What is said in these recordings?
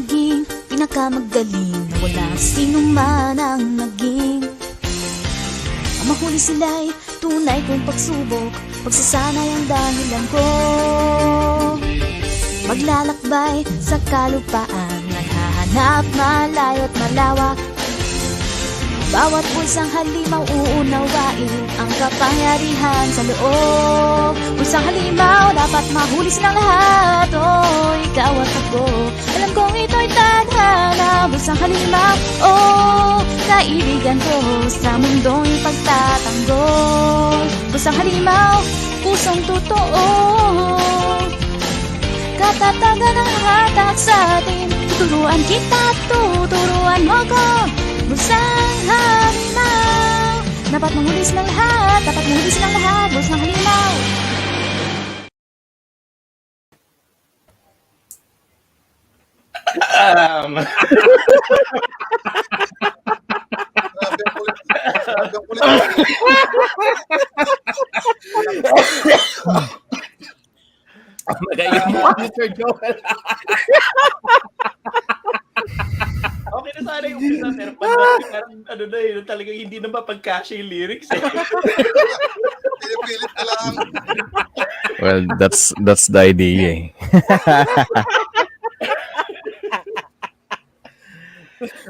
maging pinakamagaling na wala sino man ang naging. Ang mahuli sila'y tunay kong pagsubok, pagsasanay ang dahilan ko. Maglalakbay sa kalupaan, naghahanap malayo at malawak. Bawat pulisang halimaw uunawain ang kapangyarihan sa loob. Pulisang halimaw, dapat mahuli silang lahat. Oh, ikaw at ako, alam kong ito'y tadhana. Pulisang halimaw, oh, kaibigan ko sa mundong pagtatanggol. Pulisang halimaw, pusong totoo, katatagan ang hatak sa atin. Tuturuan kita, tuturuan mo ko. Pusang halimaw, dapat mahuli silang lahat. Dapat mahuli silang lahat. Pusang halimaw. Magayon mo, Mr. Joel. Okay na sana yung umpisa, pero parang ano na yun, talagang hindi na mapag-cash yung lyrics eh. Pinipilit ka lang. Well, that's the idea eh.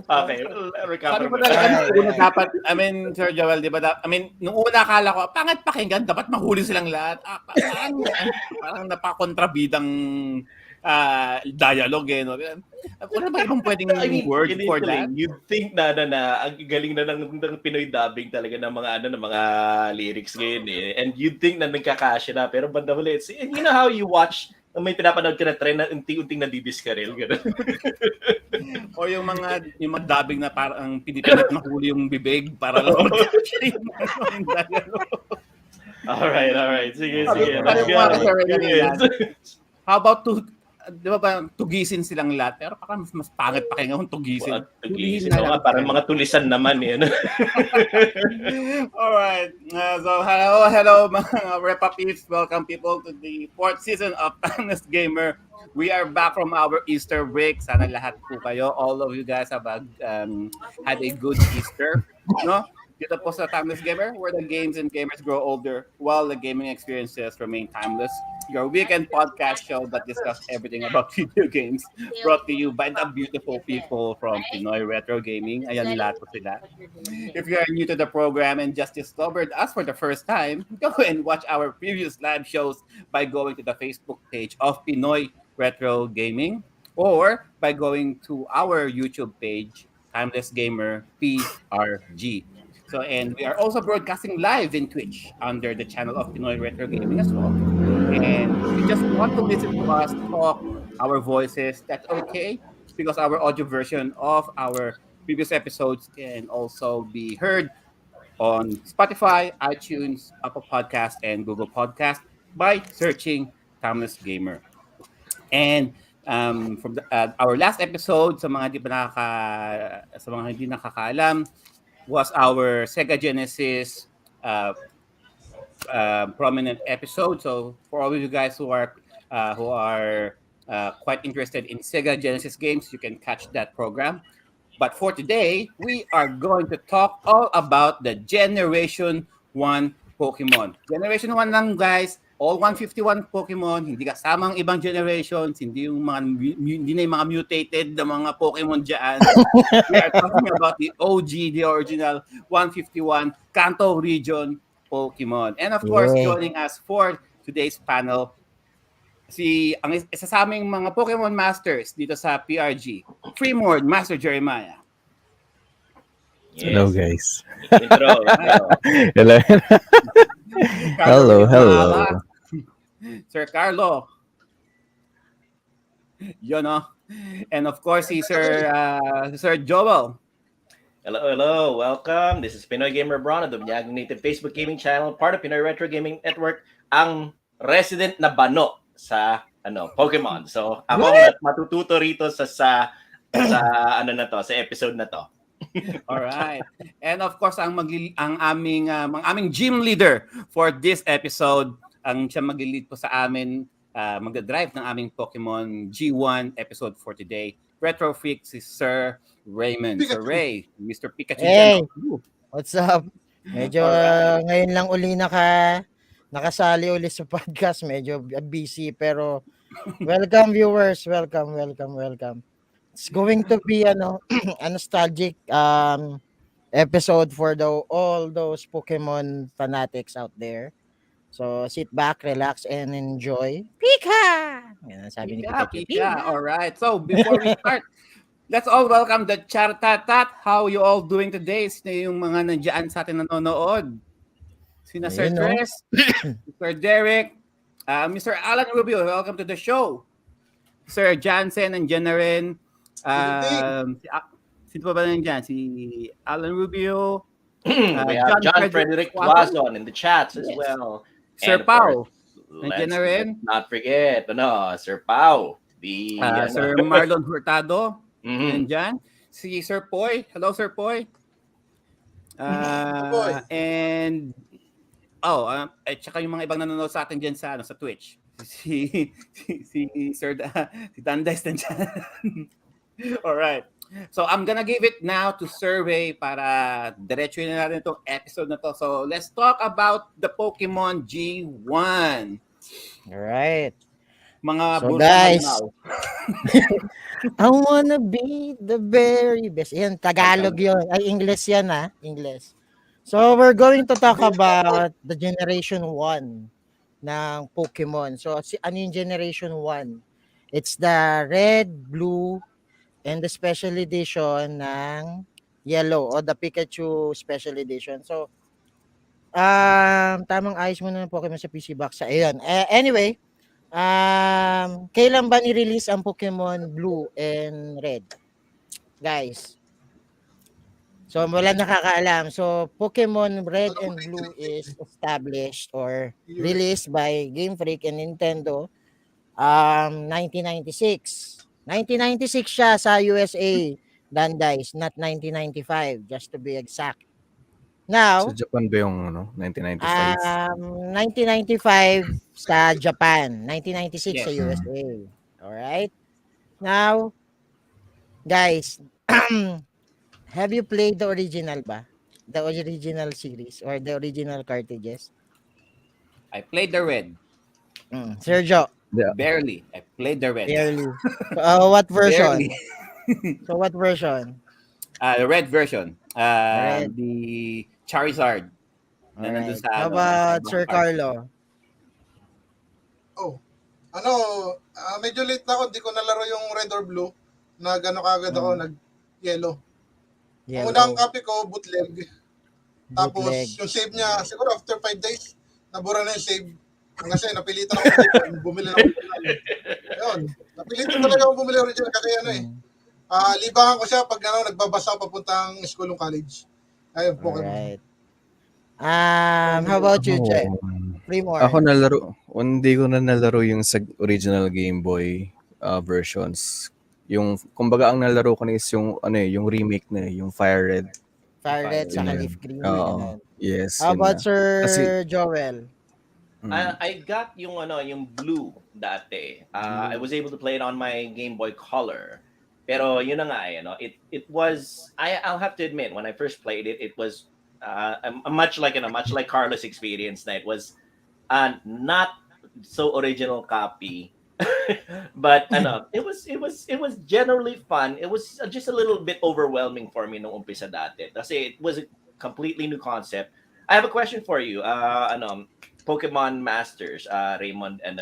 Okay, recover mo Dapat, I mean, Sir Joel, di ba? Nung una akala ko, pangit pakinggan, dapat mahuli silang lahat. Parang napakontrabidang dialogue eh. No? Wala ba ibang pwedeng word for that? You'd think na ang galing na ng Pinoy dubbing talaga ng mga lyrics ngayon eh. And you'd think na nagkakasya na, pero banda huli, you know how you watch, may pinapanood ka na trend na unting-unting nadidiskaril, gano'n. O yung mga dubbing na parang pinipilit mahuli yung bibig para lang magkakasya yung Alright. Sige. How about di ba tugisin silang lahat? Pero parang mas pangit pakinggan kung tugisin. Tugisin na parang mga tulisan naman eh. Alright. So hello mga Repa Peeps. Welcome people to the 4th season of Timeless Gamer. We are back from our Easter break. Sana lahat po kayo, all of you guys have had a good Easter. No? Dito po sa Timeless Gamer, where the games and gamers grow older while the gaming experiences remain timeless. Your weekend podcast show that discuss everything about video games, brought to you by the beautiful people from Pinoy Retro Gaming. Ayan lahat po sila. If you are new to the program and just discovered us for the first time, go and watch our previous live shows by going to the Facebook page of Pinoy Retro Gaming or by going to our YouTube page, Timeless Gamer PRG. So, and we are also broadcasting live in Twitch under the channel of Pinoy Retro Gaming as well. And if you just want to listen to us talk our voices, that's okay, because our audio version of our previous episodes can also be heard on Spotify, iTunes, Apple Podcast, and Google Podcast by searching Timeless Gamer. And from our last episode, sa mga hindi nakakaalam, was our Sega Genesis prominent episode. So for all of you guys who are quite interested in Sega Genesis games, you can catch that program. But for today, we are going to talk all about the Generation 1 Pokemon. Generation 1 lang, guys. All 151 Pokemon, hindi kasamang ibang generations, hindi na yung mga mutated na mga Pokemon dyan. We are talking about the OG, the original 151 Kanto region Pokemon. And of course, joining us for today's panel, isa sa aming mga Pokemon Masters dito sa PRG, Fremord, Master Jeremiah. Yes. Hello, guys. Hello. Hello. Sir Carlo. And of course, Sir Joel. Hello. Welcome. This is Pinoy Gamer Bron of the Binyagong Native Facebook Gaming Channel, part of Pinoy Retro Gaming Network, ang resident na bano sa Pokemon. So, ako matututo rito sa episode na to. All right. And of course, ang aming gym leader for this episode, ang siya mag-lead po sa amin, magdadrive ng aming Pokemon G1 episode for today, retro freak, si Sir Raymond. Sir Pikachu. Ray, Mr. Pikachu Hey! dyan. Ooh. What's up? Medyo Alright. ngayon lang uli nakasali uli sa podcast. Medyo busy pero welcome viewers. Welcome. It's going to be a nostalgic episode for all those Pokemon fanatics out there. So sit back, relax, and enjoy. Pika! Yan ang sabi ni Pikachu. Pika. Alright. So, before we start, let's all welcome the Chartatat. How you all doing today? Sino yung mga nandiyan sa atin nanonood? Sina Sir Ayun, no? Tres, Sir Derek, Mr. Alan Rubio, welcome to the show. Sir Jansen, nandiyan na rin. Sino pa ba nandiyan? Si Alan Rubio. We have John Frederick Wazon in the chats as well. Sir And of Pao, course, nandiyan na rin. let's not forget, Sir Pao. Sir Marlon Hurtado, Mhm. nandiyan. Si Sir Poy. Hello, Sir Poy. Poy. And at saka yung mga ibang nanonood sa atin diyan sa Twitch. Si Sir si Dandes nandiyan. All right. So I'm gonna give it now to survey para diretso na natin itong episode na to. So let's talk about the Pokemon G1. Alright. Mga So, bulsa guys, halimaw. I wanna be the very best. Yan, Tagalog yun. Ay, English yan English. So, we're going to talk about the Generation 1 ng Pokemon. So, ano yung Generation 1? It's the red, blue, and the special edition ng yellow o the Pikachu special edition. So, tamang ayos mo na ng Pokemon sa PC box. Ayun. Anyway, kailan ba ni-release ang Pokemon Blue and Red? Guys. So, wala nakakaalam. So, Pokemon Red and Blue is established or released by Game Freak and Nintendo 1996. 1996 siya sa USA, Dandice, not 1995, just to be exact. Now, Sa Japan ba yung 1995? 1995 sa Japan, 1996 sa Yes. USA. Alright? Now, guys, have you played the original ba? The original series or the original cartridges? I played the red. Sergio, Barely. I played the red. barely. So, what version? Barely. So, what version? The red version. Red. The Charizard. Na nandun Alright. sa How ano, about sa Sir ibang part. Carlo? Medyo late na ako, hindi ko nalaro yung red or blue. Kagad ako, nag-yellow. Ang unang copy ko, bootleg. Tapos, Bootleg. yung save niya, siguro after 5 days, nabura na yung save. Kasi napilitan ako bumili ng original. Ayun, napilitan talaga ako bumili original kasi libangan ko siya pag nagbabasa ako papuntang school ng college. Ayun, Pokemon. Alright. How about you, Che? Primor. Ako hindi ko na nalaro yung sa original Game Boy versions. Yung kumbaga ang nalaro ko na is yung yung remake na yung Fire Red. Fire Red sa Yun. Leaf Green. Oo. ganun. Yes. How yun about na. Sir Kasi- Joel? I got yung blue dati. I was able to play it on my Game Boy Color. Pero yun na nga, it was, I'll have to admit, when I first played it, it was much like Carlos' experience na it was not so original copy. But it was generally fun. It was just a little bit overwhelming for me nung umpisa dati. Kasi it was a completely new concept. I have a question for you. Pokemon Masters, Raymond and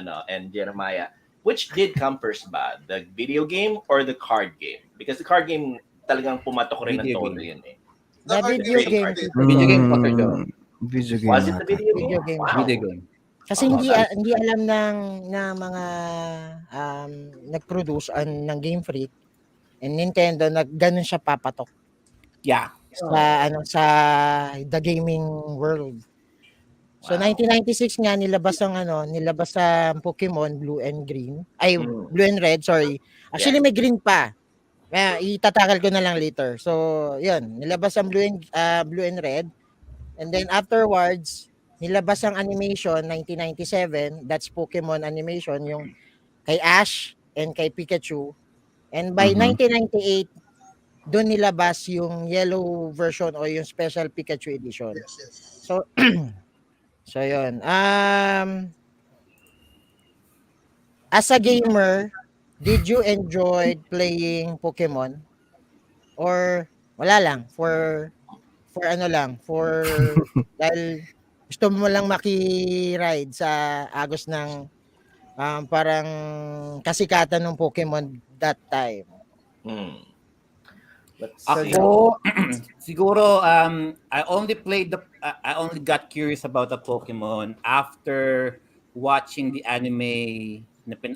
Jeremiah. Which did come first ba? The video game or the card game? Because the card game talagang pumatok rin ng Video todo game. yun eh. The video game. Video game po, Sir Joe. Video game. Was it the ata. video game? Video game. Wow. Video game. Kasi hindi alam ng mga nag-produce ng Game Freak and Nintendo na ganun siya papatok Yeah. sa the gaming world. So Wow. 1996 nga nilabas ang Pokemon Blue and Green. Ay, Blue and Red, sorry. Actually may green pa. Itatakal ko na lang later. So, 'yun, nilabas ang Blue and Red. And then afterwards, nilabas ang animation 1997, that's Pokemon animation, yung kay Ash and kay Pikachu. And by Mhm. 1998, doon nilabas yung yellow version o yung special Pikachu edition. Yes. So, so yun. As a gamer, did you enjoy playing Pokemon? Or wala lang, for ano lang, dahil gusto mo lang maki-ride sa agos ng parang kasikatan ng Pokemon that time. Hmm. Let's So, see. Ako, siguro, I only got curious about the Pokemon after watching the anime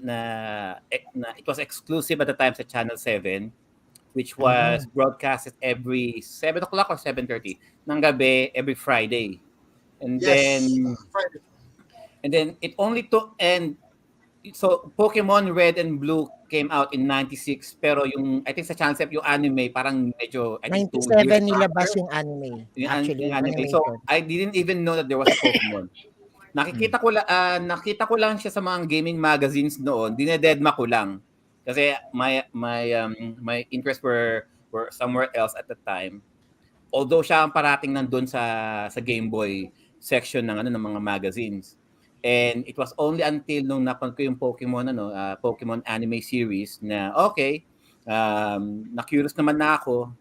na it was exclusive at the time sa Channel 7, which was broadcasted every 7 o'clock or 7:30 ng gabi every Friday. And Yes. then, Friday. it only took, and so Pokemon Red and Blue came out in 96, pero yung I think sa Channel 7 yung anime parang medyo I think 2 years 97 after nilabas yung anime. yung, Actually, yung yung anime. So animation. I didn't even know that there was a Pokemon. Nakita ko lang siya sa mga gaming magazines noon. Dinededma ko lang kasi my interests were somewhere else at the time. Although siya ang parating nandun sa Game Boy section ng mga magazines. And it was only until nung napanood ko yung Pokemon anime series na okay, na-curious naman na ako.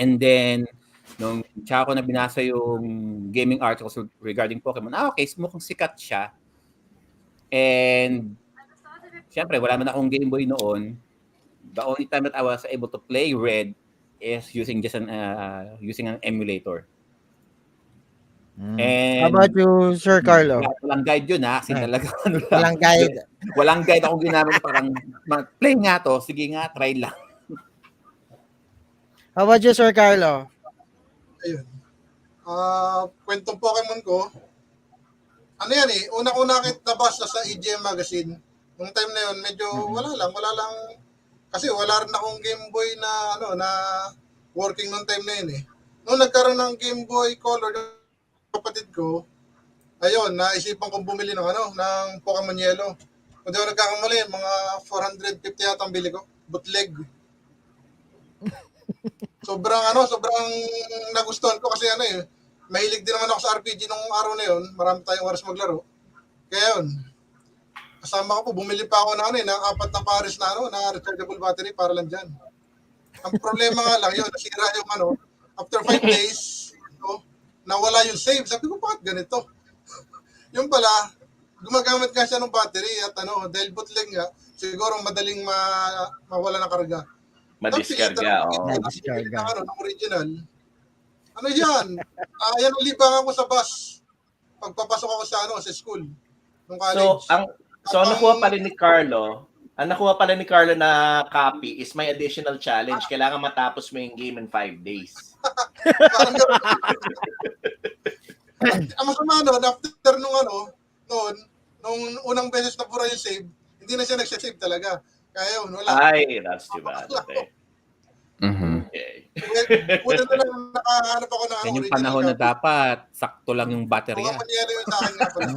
And then nung tsaka ko na binasa yung gaming articles regarding Pokemon, okay, mukhang sikat siya. And siyempre, wala man akong Game Boy noon. The only time that I was able to play Red is using an emulator. How about And you, Sir Carlo? walang guide yun kasi Ah, talaga ano lang. Walang guide. Walang guide akong ginamit, parang play nga to, sige nga, try lang. How about you, Sir Carlo? Ayun. Kwentong Pokemon ko, ano yan eh, una-una kita nabasa sa EGM magazine. Nung time na yun, medyo wala lang, kasi wala rin akong Game Boy na working nung time na yun eh. Nung nagkaroon ng Game Boy Color yung kapatid ko, ayun, naisipan kong bumili ng Pokemon Yellow. Kung di ako nagkakamali, mga 450 yata ang bili ko. Bootleg. Sobrang nagustuhan ko kasi mahilig din naman ako sa RPG nung araw na yun. Marami tayong oras maglaro. Kaya yun, kasama ko po, bumili pa ako ng 4 na pares na rechargeable battery para lang dyan. Ang problema nga lang yun, nasira yung after 5 days, nawala yung save. Sabi ko, bakit ganito? Yung pala, gumagamit nga siya ng battery at dahil bootleg nga, siguro madaling mawala ng karga. Madiskarga. Madiskarga. Ng original. Ano yan? Yan ang libangan ko sa bus. Pagpapasok ako sa school. Nung college. So ang nakuha pala ni Carlo, na copy is may additional challenge. Kailangan matapos mo yung game in 5 days. Parang ang masama after nung unang beses na pura yung save, hindi na siya nagsasave talaga. Kaya yun, wala. Ay, that's too bad. Okay. Mhm. Okay. Una na lang nakahanap ako ng Yan yung original panahon na copy. dapat sakto lang yung baterya. Mga mangyari yun sa akin nga pala.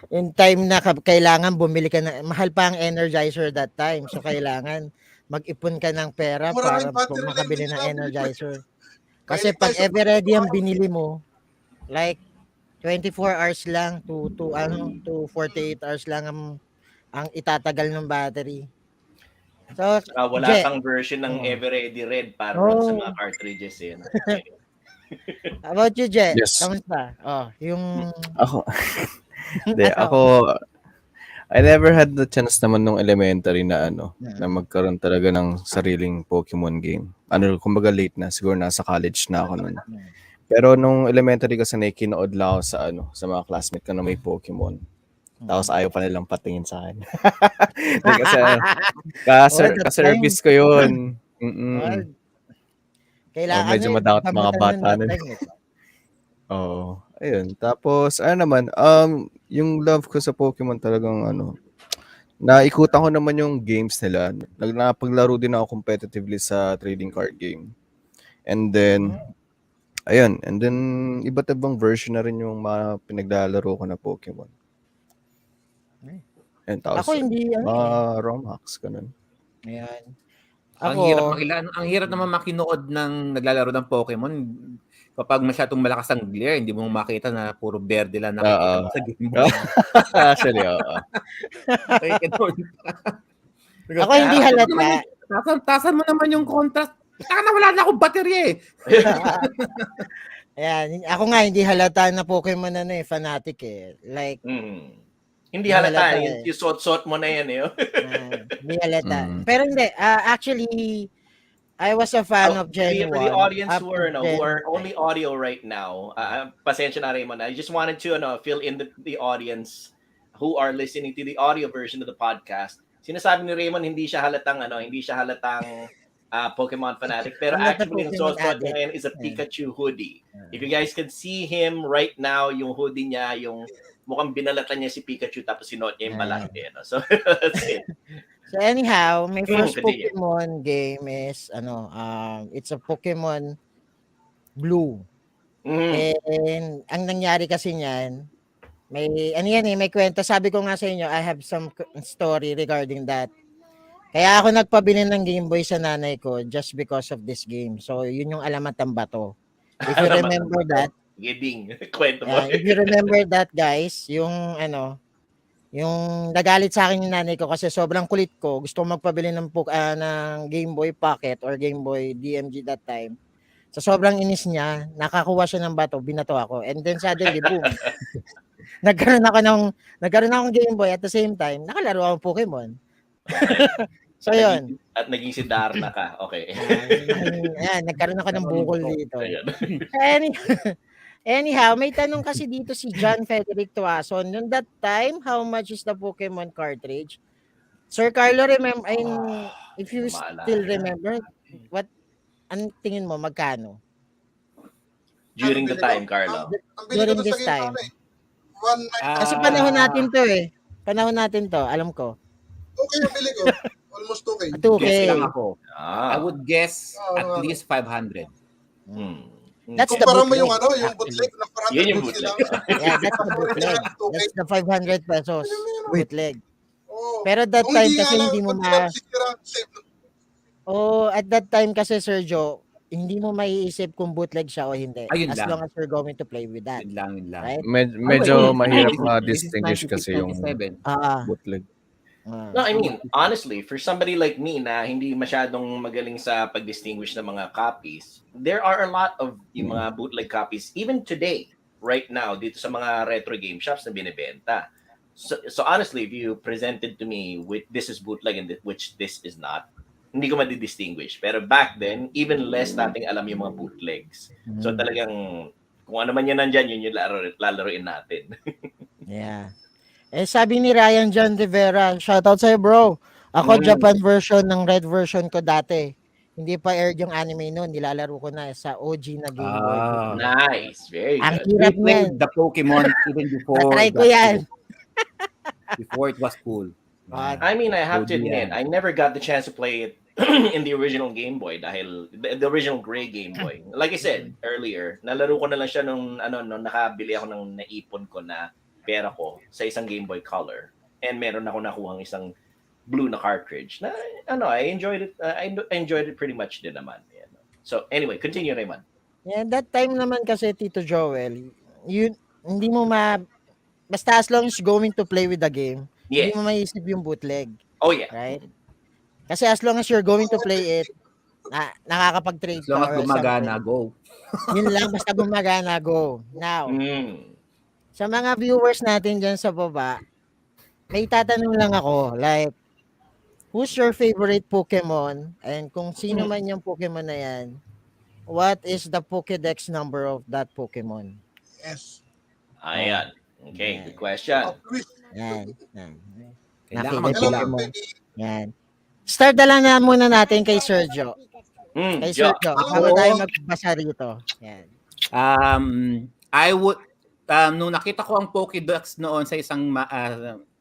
In time na kailangan bumili ka na, mahal pa ang Energizer that time. So, kailangan mag-ipon ka ng pera Maraming para battery makabili life ng din Energizer. Kaya Kasi pag tayo sa- ever ready ang binili mo, like 24 hours lang to 48 hours lang ang itatagal ng battery. So, Wala Je, kang version ng Everready Red para sa mga cartridges yun. Okay. how about you, Je? Yes. Kamusta? Yung Ako, I never had the chance naman nung elementary na na magkaroon talaga ng sariling Pokemon game. Kumbaga late na, siguro nasa college na ako nun. Pero nung elementary kasi nakikinood lang ako sa mga classmate ko na may Pokemon. Tapos ayaw pa nilang patingin sa akin. Kasi ka-service ko yun. Kailangan medyo madakot mga bata nun. Oo. Ayun. Tapos, yung love ko sa Pokemon talagang naikutan ko naman yung games nila. Napaglaro din ako competitively sa trading card game. And then, ayun. And then, iba't ibang version na rin yung mga pinaglalaro ko na Pokemon. Ako 10,000. hindi, Mga ROM-hacks, ganun. Ayan. Ang Ako, hirap ang hirap naman makinood ng naglalaro ng Pokemon kapag masyadong malakas ang glare, hindi mo makita na puro berde lang nakikita mo sa Game Boy. Actually, oo. Nakikinood ka. ako hindi halata. Tasan mo naman yung contrast. Taka na, wala na akong baterya eh. Ayan, ako nga hindi halata na Pokemon fanatic eh. Like, Hindi Hindi halata. halata Yung suot-suot mo na yan eh. hindi halata. Mm. Pero hindi, actually, I was a fan of Gen 1. For the audience up who to are Gen only audio right now, pasensya na Raymond, I just wanted to fill in the audience who are listening to the audio version of the podcast. Sinasabi ni Raymond hindi siya halatang Pokemon fanatic, pero I'm not a actually yung Pokemon suot addict. ngayon is a Pikachu hoodie. If you guys can see him right now, yung hoodie niya, yung mukhang binalatan niya si Pikachu tapos sinuot niya yung malaki. So that's it. So anyhow, my first Continue. Pokemon game is it's a Pokemon Blue. And ang nangyari kasi niyan, may kwento. Sabi ko nga sa inyo, I have some story regarding that. Kaya ako nagpabili ng Game Boy sa nanay ko just because of this game. So yun yung Alamat ng Bato. If you remember that, Giding. Kwento mo. if you remember that guys, yung nagalit sa akin yung nanay ko kasi sobrang kulit ko. Gusto ko magpabili ng Game Boy Pocket or Game Boy DMG that time. Sa sobrang inis niya, nakakuha siya ng bato, binato ako. And then suddenly, boom. nagkaroon akong Game Boy at the same time, nakalaro akong Pokemon. So yun. At naging si Darna ka. Okay. Ayan, nagkaroon ako ng bukol dito. Ayan. Anyhow, may tanong kasi dito si John Frederick Tuason. Noong that time, how much is the Pokemon cartridge? Sir Carlo, if you still remember, anong tingin mo, magkano? During the time, Carlo. During this time. Kasi panahon natin to, alam ko. Okay yung bili ko. Almost 2K. 2K. Guess lang ako. I would guess at least 500. That's the Kumpara mo bootleg. yung bootleg na 400 Yun yung bucks bootleg. lang. Yeah, that's the bootleg. That's the 500 pesos bootleg. Oo. Pero that Kung time hindi kasi nga hindi mo lang, ma... save. at that time kasi, Sir Joe, hindi mo maiisip kung bootleg siya o hindi. Ayun As lang. long as you're going to play with that. Yun lang. Right? Medyo mahirap This is ma-distinguish kasi yung 1927. bootleg. No, I mean, honestly, for somebody like me na hindi masyadong magaling sa pag-distinguish ng mga copies, there are a lot of yung mga bootleg copies even today, right now, dito sa mga retro game shops na binibenta. So honestly, if you presented to me with this is bootleg and which this is not, hindi ko madi-distinguish. Pero back then, even less nating alam yung mga bootlegs. So talagang kung ano man yan nandyan, yun yung lalaroin natin. Yeah. Sabi ni Ryan John Rivera, shoutout sa'yo bro. Ako Japan version ng red version ko dati. Hindi pa aired yung anime noon, nilalaro ko na sa OG na Game Boy. Nice, very Ang good. hirap We played niyan. the Pokemon even before. Try ko yan. Before it was cool. I mean, I have to OG admit, yan. I never got the chance to play it in the original Game Boy dahil the original gray Game Boy. Like I said earlier, nalaro ko na lang siya nung nakabili ako ng naipon ko na pera ko sa isang Game Boy Color. And meron ako nakuhang isang blue na cartridge na I enjoyed it. I enjoyed it pretty much din naman. So anyway, continue Raymond. Yeah, that time naman kasi Tito Joel, hindi mo basta as long as going to play with the game, Yes. hindi mo maiisip yung bootleg. Oh yeah. Right? Kasi as long as you're going to play it, nakakapag-trade As long as or gumagana, something. go. Yun lang, basta gumagana, go. Now, sa mga viewers natin dyan sa baba, may tatanong lang ako, like, who's your favorite Pokemon? And kung sino man yung Pokemon na yan, what is the Pokédex number of that Pokemon? Yes. Ayan. Okay, good question. Yan. Kailangan Favorite magbilang. Pokemon. Yan. Start na muna natin kay Sergio. Kay Sergio, bago tayo magbasa rito. Yan. I would nung nakita ko ang Pokédex noon sa isang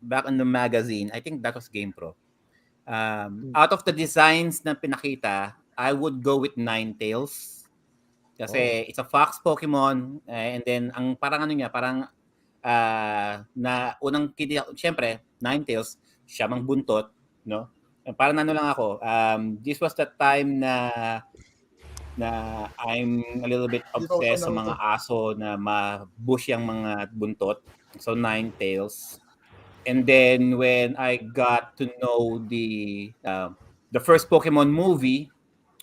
back in the magazine, I think that was GamePro. Out of the designs na pinakita, I would go with Ninetales. Kasi it's a fox Pokemon and then ang parang na unang syempre Ninetales, siya mang buntot, no? Parang ano lang ako, this was the time na I'm a little bit Hindi pa uso obsessed sa Naruto. mga aso na ma-bush yung mga buntot. So, Ninetales. And then when I got to know the first Pokemon movie,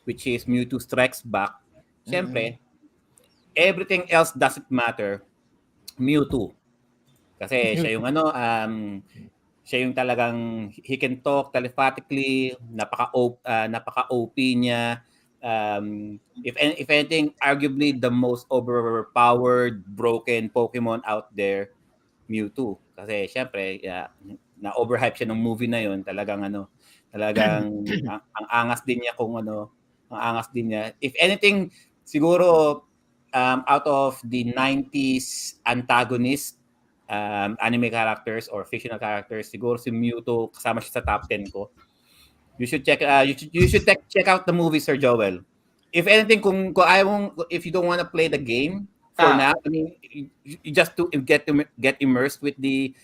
which is Mewtwo Strikes Back, syempre, everything else doesn't matter. Mewtwo. Kasi siya yung siya yung talagang he can talk telepathically, napaka OP niya. If anything, arguably the most overpowered broken Pokemon out there, Mewtwo. Kasi syempre, na-overhype siya ng movie na yon, talagang ang angas din niya ang angas din niya. If anything, siguro out of the 90s antagonist anime characters or fictional characters, siguro si Mewtwo kasama siya sa top 10 ko. You should check out the movie, Sir Joel. If anything, if you don't want to play the game for now, I mean, you just to get immersed with the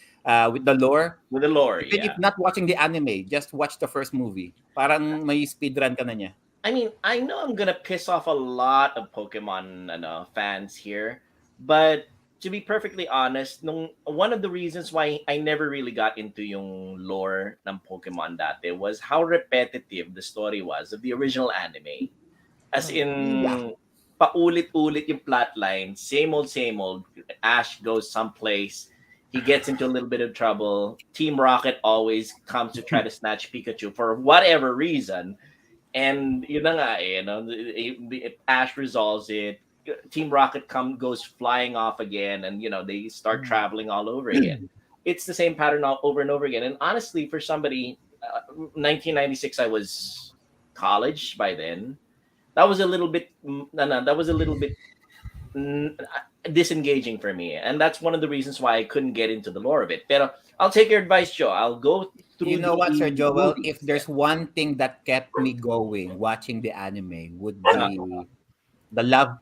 lore. With the lore, Even if not watching the anime, just watch the first movie. Parang may speedrun ka na niya. I mean, I know I'm gonna piss off a lot of Pokemon fans here, but to be perfectly honest, one of the reasons why I never really got into yung lore ng Pokemon dati was how repetitive the story was of the original anime. As in, paulit-ulit yung plotline, same old. Ash goes someplace, he gets into a little bit of trouble. Team Rocket always comes to try to snatch Pikachu for whatever reason. And yun na nga if Ash resolves it, Team Rocket goes flying off again, and they start traveling all over again. It's the same pattern over and over again. And honestly, for somebody, 1996, I was college by then. That was a little bit disengaging for me, and that's one of the reasons why I couldn't get into the lore of it. Pero I'll take your advice, Joe. I'll go through. You know what, Sir Joel? If there's one thing that kept me going watching the anime, would be the love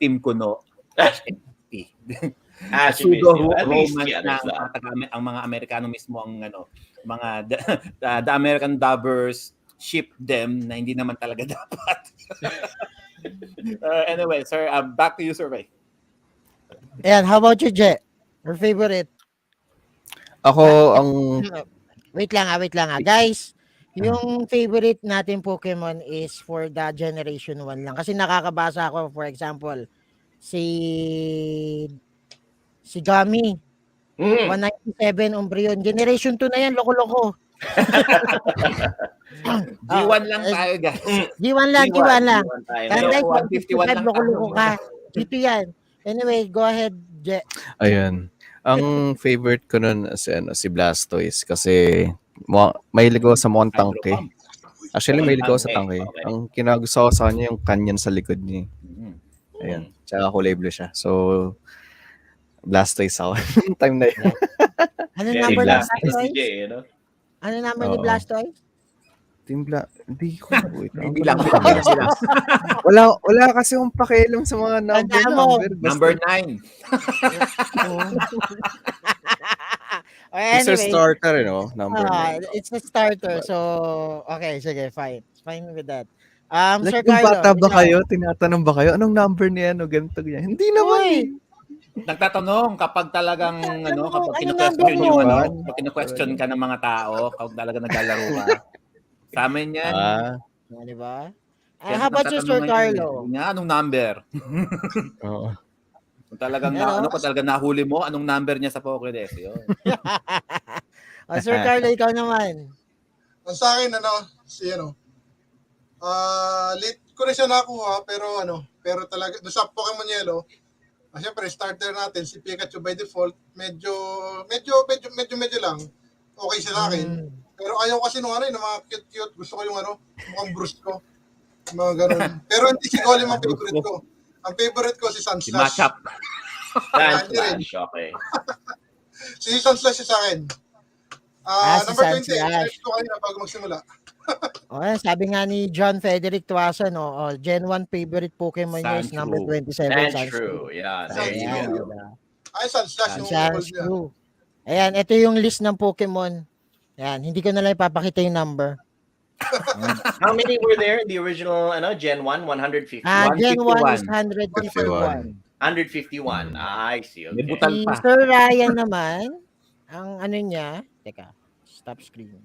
team kuno. Ash and Misty. Ash and Misty. At least, ang mga Amerikano mismo ang the American dubbers ship them na hindi naman talaga dapat. Anyway, sir, back to you, Sir Ray. And how about you, Jet? Your favorite? Ako, ang... Wait lang. Guys, yung favorite natin Pokemon is for the Generation 1 lang. Kasi nakakabasa ako, for example, si Gummy. 197 Umbreon. Generation 2 na yan, loko-loko. G1 lang tayo, guys. G1 lang. Guys, 155 loko-loko ka. Dito yan. Anyway, go ahead, Jet. Ayun. Ang favorite ko nun si Blastoise kasi mahilig ako sa mukhang tangke. Actually, mahilig ako sa tangke. Okay. Ang kinagusto ko sa kanya yung kanyan sa likod niya. Ayun. Tsaka kulay blue siya. So, Blastoise ako. Time na yun. Ano number ni Blastoise? Blastoise? Ano number ni Blastoise? Hindi ko na. Hindi lang. Wala kasi akong pakialam sa mga number. Number 9. It's a starter, number 9. It's a starter. So, okay, sige, fine. Fine with that. Sir Kung Carlo. bata ba kayo, tinatanong ba kayo, anong number niya, ganito, ganyan? Hindi naman. Nagtatanong kapag talagang kapag kinu-question ka ng mga tao, kapag talaga naglalaro ka. Sa amin yan. Di ba? How about you, Sir Carlo? Anong number? Oo. Kung talagang nahuli mo, anong number niya sa Pokédex? Yun. Sir Carlo, ikaw naman. Sa akin, late ko rin siya nakuha, pero talaga, doon sa Pokemon Yellow, siyempre, starter natin, si Pikachu by default, medyo lang. Okay siya sa akin. Pero ayaw kasi nung yung mga cute. Gusto ko yung mukhang Bruce ko. Mga ganun. Pero hindi si Golem ang favorite ko. Ang favorite ko si Sunslash. Si Machop. Sunslash, okay. Si Sunslash siya sa akin. Number 20, ko kanina bago magsimula. Sabi nga ni John Frederick Tuason, Gen 1 favorite Pokemon niya is number 27. True. Yeah, there you go. Ay, Sunslash yung old niya. Ayan, ito yung list ng Pokemon. Ayan, hindi ko na lang ipapakita yung number. How many were there in the original Gen 1? 150? Gen 1 is 151. 151. I see. May Okay. butal Si pa. Sir Ryan naman, ang ano niya, teka, stop screen.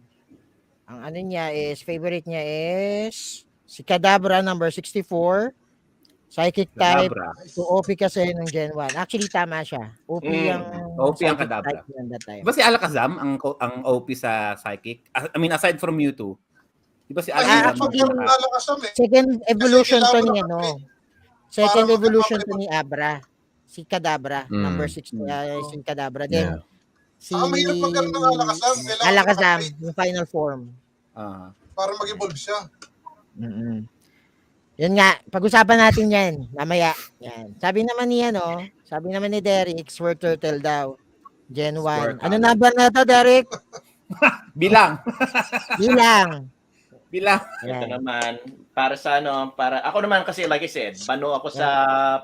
Ang ano niya is, favorite niya is si Kadabra number 64. Psychic type. Kadabra. So OP kasi nung Gen 1. Actually, tama siya. OP ang OP ang psychic Kadabra. type niya that time. Di ba si Alakazam ang OP sa Psychic? I mean, aside from Mewtwo. Di ba si Ay, Alakazam? pag yung nalakasam eh. Second evolution to kailangan ni ng upgrade. Second Para evolution to magkakapit- ni Abra. Si Kadabra, number 6. Si Kadabra din. Yeah. Si mahirap magkaroon ng Alakazam. Kailangan Alakazam, mag-upgrade yung final form. para mag-evolve siya. Yun nga, pag-usapan natin yan, mamaya. Yan. Sabi naman ni Derek, Sword Turtle daw. Gen 1. Ano number na to, Derek? Bilang. Bilang. Ito naman, para ako naman kasi like I said, bano ako sa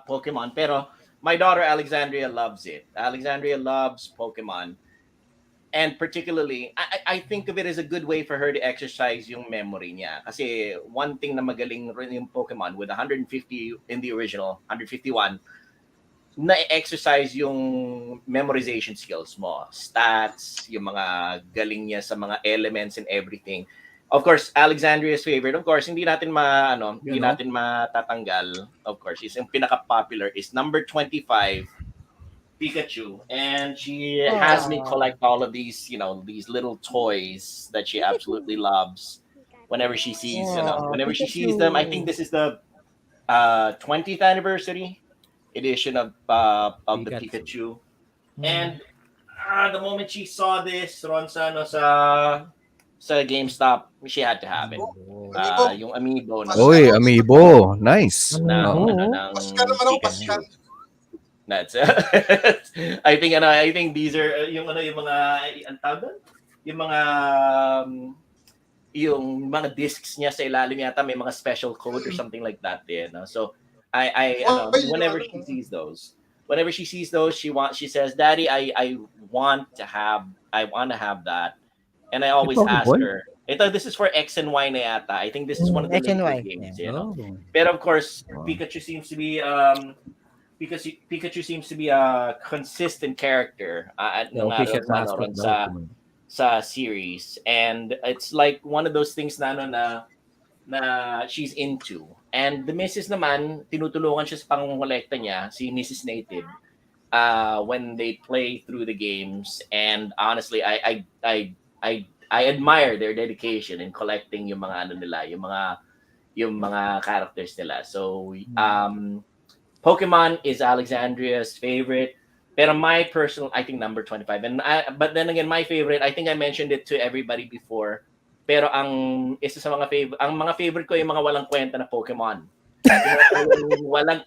Pokemon, pero my daughter Alexandria loves it. Alexandria loves Pokemon. And particularly, I think of it as a good way for her to exercise yung memory niya. Kasi one thing na magaling rin yung Pokemon with 150 in the original, 151, na-exercise yung memorization skills mo. Stats, yung mga galing niya sa mga elements and everything. Of course, Alexandria's favorite, of course, hindi natin matatanggal. Of course, yung pinaka-popular is number 25, Pikachu, and she has me collect all of these, these little toys that she absolutely loves. Whenever she sees, she sees them, I think this is the 20th anniversary edition of the Pikachu. And the moment she saw this, Ron sa GameStop, she had to have it. Yung Amiibo. Oy, Amiibo. Nice. Pascal naman ako, Pascal. That's I think these are yung mga yung mga discs niya sa ilalim yata may mga special code or something like that din. So whenever she sees those, she says, "Daddy, I want to have that." And I always ask her, this is for X and Y na yata. I think this is one of the later games, But of course, Pikachu seems to be a consistent character sa series, and it's like one of those things na she's into. And the Mrs. naman, tinutulungan siya sa pangongolekta niya, si Mrs. Native, when they play through the games. And honestly, I admire their dedication in collecting yung mga nila, yung mga characters nila. So Pokemon is Alexandria's favorite, pero my personal, I think number 25. But then again, my favorite, I think I mentioned it to everybody before, pero ang isa sa mga favorite ko yung mga walang kwenta na Pokemon. walang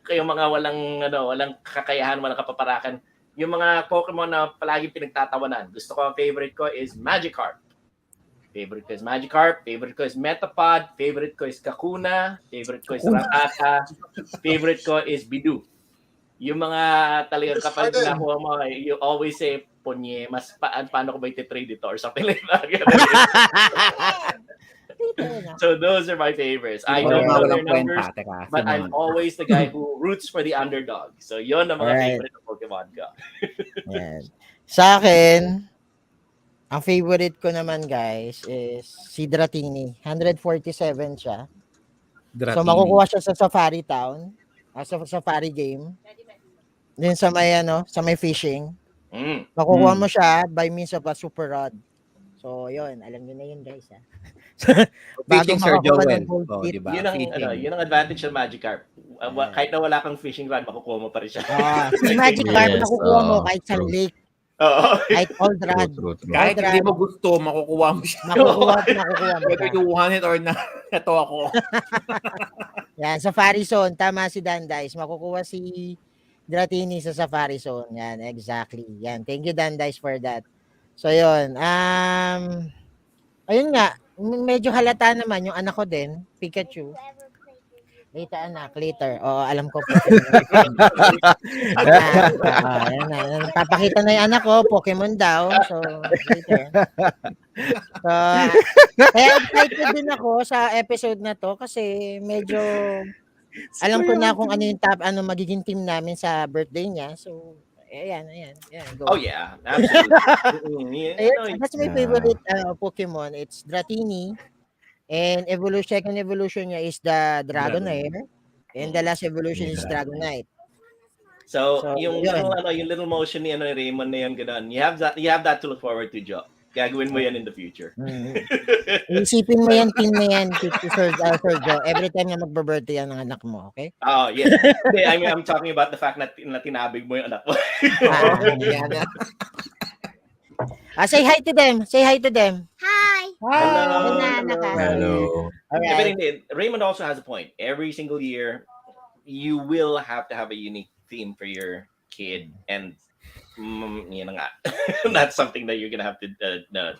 kakayahan, walang kapaparakan. Yung mga Pokemon na palaging pinagtatawanan. Gusto ko, ang favorite ko is Magikarp. Favorite ko is Magikarp, favorite ko is Metapod, favorite ko is Kakuna, favorite ko is Rakata, favorite ko is Bidu. Yung mga talagang kapag nakuha mo, you always say, Ponye, paano ko ba iti-trade ito or something like that. So those are my favorites. I don't know their numbers, but I'm always the guy who roots for the underdog. So yun ang mga favorite ng Pokemon ko. Sa akin, ang favorite ko naman, guys, is si Dratini. 147 siya. Dratini. So, makukuha siya sa Safari Town. Sa Safari game. Then sa may fishing. Makukuha mo siya by means of a super rod. So, yun. Alam nyo na yun, guys. Fishing, Sir Joel. Diba? Yun ang advantage ng Magikarp. Kahit na wala kang fishing rod, makukuha mo pa rin siya. Si Magikarp, makukuha mo kahit sa lake. Kahit old rod. Kahit hindi mo gusto, makukuha mo siya. Makukuha mo. Whether you want it or not, ito ako. Yan, Safari Zone. Tama si Dandice. Makukuha si Dratini sa Safari Zone. Yan, exactly. Yan. Thank you, Dandice, for that. So, yun. Ayun nga. Medyo halata naman yung anak ko din, Pikachu. Later. Oo, alam ko Pokemon. Yan na. Papakita na yung anak ko, Pokemon daw. So, later. So, kaya excited din ako sa episode na to kasi medyo alam ko na kung ano yung magiging team namin sa birthday niya. So, ayan, go. Oh yeah, absolutely. That's my favorite Pokemon. It's Dratini. And second evolution niya is the Dragonair. And the last evolution is Dragonite. So yung little motion ni Raymond na yun, ganun. You have that to look forward to, Joe. Gagawin mo yan in the future. Isipin mo yan, team na yan, Sir Joe. Every time na magbe-birthday yan ng anak mo, okay? Oh, yes. I mean, I'm talking about the fact na tinabig mo yung anak mo. Say hi to them. Hi! Hello. All right. But Raymond also has a point. Every single year, you will have to have a unique theme for your kid, and that's something that you're gonna have to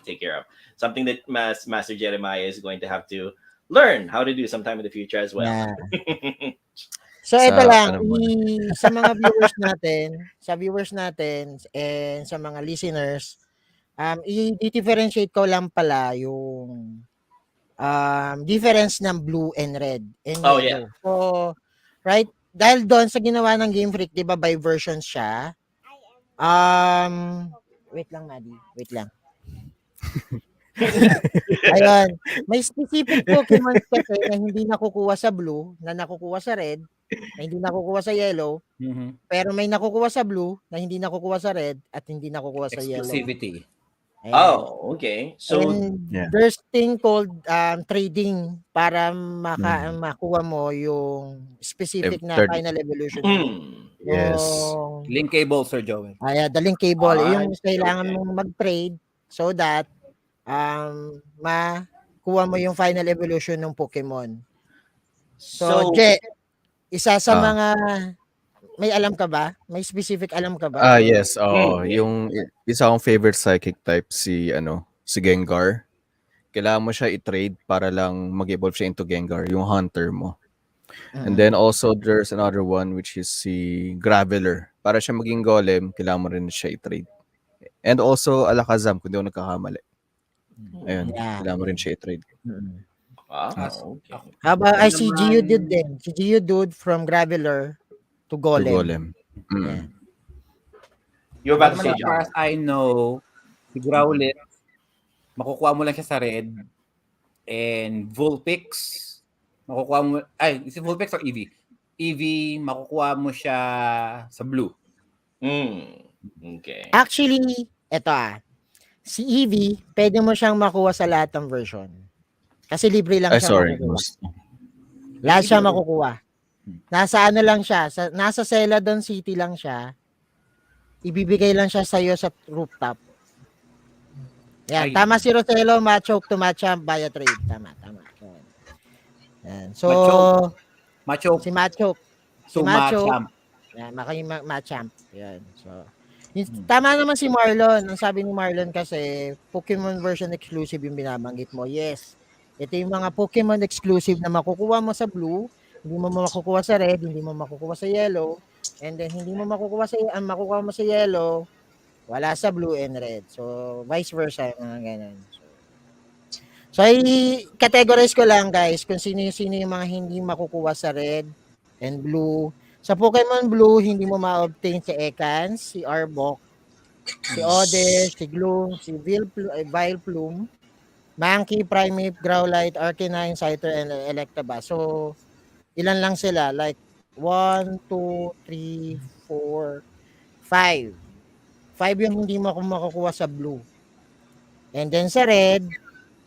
take care of. Something that Master Jeremiah is going to have to learn how to do sometime in the future as well. Yeah. So ito lang, sa mga viewers natin, and sa mga listeners, i-differentiate ko lang pala yung difference ng blue and red and yellow. Yeah. So, right? Dahil doon sa ginawa ng Game Freak, 'di ba, by versions siya. Wait lang, Maddie. Wait lang. Ayun. May specific Pokemon kasi na hindi nakukuha sa blue, na nakukuha sa red, na hindi nakukuha sa yellow, pero may nakukuha sa blue, na hindi nakukuha sa red, at hindi nakukuha sa yellow. Exclusivity. Ayan. Oh, okay. So there's thing called trading para makuha mo yung specific na final evolution. Yes. Linkable, Sir Joel. The linkable. Yung kailangan mong mag-trade so that makuha mo yung final evolution ng Pokemon. So Je, isa sa mga may alam ka ba? May specific alam ka ba? Yes. Yung isa akong favorite psychic type si Gengar. Kailangan mo siya i-trade para lang mag-evolve siya into Gengar, yung hunter mo. And then also there's another one which is si Graveler. Para siya maging golem, kailangan mo rin siya i-trade. And also Alakazam, kung di ako nagkakamali. Ayun, kailangan mo rin siya i-trade. Okay. How about si Geodude din? Si Geodude from Graveler to Golem. Yeah. You're about to say, As far as I know, si Growlithe, makukuha mo lang siya sa red. And Vulpix, makukuha mo, si Vulpix or Eevee? Eevee, makukuha mo siya sa blue. Okay. Actually, eto si Eevee, pwede mo siyang makuha sa lahat ng version. Kasi libre lang siya makukuha. Lahat siya makukuha. Nasa lang siya, nasa Celadon City lang siya. Ibibigay lang siya sa iyo sa rooftop. Yan, tama si Roselo, Machoke to Machamp via trade. Tama. Yan. So, Machoke. Si Machoke. To Machamp. Yan, Machamp. Yan. So, tama naman si Marlon. Ang sabi ni Marlon kasi, Pokemon version exclusive yung binabanggit mo. Yes. Ito yung mga Pokemon exclusive na makukuha mo sa blue, hindi mo makukuha sa red, hindi mo makukuha sa yellow, and then hindi mo makukuha mo sa yellow, wala sa blue and red. So, vice versa, mga ganun. So i-categorize ko lang, guys, kung sino yung mga hindi makukuha sa red and blue. Sa Pokemon Blue, hindi mo ma-obtain si Ekans, si Arbok, si Oddish, si Gloom, si Vileplume, Mankey, Primeape, Growlithe, Arcanine, Scyther, and Electabuzz. So, ilan lang sila? Like, 1, 2, 3, 4, 5. 5 yung hindi mo makukuha sa blue. And then sa red,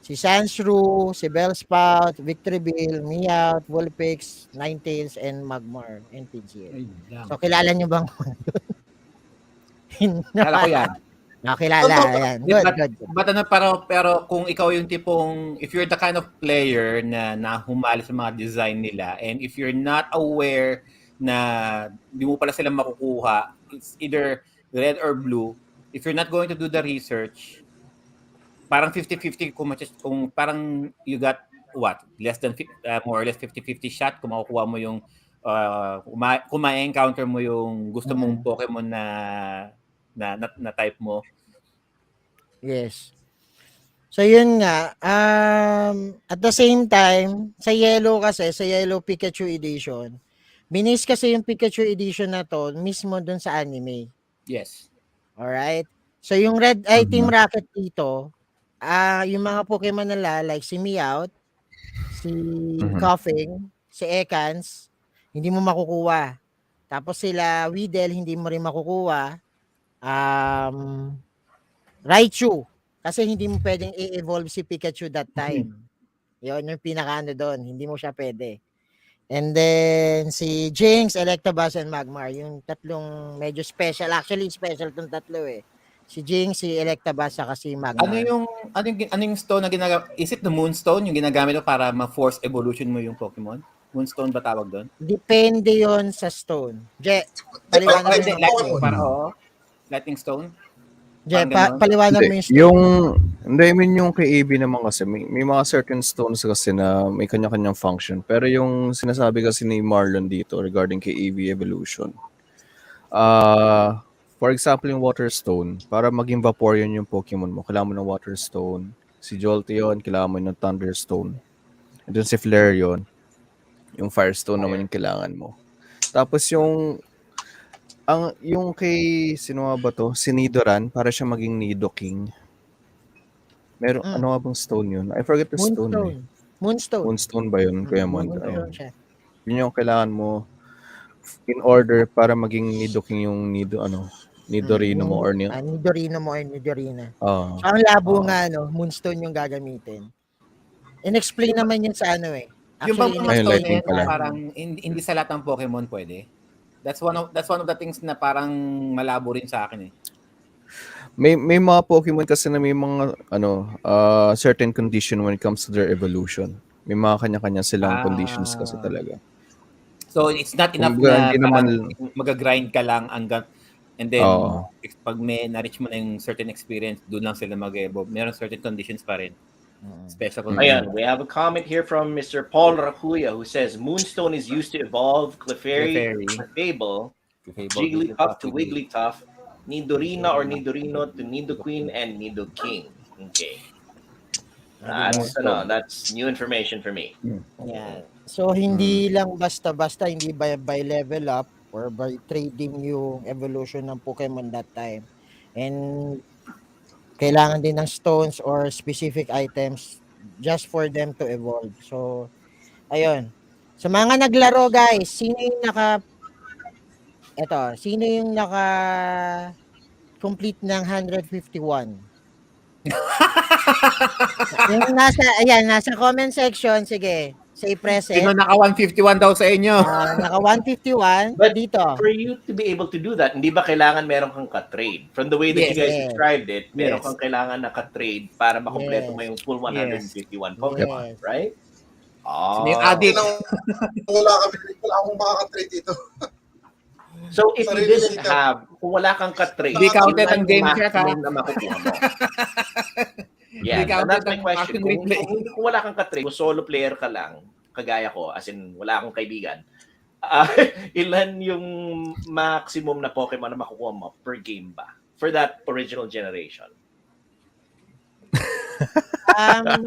si Sandshrew, si Bellsprout, Victreebel, Meowth, Vulpix, Ninetales, and Magmar, and Pidgeot. So, kilala nyo bang Kilala ko yan. Nakilala, yan. Good. But pero kung ikaw yung tipong, if you're the kind of player na nahumali sa mga design nila, and if you're not aware na di mo pala sila makukuha, it's either red or blue, if you're not going to do the research, parang 50-50 kung parang you got less than more or less 50-50 shot kung makukuha mo yung kung ma-encounter mo yung gusto mong Pokemon na type mo. Yes. So yun nga, at the same time, sa Yellow Pikachu Edition, binis kasi yung Pikachu Edition na to mismo dun sa anime. Yes. Alright? So yung Red Eye Team Rocket dito, yung mga Pokemon nila like si Meowth, si Coughing, si Ekans, hindi mo makukuha. Tapos sila Weedle, hindi mo rin makukuha. Raichu, kasi hindi mo pwedeng i-evolve si Pikachu that time. Yun yung pinakaano doon, hindi mo siya pwede. And then si Jinx, Electabuzz, and Magmar, yung tatlong medyo special. Actually, special tong tatlo eh. Si Jinx, si Electabuzz, saka si Magmar. Ano yung stone na ginagamit? Is it the Moonstone yung ginagamit mo para ma-force evolution mo yung Pokemon? Moonstone ba tawag doon? Depende yon sa stone. Paliwanag mo. Lightning Stone? Paliwanag mo yung stone. I mean yung kay AB naman kasi may mga certain stones kasi na may kanya-kanyang function. Pero yung sinasabi kasi ni Marlon dito regarding kay AB evolution, for example yung Water Stone, para maging Vaporeon yung Pokemon mo, kailangan mo ng Water Stone. Si Jolteon, kailangan mo ng Thunder Stone. And then si Flareon, yung Firestone naman yung kailangan mo. Tapos yung kay sino ba to? Si Nidoran, para siya maging Nidoking. Meron ano nga bang stone yun? I forget the stone. Moonstone ba yun, Kuya Mon? Yun yung kailangan mo in order para maging Nidoking yung Nidorino mo or Nidorina. So, ang labo nga Moonstone yung gagamitin. In-explain naman yun sa actually, yung bang mga stone pala. Parang hindi sa lahat ng Pokemon pwede. That's one of the things na parang malabo rin sa akin eh. May mga Pokemon kasi na may mga certain condition when it comes to their evolution. May mga kanya-kanya silang conditions kasi talaga. So it's not enough na mag-grind ka lang hanggang and then pag may na-reach mo na yung certain experience, doon lang sila mag-evolve. Meron certain conditions pa rin. Special conditions. Ayan, we have a comment here from Mr. Paul Rakuya who says Moonstone is used to evolve Clefairy, Clefable, Jigglypuff to Wigglytuff, Nidorina or Nidorino to Nidoqueen and Nidoking. Okay. That's new information for me. Yeah. So hindi lang basta-basta, hindi by level up or by trading yung evolution ng Pokemon that time. And kailangan din ng stones or specific items just for them to evolve. So, ayun. Sa mga naglaro, guys, sino yung complete ng 151? Yung nasa comment section, sige. Say present. Sino naka 151 daw sa inyo? Naka 151 But dito. For you to be able to do that, hindi ba kailangan meron kang ka-trade? From the way that you guys described it, meron kang kailangan na ka-trade para makompleto mo yung full 151 Pokemon, right? Yung addict. Wala akong makaka-trade dito. So if you didn't have, kung wala kang ka-trade, hindi counted ang game check na makukuha mo. Yeah, that's my question. Kung wala kang ka-trade, kung solo player ka lang, kagaya ko, as in wala akong kaibigan, ilan yung maximum na Pokemon na makukuha mo per game ba? For that original generation?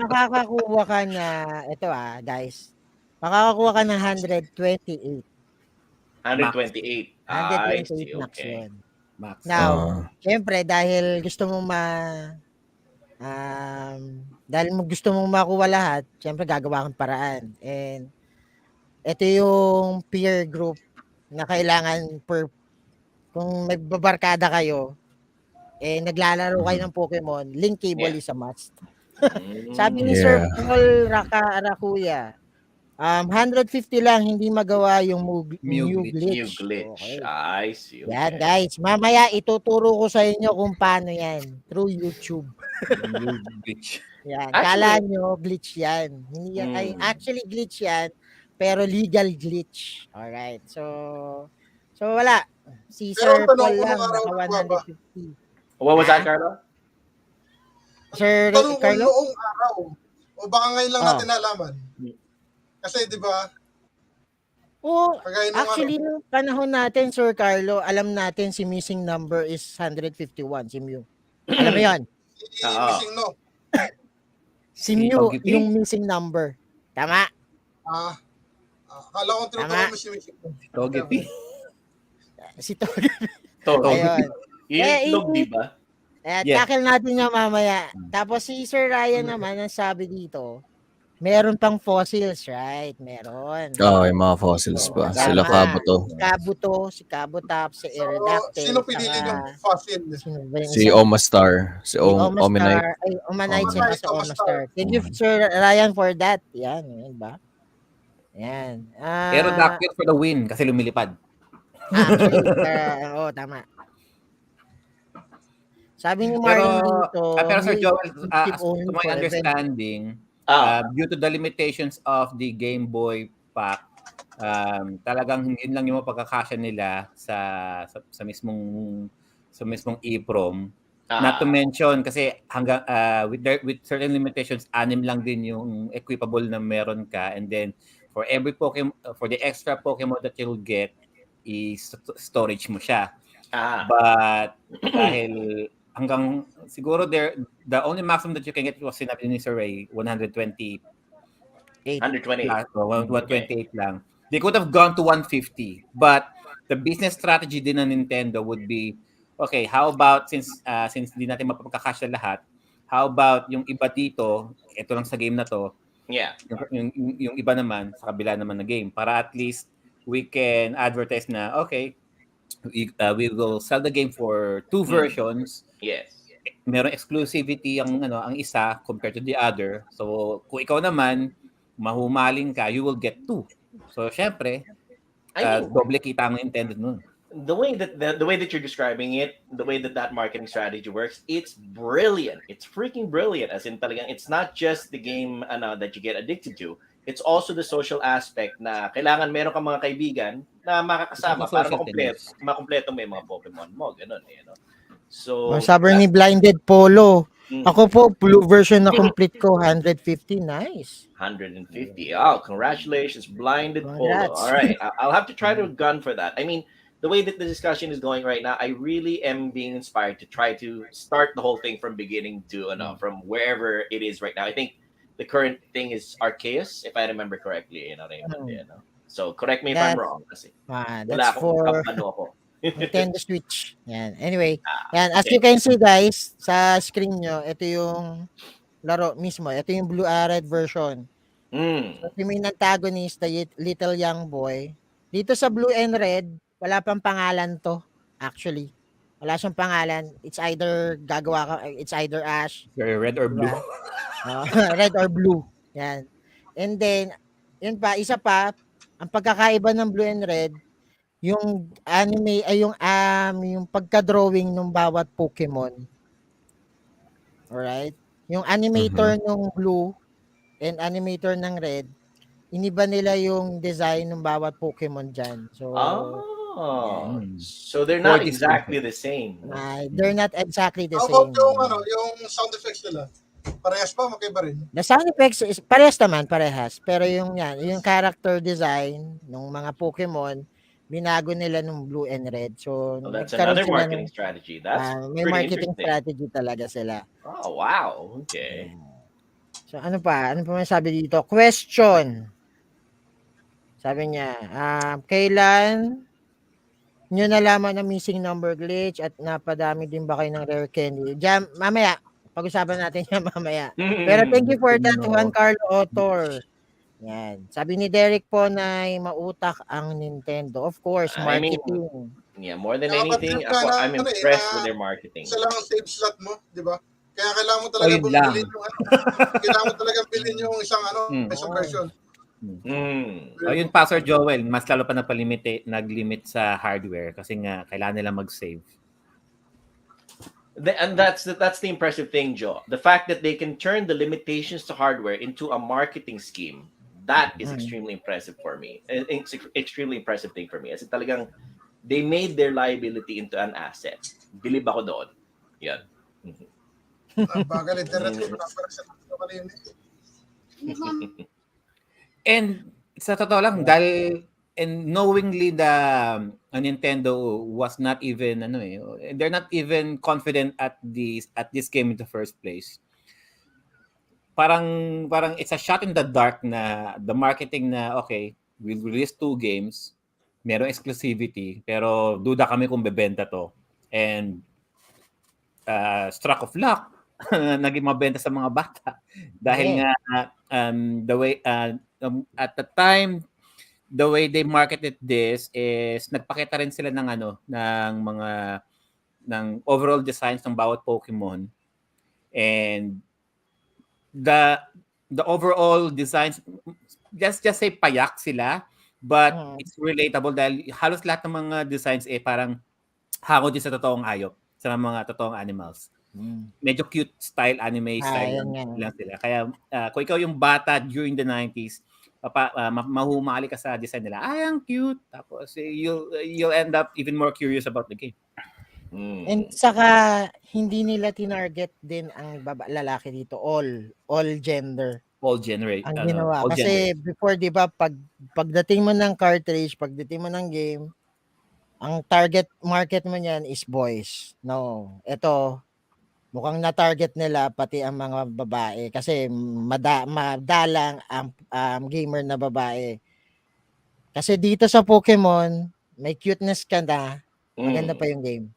Makakakuha ka na, ito guys, makakakuha ka ng 128. 128. 128 max okay. yun. Now, syempre, dahil gusto mo gusto mong makuha lahat, syempre gagawa kang paraan. And ito yung peer group na kailangan kung may babarkada kayo, naglalaro kayo ng Pokemon, link cable is a must. Sabi ni Sir Paul Rakuya, 150 lang, hindi magawa yung new glitch. Okay. I see. Okay. Yan guys, mamaya ituturo ko sa inyo kung paano yan through YouTube. New glitch. Yan, kala nyo glitch yan. Hindi yan actually glitch yan, pero legal glitch. Alright, so wala. Si Sir Paul lang, naka 150. What was that, Carlo? Sir Carlo? O baka ngayon lang Ah. natin nalaman? Kasi, di ba, Oh, kagaya nung actually, nung panahon natin, Sir Carlo, alam natin si missing number is 151, si Mew. Alam mo yan? si Oo. Missing No. Si Mew, Togepi? yung missing number. Tama. Akala ko tinutukan mo si Missing No. Togepi. Si Togepi. Togepi. Ayun. Yung Eh, itlog, di ba? Yes. tackle natin yan mamaya. Tapos si Sir Ryan naman, ang sabi dito, meron pang fossils, right? Meron. Oo, yung mga fossils pa. Tama. Sila Kabuto. Si Kabuto, si Kabutop, si Aerodactyl. Sino pinili yung fossil? Sino ba yung Si isa? Omastar. Si Omenite. Omastar. Ay, Omanite siya Omanite, kasi Omastar. Thank you, Sir Ryan, for that. Yan, yun ba? Yan. Aerodactyl for the win kasi lumilipad. Actually, tama. Sabi ni Marlon dito, pero Sir Joel, keep owning to my for understanding, due to the limitations of the Game Boy pack, talagang yun lang yung pagkakasya nila sa mismong EEPROM. Not to mention kasi hanggang with certain limitations, 6 lang din yung equipable na meron ka, and then for every Pokemon, for the extra Pokemon that you'll get, storage mo siya. But dahil hanggang siguro the only maximum that you can get was sinabi ni Sir Ray, 128 lang. They could have gone to 150, but the business strategy din ng Nintendo would be, okay, how about since di natin mapapagkakasya lahat, how about yung iba dito, ito lang sa game na to, yung iba naman sa kabila naman na game, para at least we can advertise na, okay, we will sell the game for 2 versions. Yes. Meron exclusivity ang isa compared to the other. So kung ikaw naman mahumaling ka, you will get 2. So syempre, doble kita ang Nintendo nun. The way that you're describing it, the way that marketing strategy works, it's brilliant. It's freaking brilliant. As in talagang it's not just the game that you get addicted to. It's also the social aspect na kailangan meron kang mga kaibigan na makakasama para makumpleto mo yung mga Pokemon mo. Ganun, So, sabi ni Blinded Polo, ako po, blue version na complete ko, 150. Nice. 150. Oh, congratulations, Blinded Polo. All right. I'll have to try to gun for that. I mean, the way that the discussion is going right now, I really am being inspired to try to start the whole thing from beginning to, from wherever it is right now. I think the current thing is Arceus, if I remember correctly. So, correct me if I'm wrong. Kasi that's for ako. Nintendo Switch. Yan. Anyway, as you can see guys, sa screen nyo, ito yung laro mismo. Ito yung blue red version. So, yung main antagonist, the little young boy. Dito sa blue and red, wala pang pangalan to. Actually, wala siyang pangalan. It's either Ash. Red or blue. Red or blue. Yan. And then, isa pa, ang pagkakaiba ng blue and red, yung anime ay yung pagka-drawing ng bawat Pokemon. Alright? Yung animator ng blue and animator ng red, iniba nila yung design ng bawat Pokemon dyan. So, so they're not exactly the same. They're not exactly the How same. about yung sound effects nila? Parehas pa, magkaiba rin. The sound effects is parehas. Pero yung character design ng mga Pokemon, binago nila nung blue and red. So, that's another marketing strategy. That's may marketing strategy talaga sila. Oh, wow. Okay. So, ano pa may sabi dito? Question. Sabi niya, kailan nyo nalaman ang missing number glitch at napadami din ba kayo ng rare candy? Diyan, mamaya. Pag-usapan natin yan mamaya. Pero thank you for that, Juan Carlo Autor. Yan. Sabi ni Derek po na mautak ang Nintendo. Of course, marketing. More than anything, I'm impressed with their marketing. Isa lang ang save slot mo, di ba? Kaya kailangan mo talaga bilhin yung kailangan mo talaga bilhin yung isang isang version. Ayun pa, Sir Joel, mas lalo pa nag-limit sa hardware kasi nga kailangan nila mag-save. And that's the impressive thing, Joe. The fact that they can turn the limitations to hardware into a marketing scheme. That is extremely impressive for me. It's extremely impressive thing for me. As talagang they made their liability into an asset. Believe ako doon. Yan. Bagal internet ko para sa kanina. And sa totoo lang, dahil and knowingly the Nintendo was not even they're not even confident at this game in the first place. Parang it's a shot in the dark na the marketing na okay, we'll release 2 games, merong exclusivity, pero duda kami kung bebenta to. And struck of luck, naging mabenta sa mga bata dahil nga the way at the time the way they marketed this is nagpakita rin sila ng ng overall designs ng bawat Pokemon, and the overall designs, just say payak sila, but it's relatable dahil halos lahat ng mga designs parang hango din sa totoong hayop, sa mga totoong animals. Medyo cute style anime style lang sila. Kaya kung ikaw yung bata during the 90s, mahumali ka sa design nila. Ay, ang cute. Tapos you'll end up even more curious about the game. And saka hindi nila tinarget din ang lalaki dito, all gender. All generate. Ang ginawa kasi before, 'di ba, pagdating mo ng cartridge, pagdating mo ng game, ang target market mo niyan is boys. No, ito mukhang na-target nila pati ang mga babae kasi madalang ang gamer na babae. Kasi dito sa Pokemon, may cuteness ka na, maganda pa yung game.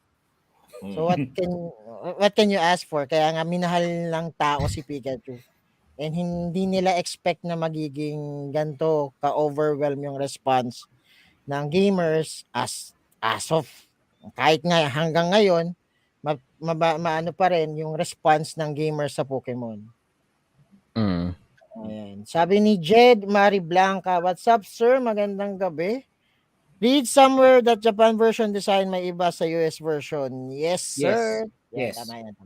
So what can you ask for? Kaya nga minahal ng tao si Pikachu. And hindi nila expect na magiging ganito ka-overwhelm yung response ng gamers as of kahit nga hanggang ngayon maano pa rin yung response ng gamers sa Pokemon. Ayan. Sabi ni Jed Mari Blanca, what's up sir? Magandang gabi. Read somewhere that Japan version design may iba sa US version. Yes, sir. Yes. Tama yan.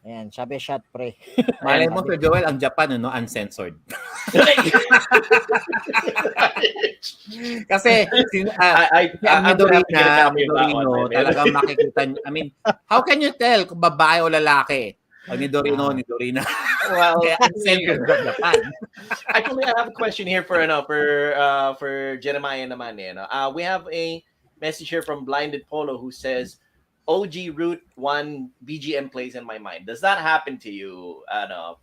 Ayan, sabi shot pre. Malay mo, Sir Joel, ang Japan, uncensored. Kasi, ang Midorino, talagang makikita, I mean, how can you tell kung babae o lalaki? Pag ni Dorino. Well, uncensored sa Japan. Actually, I have a question here for Jeremiah naman. We have a message here from Blinded Polo who says, OG Route 1 BGM plays in my mind. Does that happen to you,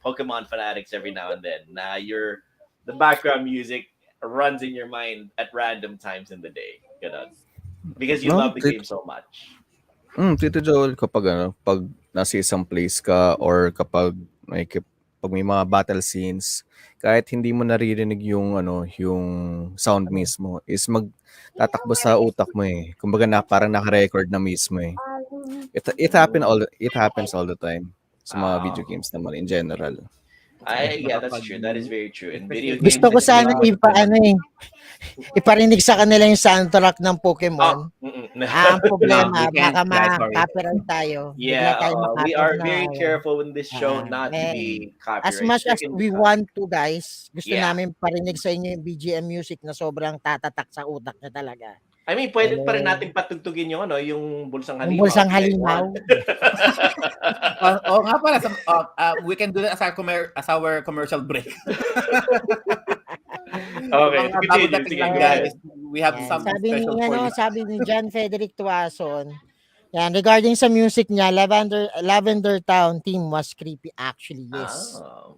Pokemon fanatics, every now and then? The background music runs in your mind at random times in the day. Because you love the game so much. Tito Joel, kapag pag nasa isang place ka or kapag may mga battle scenes, kahit hindi mo naririnig yung sound mismo, is magtatakbo sa utak mo eh. Kumbaga parang naka-record na mismo eh. It happens all the time sa mga video games naman in general. That's true. That is very true. In video games, gusto ko sana iparinig sa kanila yung soundtrack ng Pokemon. Ang problema, baka ma-copyright tayo. Yeah, we are very careful in this show not to be copyright. As much as we want to, guys, gusto namin parinig sa inyo yung BGM music na sobrang tatatak sa utak na talaga. I mean, pwede pa rin natin patugtugin yung Bulsang Halimaw. Yung Bulsang Halimaw. Nga pala, we can do that as our commercial break. Okay, guys. We have some sabi special ni, sabi ni John Frederick Tuason, regarding sa music niya, Lavender Town theme was creepy actually, yes.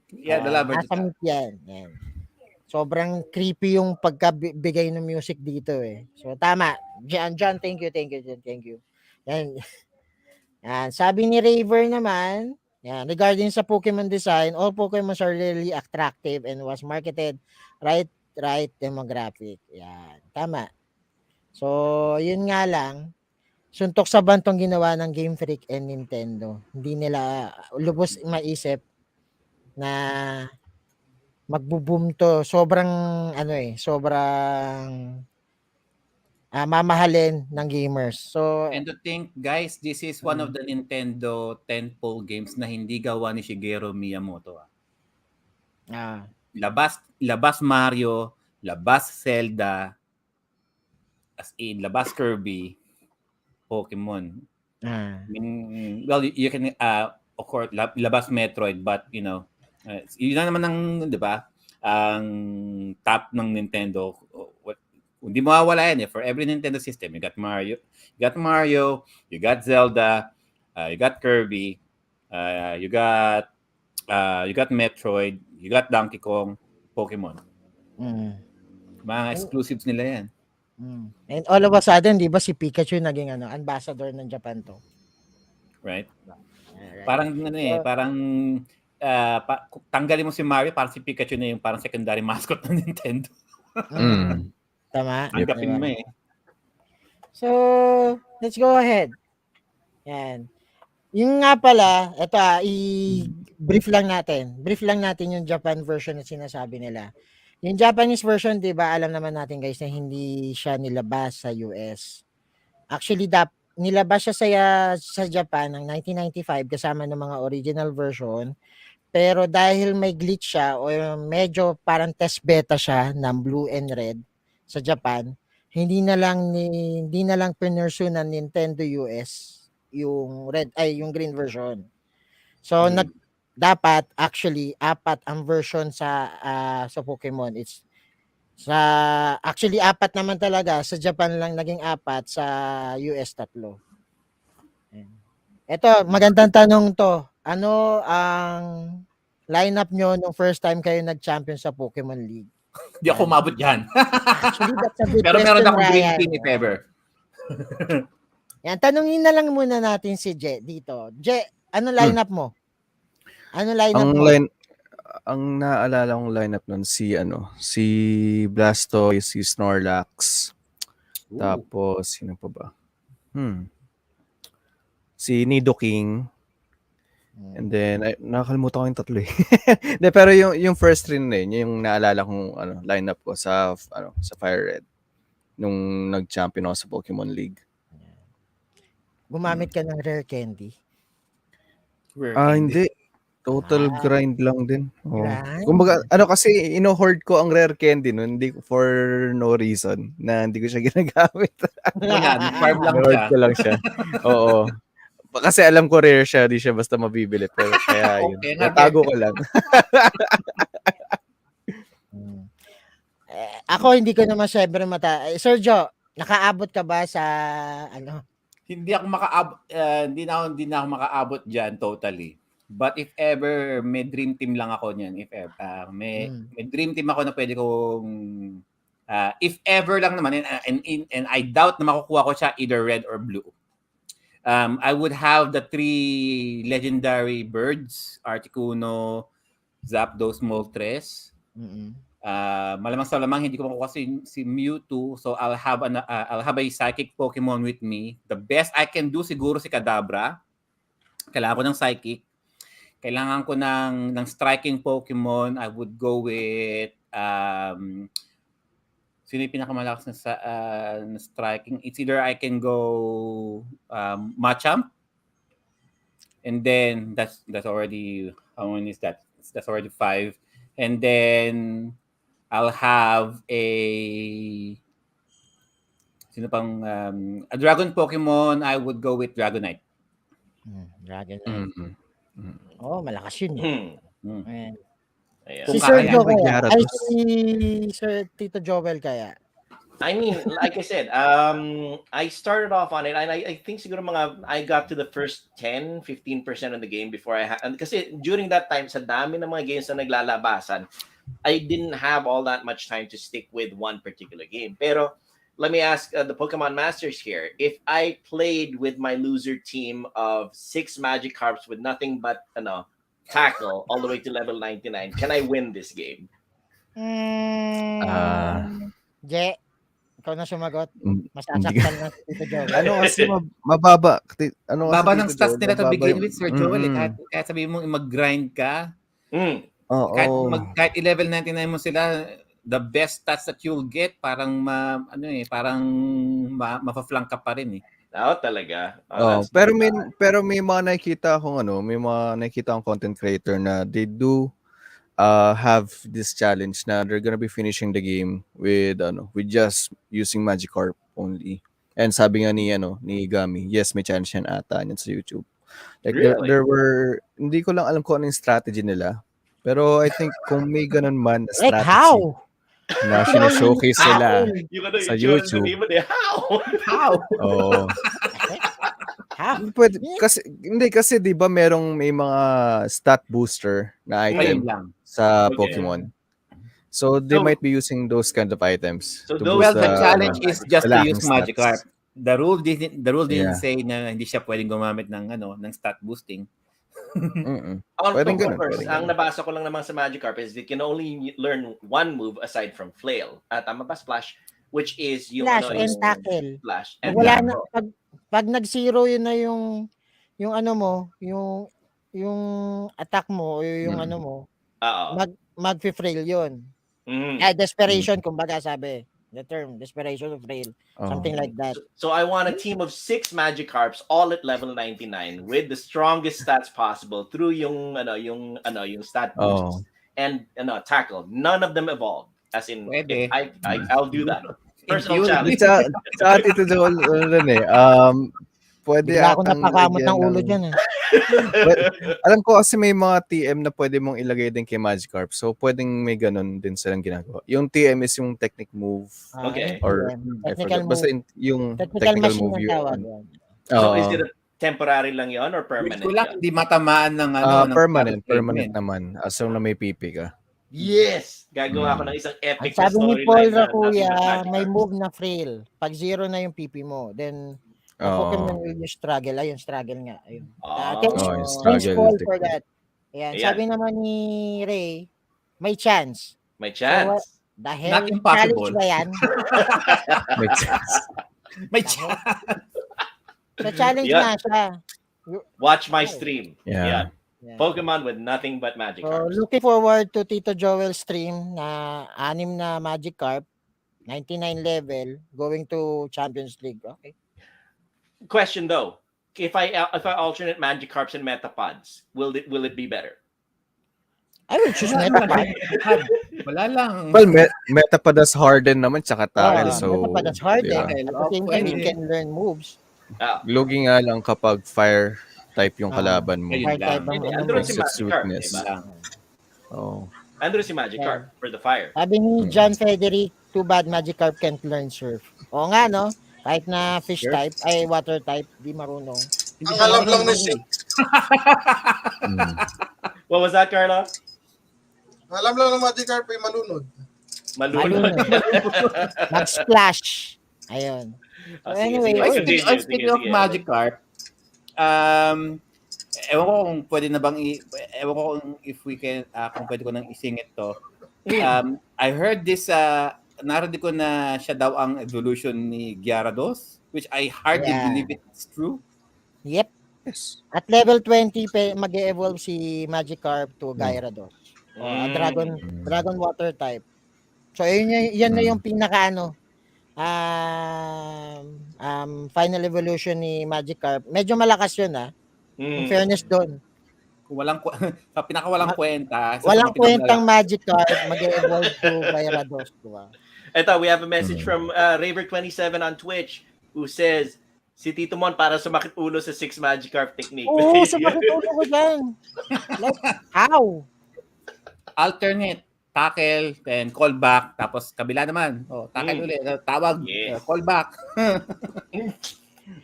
The Lavender Town. Yan. Sobrang creepy yung pagkabigay ng music dito eh. So tama. John, thank you. Yan. Sabi ni Raver naman, regarding sa Pokemon design, all Pokemon are really attractive and was marketed right demographic. Yan. Tama. So, yun nga lang, suntok sa bantong ginawa ng Game Freak and Nintendo. Hindi nila lubos maisip na magbo-boom to. Sobrang mamahalin ng gamers. So, and to think, guys, this is one of the Nintendo tentpole games na hindi gawa ni Shigeru Miyamoto. Labas Mario, labas Zelda, as in labas Kirby, Pokemon. I mean, well, you can of course labas Metroid, but Yun na naman ang, di ba, ang top ng Nintendo. Hindi mawawala yan eh. For every Nintendo system, you got Mario, you got Zelda, you got Kirby, you got Metroid, you got Donkey Kong, Pokemon. Mga exclusives nila yan. And all of a sudden, di ba si Pikachu naging ambassador ng Japan to? Right? Alright. Parang tanggalin mo si Mario, parang si Pikachu na yung parang secondary mascot ng Nintendo. Tama? Tanggapin mo eh. So, let's go ahead. Yan. Yung nga pala, ito i-brief lang natin. Brief lang natin yung Japan version na sinasabi nila. Yung Japanese version, di ba, alam naman natin guys na hindi siya nilabas sa US. Actually, nilabas siya sa Japan ng 1995 kasama ng mga original version. Pero dahil may glitch siya o medyo parang test beta siya ng blue and red sa Japan, hindi na lang pinursu ng Nintendo US yung green version. So dapat actually 4 ang version sa Pokemon. It's actually 4 naman talaga, sa Japan lang naging 4, sa US 3. Ito, magandang tanong to. Ano ang lineup nyo nung first time kayo nag-champion sa Pokemon League? Hindi ako umabot yan. Actually, that's a good Pero meron question, akong green Ryan. team if ever. Yan, tanungin na lang muna natin si Je dito. Je, ano lineup mo? Ano lineup mo? Ang naalala kong lineup nun si Blastoise, si Snorlax. Tapos sino pa ba? Si Nidoking. And then nakakalimutan ko yung tatlo eh. Pero yung first rin yung naalala kong lineup ko sa Fire Red nung nag-champion ako sa Pokemon League. Gumamit ka ng rare candy? Hindi. Total grind lang din. Grind? Kumbaga, kasi ino-hoard ko ang rare candy nun, hindi for no reason na hindi ko siya ginagamit. Farm lang Ino-hoard siya. ko lang siya. Oo. Kasi alam ko rare siya, di siya basta mabibili. Pero kaya yun. Okay, Natago ko lang. Ako hindi ko naman syempre Sergio, nakaabot ka ba sa Hindi ako makaabot, hindi na ako makaabot diyan totally. But if ever may dream team lang ako niyan, if ever may dream team ako na pwede kong if ever lang naman and I doubt na makukuha ko siya either red or blue. I would have the 3 legendary birds, Articuno, Zapdos, Moltres. Malamang sa lamang hindi ko makukuha si Mewtwo, so I'll have a psychic Pokemon with me. The best I can do siguro si Kadabra. Kailangan ko ng psychic. Kailangan ko ng striking Pokemon. I would go with sino yung pinakamalakas na striking? It's either I can go Machamp, and then that's already, how many is that? That's already 5. And then I'll have a dragon Pokemon. I would go with Dragonite. Dragonite. Oh, malakas yun. Ayan. Si Sergio kaya? Ay, si Sir Tito Joel kaya? I mean, like I said, I started off on it, and I think siguro I got to the first 10-15% of the game before kasi during that time, sa dami ng mga games na naglalabasan, I didn't have all that much time to stick with one particular game. Pero let me ask the Pokemon Masters here, if I played with my loser team of 6 Magikarps with nothing but tackle all the way to level 99, can I win this game? Je, ikaw na sumagot. Masasaktan na si Tito Joel. Kasi mababa. Baba ng stats nila to begin with, Sir Joel. Kahit sabihin mo mag-grind ka, kahit i-level 99 mo sila, the best stats that you'll get, parang mapa-flank ka pa rin eh. Talaga. Pero may mga nakikita akong content creator na they do have this challenge na they're gonna be finishing the game with just using Magikarp only. And sabi nga ni Gami, yes, may challenge yan ata yan sa YouTube. Like really? there were, hindi ko lang alam kung ano yung strategy nila. Pero I think kung may ganun man na Like strategy how? na You can only sinashowcase nila tackle. Yung sa itsura ng YouTube. Demon how? How? Oo. How? Pwede, kasi 'di ba may mga stat booster na Ayun item lang. sa Okay. Pokemon. So they So- might be using those kind of items So to those- boost Well, the challenge is just to lacking use Magikarp. stats. The rule didn't Yeah. say na hindi siya pwedeng gumamit ng stat boosting. Pwedeng Of ganun, course, pwedeng ang ganun. nabasa ko lang naman sa Magikarp is they can only learn one move aside from Flail. Tama ba? Splash, which is yung Flash and yung tackle. Splash Pag and wala tackle. na pag nag-zero yun na yung ano mo, yung attack mo o yung ano mo, Oo. mag-frail yun. Mhm. Desperation kumbaga sabi. The term desperation of frail. Something like that. So I want a team of 6 Magikarps all at level 99 with the strongest stats possible through yung stat boosts and tackle. None of them evolved. As in, Pwede. I'll do that. Personal theory. challenge. Sa Tito Joel, pwede Bigla ako atang napakamot lagyan ng ulo ng- dyan eh. Alam ko kasi may mga TM na pwede mong ilagay din kay Magikarp. So pwedeng may ganun din silang ginagawa. Yung TM is yung technique move. Okay. Or I Technical forgot. Basta move. yung Technical technical machine move ang yun. tawag yan. So is it a temporary lang yon or Wish permanent ko lang yun? hindi matamaan ng ng permanent statement. naman. As long na may PP ka. Yes! Gagawa ko ng isang Ang epic sabi ni storyline Paul na Rakuya, nothing but may Magikarps. move na frail. Pag zero na yung PP mo, then the Pokemon will use struggle. Ayun, struggle nga. Ayun. Thanks, yung thanks struggle Paul technique. for that. Ayan. Ayan. Sabi naman ni Ray, may chance. May chance. The hell, Not impossible. challenge ba yan? May chance. May chance. So challenge Yeah. na siya. Watch my stream. Yeah. Yeah. Pokemon with nothing but So Magikarps. looking forward to Tito Joel's stream na 6 na Magikarp, 99 level, going to Champions League. Okay. Question though, if I alternate Magikarps and Metapods, will it be better? I will choose Metapod. Wala lang. Well, Metapodas Harden naman tsaka tackle. So, Metapod that's hard diba? eh. At the same time, you Pwede. can learn moves. Lugi nga lang kapag fire type yung kalaban mo. Ayun Hard lang. type ang Hindi, ano andun mo. si Magikarp, Sweetness. diba? Lang. Oh. Andun si Magikarp for the fire. Sabi ni John Frederick, too bad Magikarp can't learn surf. Oo nga, no? Kahit na fish Surf? type, ay water type, di marunong. Ang alam lang ng shit. What was that, Carla? Alam lang ng Magikarp ay malunod. Malunod. Mag-splash. Ayun. So Sige, anyway, sige. Speaking of Magikarp, ewan ko kung pwede na bang ewan ko kung if we can kung pwede ko nang isingit to. I heard this narinig ko na siya daw ang evolution ni Gyarados, which I hardly believe it's true. Yep. Yes. At level 20, mag-evolve si Magikarp to Gyarados. Dragon water type. So, yan na yung pinaka final evolution ni Magikarp. Medyo malakas yun in fairness doon. Kung sa pinakawalang kwenta. Walang kwentang Magikarp mag-evolve to Gyarados. Diba? Ito, we have a message from Raver27 on Twitch who says, si Tito Mon para sumakit ulo sa 6 Magikarp technique. Oo, sumakit ulo ko dyan. Like, how? Alternate, tackle, then call back, tapos kabila naman. Tackle ulit, tawag, Yes. call back.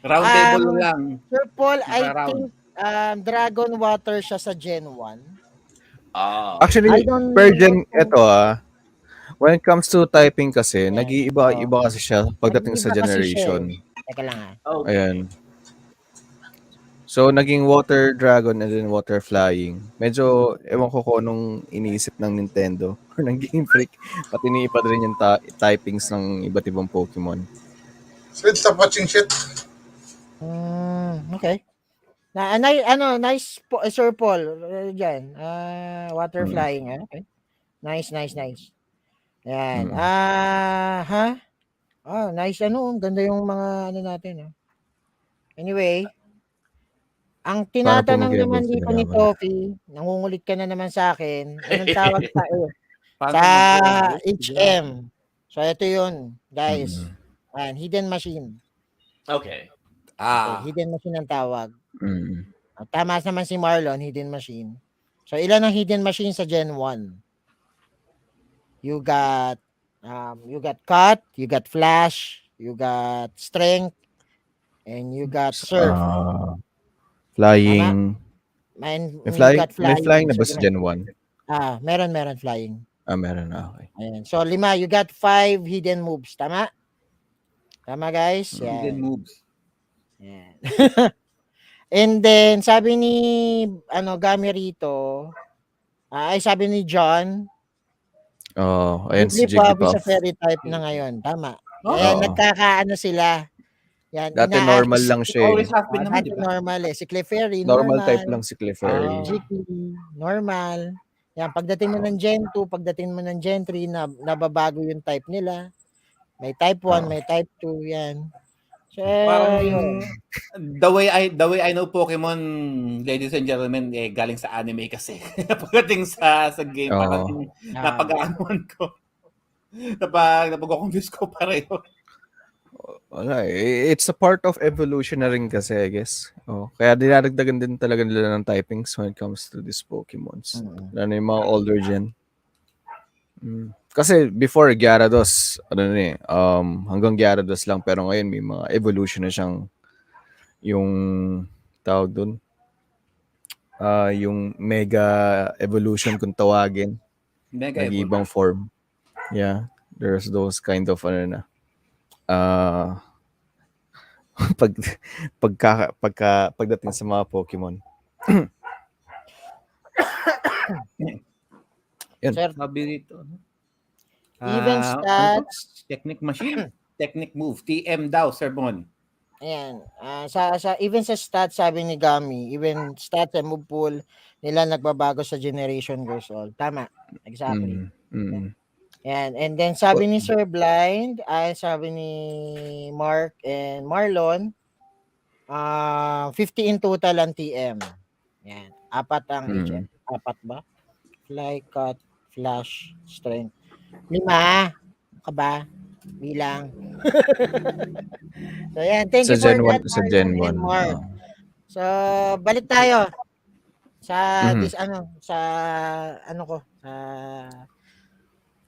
Round table lang. Sir Paul, I Round. think Dragon Water siya sa Gen 1. Actually, I don't per gen, know. ito when it comes to typing kasi, nag-iiba-iba kasi siya pagdating sa Nag-iiba kasi generation. Teka lang Ayan. So, naging water dragon and then water flying. Medyo, ewan ko kung anong iniisip ng Nintendo or ng Game Freak. Pati iniipa rin yung typings ng iba't ibang Pokemon. So, stop watching shit. Okay. Nice Sir Paul. Diyan. Water flying. Okay. Nice. Yan. Nice ganda yung mga natin. Anyway, ang tinatanong naman dito ni Toffee, nangungulit ka na naman sa akin. Anong tawag sa HM? So ito 'yun, guys. Hidden machine. Okay. Hidden machine ang tawag. Tama naman si Marlon, hidden machine. So, ilan ang hidden machine sa Gen 1? You got cut, you got flash, you got strength, and you got surf. Ah, Tama? flying. And May you got flying na flying. ba sa Gen 1? Meron flying. Meron na. Okay. Ayan. So, 5. You got 5 hidden moves. Tama? Tama, guys? Hidden Yan. moves. Yan. And then, sabi ni, Gami rito, sabi ni John, Ayan si Jigglypuff is a Jigglypuff. fairy type na ngayon. Tama. Oh. Ayan, Oo. nagkakaano sila. Yan, Dati normal lang siya eh. Always has been naman, Dati di ba? normal eh. Si Clefairy, Normal normal. type lang si Clefairy. Jiggly, normal. Yan, pagdating mo ng Gen 2, pagdating mo ng Gen 3, nababago yung type nila. May type 1, may type 2, yan. So, Parang yun. the way I know Pokemon, ladies and gentlemen, galing sa anime kasi. Pagdating sa game, parang napag-aanuan ko. Napag-confuse ko pareho. Wala eh. It's a part of evolution na rin kasi, I guess. Kaya dinadagdagan din talaga nila ng typings when it comes to these Pokemons. Lalo yung mga older gen. Kasi before Gyarados, hanggang Gyarados lang, pero ngayon may mga evolution na siyang yung tawag dun. Yung Mega Evolution kung tawagin. Mega Nag-ibang form. Yeah. There's those kind of pagdating sa mga Pokemon. Yan. Sir, Sabi dito. even stats. Technique machine. Technique move. TM daw, Sir Bon. Ayan. Even sa stats, sabi ni Gami, even stats and move pool nila nagbabago sa generation goes on. Tama. Exactly. Yan. And then sabi ni Sir Blind, sabi ni Mark and Marlon, 50 in total ang TM. Yan. 4 ang HM. 4 ba? Fly, cut, flash, strength. 5. Ka ba? Bilang. So yan, thank you for that, Sa Gen 1. Mark. So balik tayo sa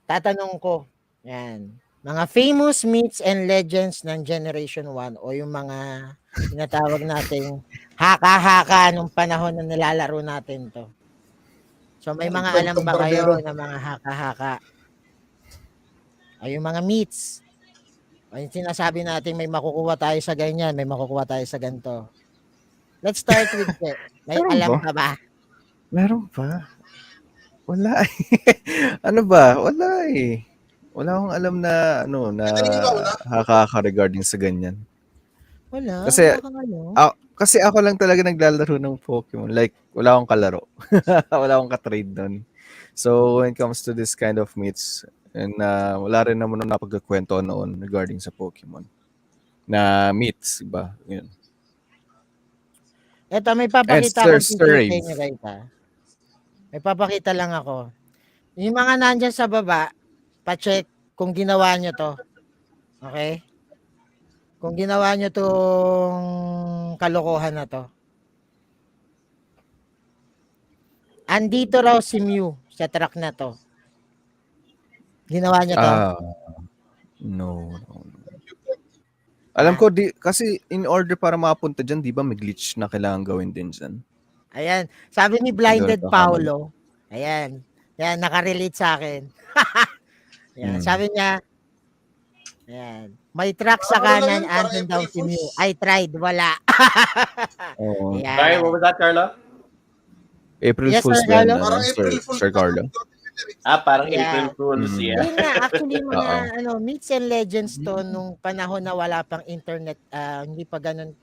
tatanong ko. Yan. Mga famous myths and legends ng Generation 1 o yung mga tinatawag nating haka-haka nung panahon na nilalaro natin to. So may mga alam ba kayo na mga haka-haka? O yung mga myths. O yung sinasabi natin may makukuha tayo sa ganyan, may makukuha tayo sa ganito. Let's start with may alam ka ba? Meron pa. Wala eh. Ano ba? Wala eh. Wala akong alam na haka regarding sa ganyan. Wala. Kasi ako lang talaga naglalaro ng Pokemon. Like, wala akong kalaro. Wala akong katrade nun. So, when it comes to this kind of myths, and wala rin naman nung napagkakwento noon regarding sa Pokemon. Na myths, iba. Yun. Eto, may papakita ko sa inyo guys ha. May papakita lang ako. Yung mga nandyan sa baba, pa-check kung ginawa nyo to. Okay? Kung ginawa nyo tong kalokohan na to. Andito raw si Mew sa truck na to. Ginawa nyo to? No. Alam ko, kasi in order para makapunta dyan, di ba may glitch na kailangan gawin din dyan? Ayan. Sabi ni Blinded Paolo. Ayan. Yan, nakarelate sa akin. Ayan. Sabi niya, ayan. May truck sa kanan, andun daw si Mew. I tried, wala. Ayan. Sorry, what was that, Carlo? April Fool's Day, Sir Carlo. Parang April Fool's, yeah. Yun nga, actually, mga myths and legends to nung panahon na wala pang internet, hindi pa ganun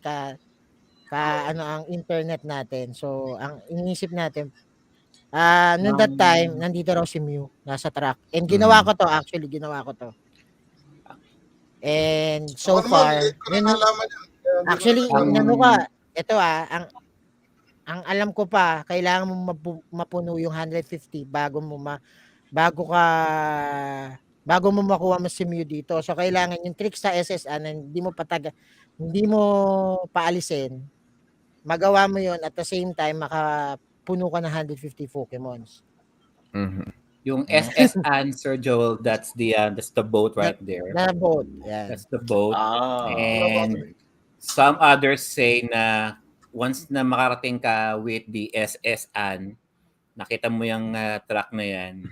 ang internet natin. So, ang iniisip natin, noon that time, nandito raw si Mew, nasa truck. And ginawa ko to. And so far, actually, ito ang alam ko pa, kailangan mo mapuno yung 150 bago mo makuha mo si Mew dito. So, kailangan yung trick sa SSN na hindi mo paalisin. Magawa mo yun at the same time, puno ka ng 150 Pokemons. Mhm. Yung SS Answer, Joel, that's the boat right there. Na boat. Yan. That's the boat. Ah. And some others say na once na makarating ka with the SS An, nakita mo yung track na yan,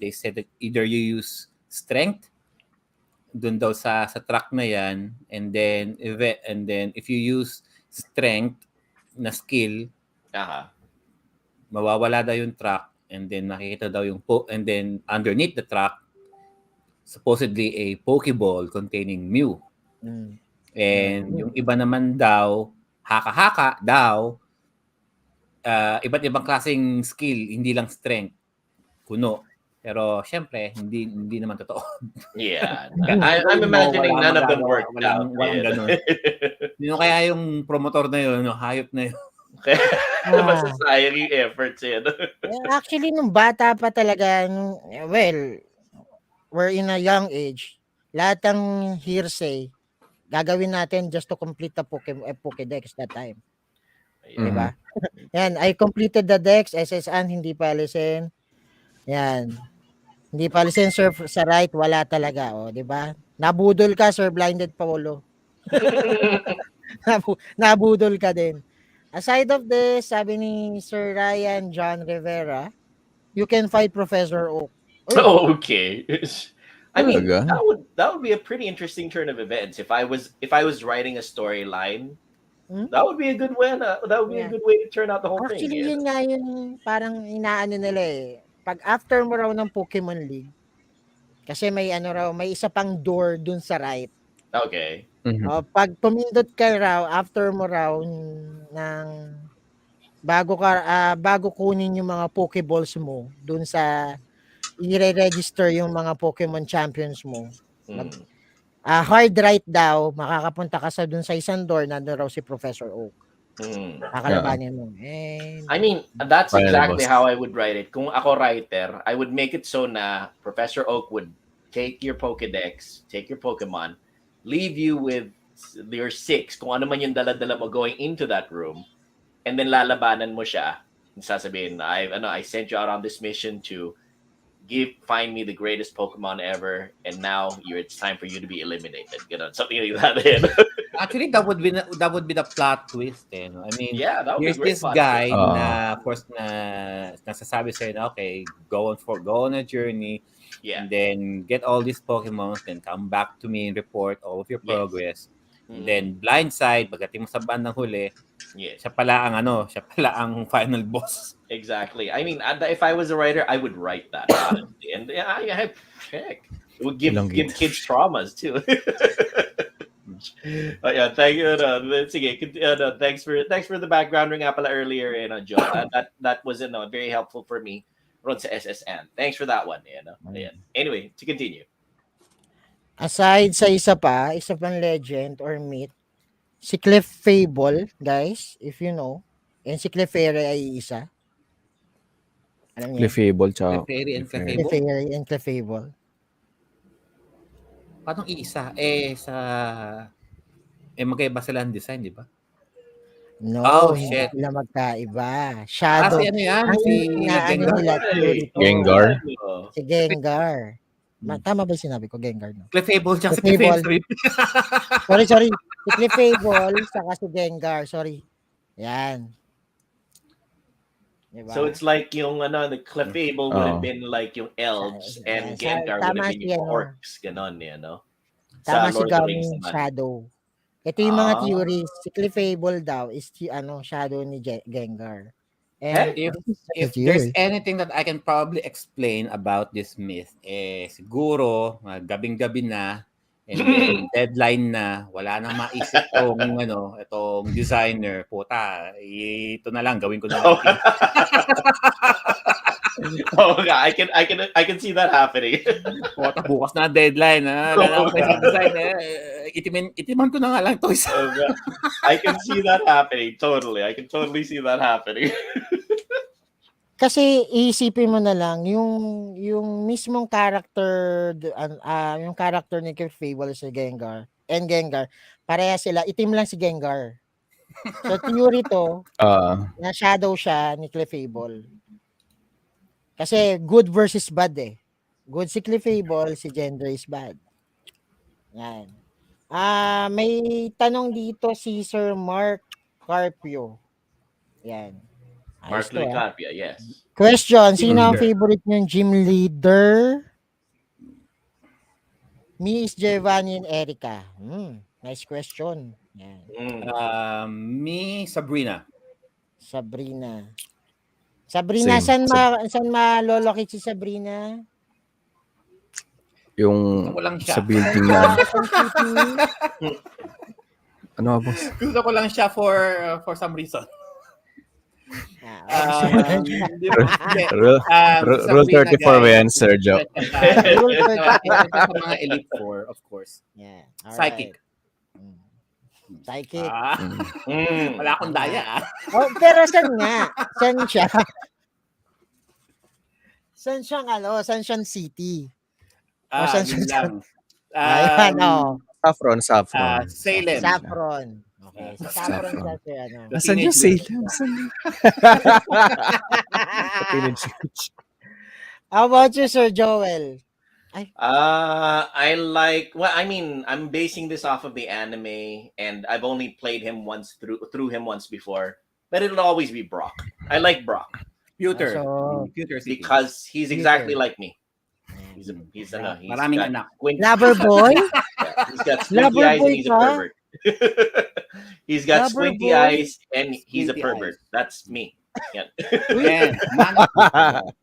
they said that either you use strength dun daw sa track na yan, and then if you use strength na skill, Aha. mawawala daw yung track, and then makikita daw yung and then underneath the track supposedly a Pokeball containing Mew. And yung iba naman daw, haka-haka daw, iba't ibang klaseng skill, hindi lang strength, kuno. Pero syempre, hindi naman totoo. Yeah. I'm imagining none of them worked out. Walang ganun. Yun kaya yung promotor na yun, hayop na yun. Masasayang yung efforts yun. Actually, nung bata pa talaga, we're in a young age, lahat ng hearsay, gagawin natin just to complete the Pokédex that time. Diba? Yan, I completed the Dex, SSN, hindi pa alisin. Yan. Hindi pa alisin, sir, sa right, wala talaga. O, diba? Nabudol ka, sir, blinded Paolo. Nabudol ka din. Aside of this, sabi ni Sir Ryan John Rivera, you can fight Professor Oak. Okay. I mean, Talaga? that would be a pretty interesting turn of events if I was writing a storyline. That would be a good way. That would be a good way to turn out the whole thing. Actually, yun nga yung parang inaano nila eh. Pag after mo raw ng Pokemon League, kasi may may isa pang door dun sa right. Okay. Pag tumindot ka raw, after mo raw ng bago kunin yung mga Pokeballs mo dun sa i-register yung mga Pokemon champions mo. Hard right daw, makakapunta ka sa dun sa isang door, nandun raw si Professor Oak. Kakalabanin mo. I mean, that's exactly how I would write it. Kung ako writer, I would make it so na Professor Oak would take your Pokedex, take your Pokemon, leave you with your 6, kung ano man yung dala-dala mo going into that room, and then lalabanan mo siya. Sasabihin, I sent you out on this mission to find me the greatest Pokemon ever, and now it's time for you to be eliminated. Something like that. Actually, that would be the plot twist. No? I mean, yeah, that would here's be this guy na first na nasasabi sa'yo na, okay, go on a journey, and then get all these Pokemon, then come back to me and report all of your progress. And then blindside, pagdating mo sa bandang huli, siya pala ang final boss. Exactly. I mean, if I was a writer, I would write that, honestly. And it would give kids traumas too. Thank you. Thanks for the background ring pala earlier, Joe. That was very helpful for me. Ron sa SSN. Thanks for that one. Anyway, to continue. Aside sa isa pang legend or myth, si Cliff Fable, guys, if you know, and si Clefairy ay isa. Alam niyo? Clefable, tsaka Clefairy and Clefable? Clefairy and Clefable. Paano iisa? Magkaiba sila ang design, di ba? No, hindi sila magkaiba. Shadow. Si ano yan? Si Gengar. Si Gengar. Tama ba yung sinabi ko? Gengar, no? Clefable, tsaka si Clefable. Sorry. Si Clefable, saka si Gengar. Sorry. Yan. Diba? So it's like yung the Clefable would have been like yung elves and Gengar would have been yung orcs. Ganon, Tama si Gaming Shadow. Ito yung mga theories. Si Clefable daw is shadow ni Gengar. And if there's anything that I can probably explain about this myth, siguro gabing-gabi na, and then deadline na, wala nang maisip itong designer, puta, ito na lang, gawin ko na lang. I can see that happening. Puta, bukas na deadline, design, itiman ko na nga lang to. I can see that happening, totally. I can totally see that happening. Kasi iisipin mo na lang yung mismong character yung character ni Clefable si Gengar, pareha sila, itim lang si Gengar. So, theory to, Ah, na shadow siya ni Clefable. Kasi good versus bad eh. Good si Clefable, si Gender is bad. Yan. May tanong dito si Sir Mark Carpio. Yan. Ayos Mark to Louis ah. Carpia, yes. Question, sino ang Mm. favorite niyong gym leader? Me is Giovanni and Erica. Nice question. Yan. Me, Sabrina. Sabrina. Sabrina, Same. saan malolokit si Sabrina? yung Gusto ko lang siya. sa building na, Saan city? ano ba, boss? Gusto ko lang siya for some reason. Di ba? Hindi. Rule, rule Sabrina, 34 ba guys, yan, Sir Joe? Rule 34. Ito sa mga Elite Four, of course. Yeah. All Psychic. right. Psychic. Wala akong daya. Oh, pero saan nga? Saan siya? Saan siyang city? Saan Yun siya? lang. Ayan, Saffron. Salem. Saffron. Okay. Sa Saffron Saffron. siya ano. Nasaan yung Salem? Teenage Witch. How about you, Sir Joel? I like. Well, I mean, I'm basing this off of the anime, and I've only played him once through him once before. But it'll always be Brock. I like Brock Pewter. So, Pewter City. because he's exactly Pewter. like me. He's Maraming got anak. Lover boy? He's got squinty Lover eyes boy and he's a ka? pervert. He's got Lover squinty boy? eyes and he's a Squinty pervert. That's me. Yeah. Yan.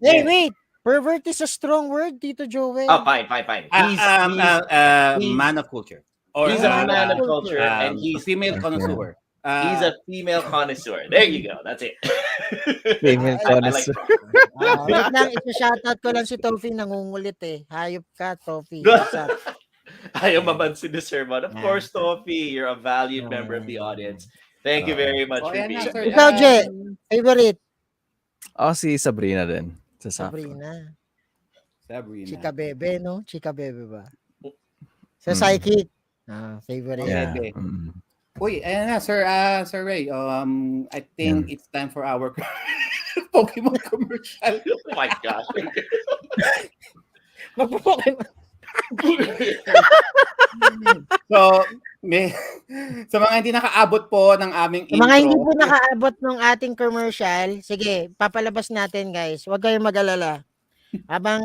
Hey, wait. Pervert is a strong word, Tito Joel. Oh, fine. Man of culture. Or He's a man of culture, and he's he's female connoisseur. a female connoisseur. There you go. That's it. Female I like connoisseur. Brock. Wait lang, isa-shoutout ko lang si Tofi, nangungulit eh. Hayop ka, Tofi. What's up? Ayaw mabansin ni Sir Mon. Of course, Tofi, you're a valued member of the audience. Thank you very much for ayan being na, sir. here. Ikaw, Je, favorite? Si Sabrina din. Sa Saffron. Sabrina. Chika Bebe, no? Chika Bebe ba? Sa Psychic. Favorite. Yeah. Okay. Mm. Uy, ayan na, Sir Ray. I think it's time for our Pokemon commercial. Oh my gosh. Magpo-Pokemon. So, sa mga hindi nakaabot po ng aming Sa mga hindi intro, po nakaabot ng ating commercial, sige, papalabas natin guys. Huwag kayong mag-alala. Habang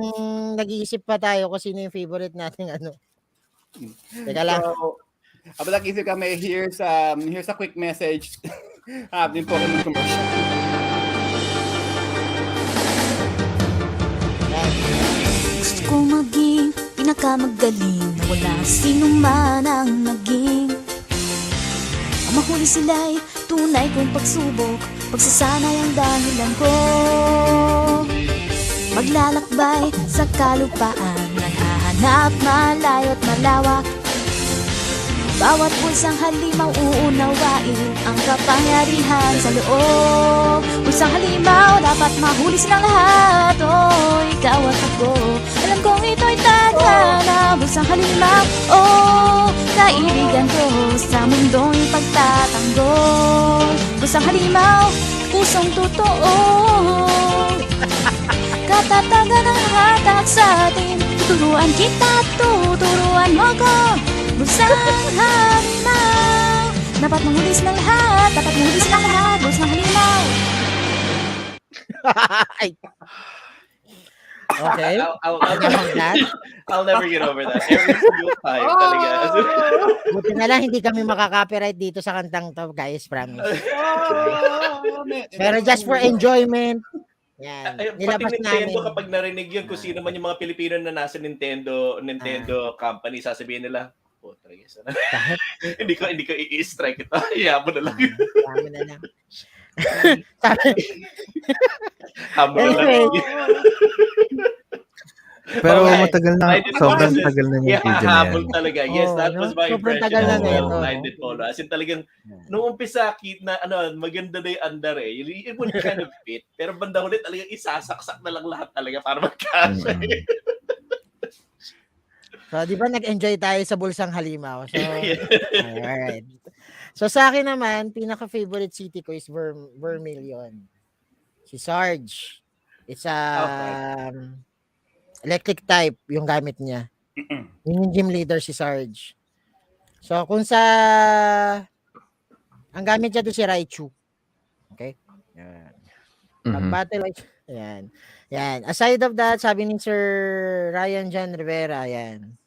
nag-iisip pa tayo kung sino yung favorite nating ano. Teka lang. So, habang nag-isip kami, here's a quick message ating Pokemon commercial. Gusto ko maging pinakamagaling na wala sino man ang maging. Ang mahuli sila'y tunay kong pagsubok, pagsasanay ang dahilan ko. Maglalakbay sa kalupaan, naghahanap malayo't malawak. Bawat pulsang halimaw uunawain ang kapangyarihan sa loob. Pulsang halimaw, dapat mahuli silang lahat. Oh, ikaw at ako, alam kong ito'y tadhana. Pulsang halimaw, oh, kaibigan ko sa mundong pagtatanggol. Pulsang halimaw, pusong totoo. Katatagan ang hatak sa atin. Tuturuan kita, tuturuan mo ko. Bulsang halimaw, dapat manghuli silang lahat. Dapat manghuli silang lahat. Bulsang halimaw. Okay. I'll never get over that. Every single time. Talaga. Buti na lang hindi kami makaka-copyright dito sa kantang to, guys, promise. Pero just for enjoyment. Yan. Pati Nilabas namin. Nintendo, kapag narinig yun, kung sino man yung mga Pilipino na nasa Nintendo company, sasabihin nila, oh, talaga sana. hindi ko i-strike ito. Hayaan mo na lang. Hayaan mo na lang. Habang Anyway. Pero Okay. matagal na, sobrang tagal na yung video na yan. Habol talaga. Yes, that was my sobrang impression tagal na of nito. Blinded Polo. As in talagang, nung umpisa, na maganda na yung andar eh. It would kind of fit. Pero banda ulit, talagang isasaksak na lang lahat talaga para magkasya. So, di ba nag-enjoy tayo sa Bulsang Halimaw? So, alright. So sa akin naman, pinaka-favorite city ko is Vermilion. Si Sarge. It's Okay. electric type yung gamit niya. Yun yung gym leader si Sarge. So kung ang gamit niya doon si Raichu. Okay? Yan. Pag Mhm. battle yan. Yan. Aside of that, sabi ni Sir Ryan John Rivera, yan.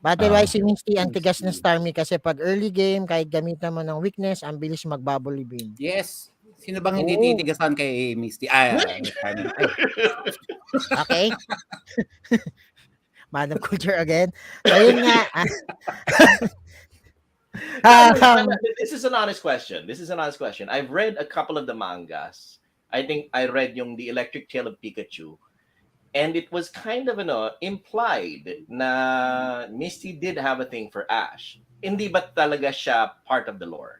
Battle-wise, si Misty, ang tigas ng Starmie kasi pag early game, kahit gamitan mo ng weakness, ang bilis mag-bubble beam. Yes. Sino bang hindi Oo. titigasan kay Misty? Carmen. Okay? Man of culture again. So, yun nga. This is an honest question. I've read a couple of the mangas. I think I read yung The Electric Tale of Pikachu. And it was kind of implied na Misty did have a thing for Ash. Hindi ba talaga siya part of the lore?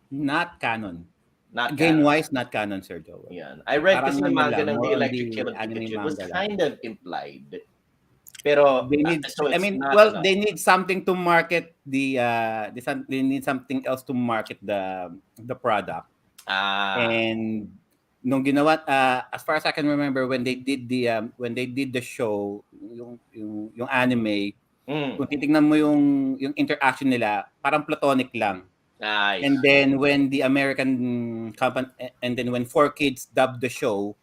Not canon. Not Game-wise, not canon, Sir Joe. Yan. I read Parang kasi ano yung manga lang, ng more The on Electric the Tale of anime Pikachu. It was manga lang. kind of implied. Pero They need, so it's not, they need something to market they need something else to market the product. And nung ginawa, as far as I can remember, when they did the show, yung anime, kung titingnan mo yung interaction nila, parang platonic lang. nice. And then when the American company, and then when 4Kids dubbed the show,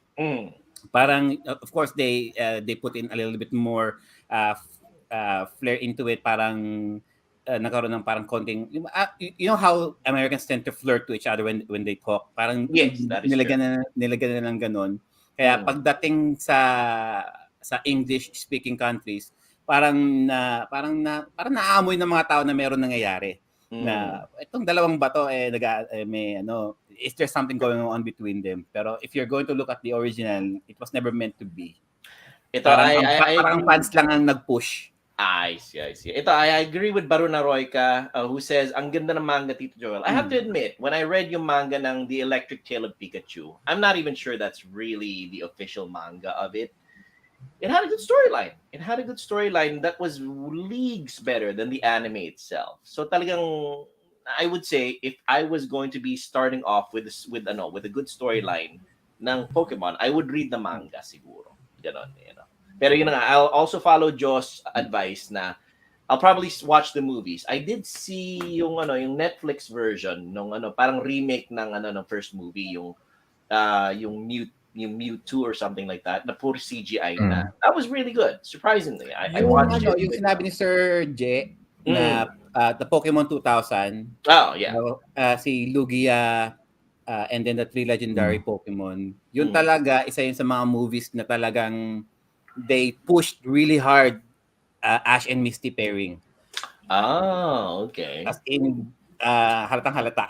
parang of course they put in a little bit more flair into it. Parang nagkaroon ng parang konting, you know how Americans tend to flirt to each other when they talk. Parang Yes, that is nilagyan na ng ganun. Kaya pagdating sa English speaking countries, parang naamoy ng mga tao na meron nangyayari. Na itong dalawang bato may is there something going on between them? Pero if you're going to look at the original, it was never meant to be. Ito, parang fans lang ang nag-push. I see. Ito, I agree with Baruna Royka, who says, ang ganda ng manga, Tito Joel. I have to admit, when I read yung manga ng The Electric Tale of Pikachu, I'm not even sure that's really the official manga of it. It had a good storyline. That was leagues better than the anime itself. So talagang, I would say, if I was going to be starting off with a good storyline ng Pokemon, I would read the manga siguro. Ganon, Pero yun nga, I'll also follow Jo's advice na I'll probably watch the movies. I did see yung Netflix version nung parang remake ng ng first movie, yung Mewtwo or something like that, na puro CGI na. That was really good, surprisingly. I watched it. Yung sinabi ni Sir J na the Pokemon 2000. Oh, yeah. Si Lugia and then the 3 legendary Pokemon. Yun talaga, isa yun sa mga movies na talagang they pushed really hard Ash and Misty pairing. Oh, okay. As in, halatang halata.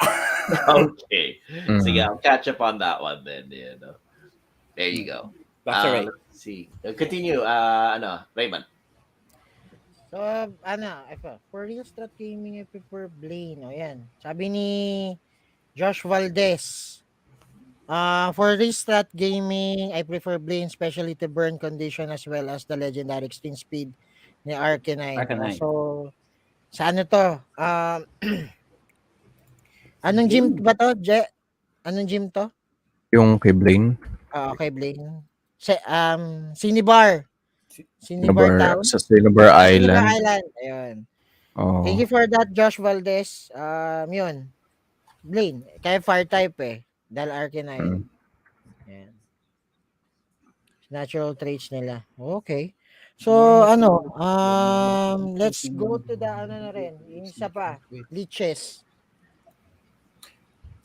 Okay. Sige, I'll catch up on that one then. There you go. That's right. Let's see. Continue, Raymond. So, for real strat gaming, I prefer Blaine. O, yan. Sabi ni Josh Valdez. For restart gaming, I prefer Blaine, especially to burn condition as well as the legendary extreme speed ni Arcanine. So, sa ano to? Anong gym ba to, Je? Anong gym to? Yung kay Blaine. Okay, Blaine. Cinnabar. Cinnabar Town. Sa Cinnabar Island. Cinnabar Island. Ayun. Oh. Thank you for that, Josh Valdez. Yun. Blaine, kaya fire type dahil Arcanine. Yan. Natural traits nila. Okay. So, let's go to the na rin. Yung isa pa, leeches.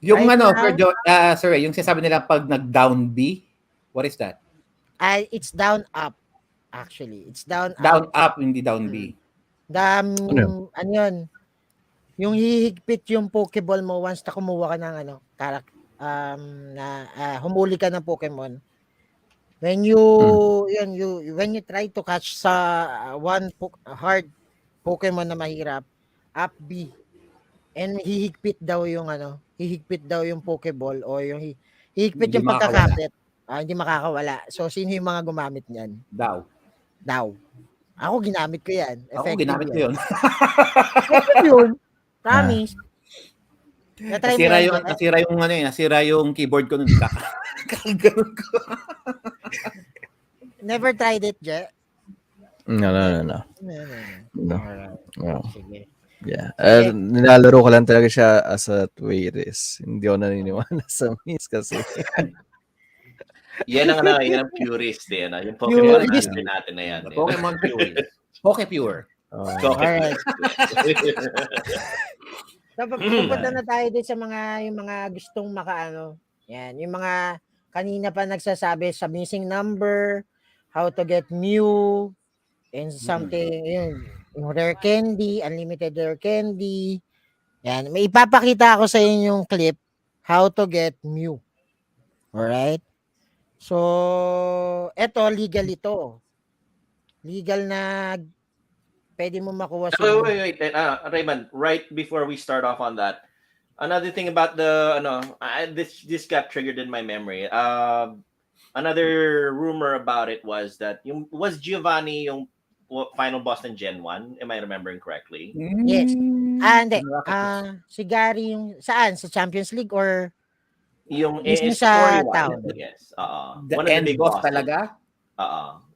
Yung right Sir, yung sinasabi nila pag nag-down B, what is that? It's down up, actually. It's down up, hindi down B. Ano yun? Yung hihigpit yung Pokeball mo once na kumuha ka ng humuli ka ng Pokemon. When you try to catch sa one hard Pokemon na mahirap, up B. And hihigpit daw yung Pokeball o yung hihigpit yung pagkakapit. Hindi makakawala. So sino yung mga gumamit niyan? Daw. Ako ginamit ko yan. Ako ginamit ko yun. Effective yun. Promise. Na-try mo yan, Jet? Nasira yung keyboard ko nun. Kakaganon ko. Never tried it, Jet? No. No. No. Alright. No. Sige. Yeah. Sige. Nilalaro ko lang talaga siya as a tourist. Hindi ako naniniwala sa miss kasi. Yan ang purist din. Yung Pokemon master natin na yan. Pokemon Pure. Pokepure. Alright. Pupunta na tayo din sa yung mga gustong makaano. Yan, yung mga kanina pa nagsasabi sa missing number, how to get Mew, and something, yung rare candy, unlimited rare candy. Yan, may ipapakita ako sa inyo yung clip, how to get Mew. Alright? So, eto, legal ito. Legal na pwede mo makuha si Wait. Raymond, right before we start off on that, another thing about this got triggered in my memory. Another rumor about it was that was Giovanni yung final boss ng Gen 1? Am I remembering correctly? Yes. Hindi. Si Gary yung saan? Sa Champions League or yung mismo sa town? Yes. The one of the end big boss bosses. talaga?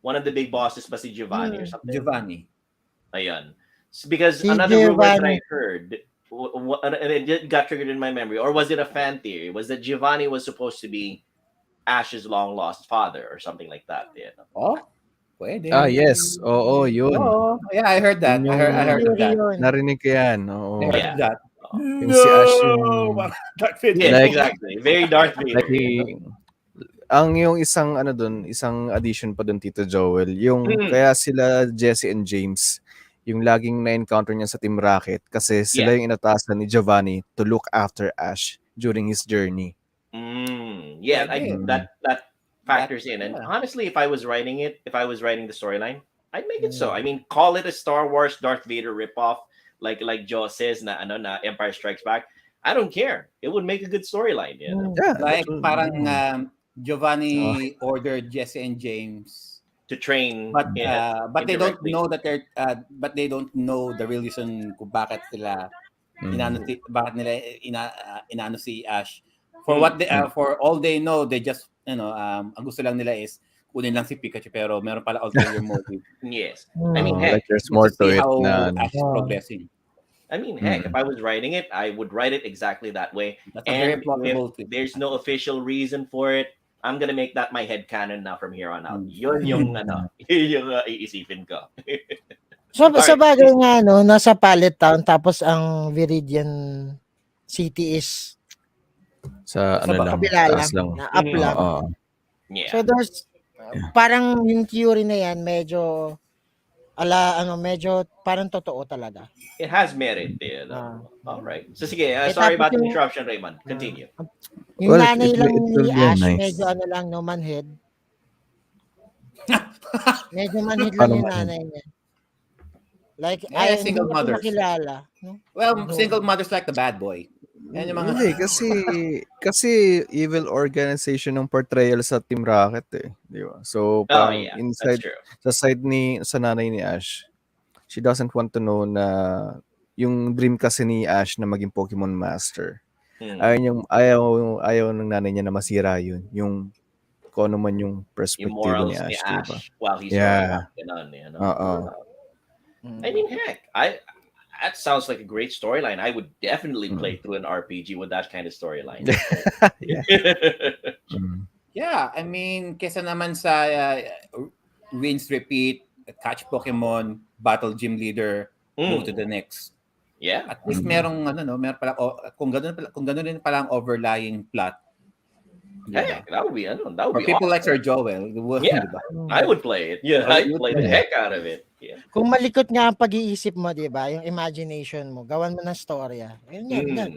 One of the big bosses pa si Giovanni or something. Giovanni. Ayun. Because Si another rumor that Giovanni. I heard, and it got triggered in my memory, or was it a fan theory, was that Giovanni was supposed to be Ash's long lost father or something like that. Yeah. Oh? Pwede. Yes. Oo, yun. Oh, yeah, I heard that. I heard of that. Narinig ko yan. Oo. I heard of that. Yung si Ash yung... Darth Vader. Yeah, Like- exactly. Very Darth Vader. Like, yung isang isang addition pa dun, Tito Joel, yung kaya sila Jesse and James, yung laging na-encounter niya sa Team Rocket kasi sila yung inatasan ni Giovanni to look after Ash during his journey. Yeah, Okay. that factors in. And honestly, if I was writing the storyline, I'd make it so. I mean, call it a Star Wars Darth Vader ripoff, like Joe says na Empire Strikes Back. I don't care. It would make a good storyline. You know? Yeah, Like parang Giovanni ordered Jesse and James To train, but they don't indirectly. know that but they don't know the real reason kung bakit sila inaano si Ash. For what they for all they know, they just ang gusto lang nila is kunin lang si Pikachu pero meron pala ulterior motive. Yes. I mean, like heck, there's more to See it how na Ash is progressing. if I was writing it, I would write it exactly that way. That's a very And plausible if thing. there's no official reason for it, I'm gonna make that my headcanon now from here on out. Yun yung yun yung iisipin ko. So, sa bagay nga, nasa Pallet Town, tapos ang Viridian City is sa lang, kabila taas lang. na up lang. Yeah. So, there's, parang yung theory na yan, medyo, medyo parang totoo talaga. It has merit. All right. So sige, sorry about the interruption, Raymond. Continue. Yung Well, nanay it lang will ni be Ash, nice. medyo manhead. Medyo manhead lang yung nanay niya. Like, Yeah, hindi single ko mothers. nakilala. No? Well, single mothers like the bad boy. Yan yung mga Hindi, kasi evil organization ng portrayal sa Team Rocket di ba? So, parang That's inside, true. sa nanay ni Ash, she doesn't want to know na yung dream kasi ni Ash na maging Pokemon Master. Ayaw ng nanay niya na masira yun. Yung kung ano man yung Yung perspective morals ni Ash, ni diba? Ash while he's Yeah. growing up. Oo. I mean, heck, that sounds like a great storyline. I would definitely play through an RPG with that kind of storyline. Yeah, I mean, kesa naman sa rinse, repeat, catch Pokemon, battle gym leader, move to the next. Yeah. At least merong meron pala kung ganun din pala ang overlying plot. Heck, that would be For people like Sir Joel, Yeah. diba? I would play it. Yeah, I'd play the heck out of it. Yeah. Kung malikot nga ang pag-iisip mo, di ba? Yung imagination mo, gawan mo ng storya. Ayun yan. Diba?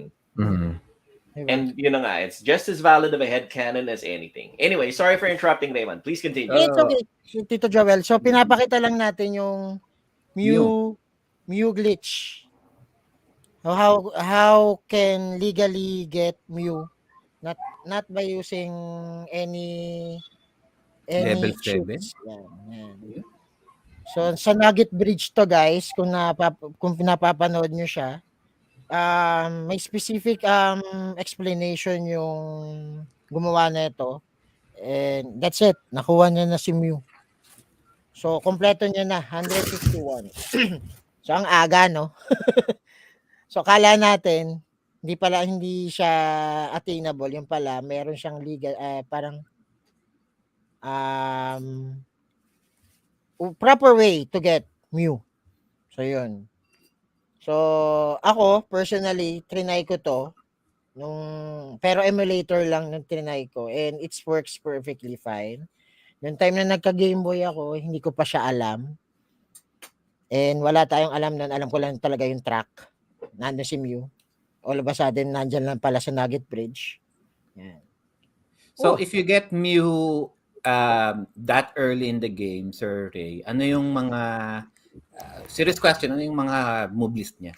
And it's just as valid of a headcanon as anything. Anyway, sorry for interrupting, Raymond. Please continue. It's okay, Tito Joel. So, pinapakita lang natin yung Mew glitch. How can legally get Mew? Not by using any Level cheats. Yan. So, sa Nugget Bridge to, guys, kung pinapapanood nyo siya, may specific explanation yung gumawa nito. And that's it. Nakuha niya na si Mew. So, kompleto niya na, 151. So, ang aga, no? So, kala natin, hindi siya attainable. Yung pala, meron siyang legal, parang proper way to get Mew. So, yun. So, ako, personally, trinay ko to. Pero emulator lang nung trinay ko. And it works perfectly fine. Yung time na nagka-Game Boy ako, hindi ko pa siya alam. And wala tayong alam nun. Alam ko lang talaga yung track. Nandun si Mew. All of a sudden, nandyan lang pala sa Nugget Bridge. Yan. So, if you get Mew that early in the game, Sir Ray, ano yung mga serious question, ano yung mga move list niya?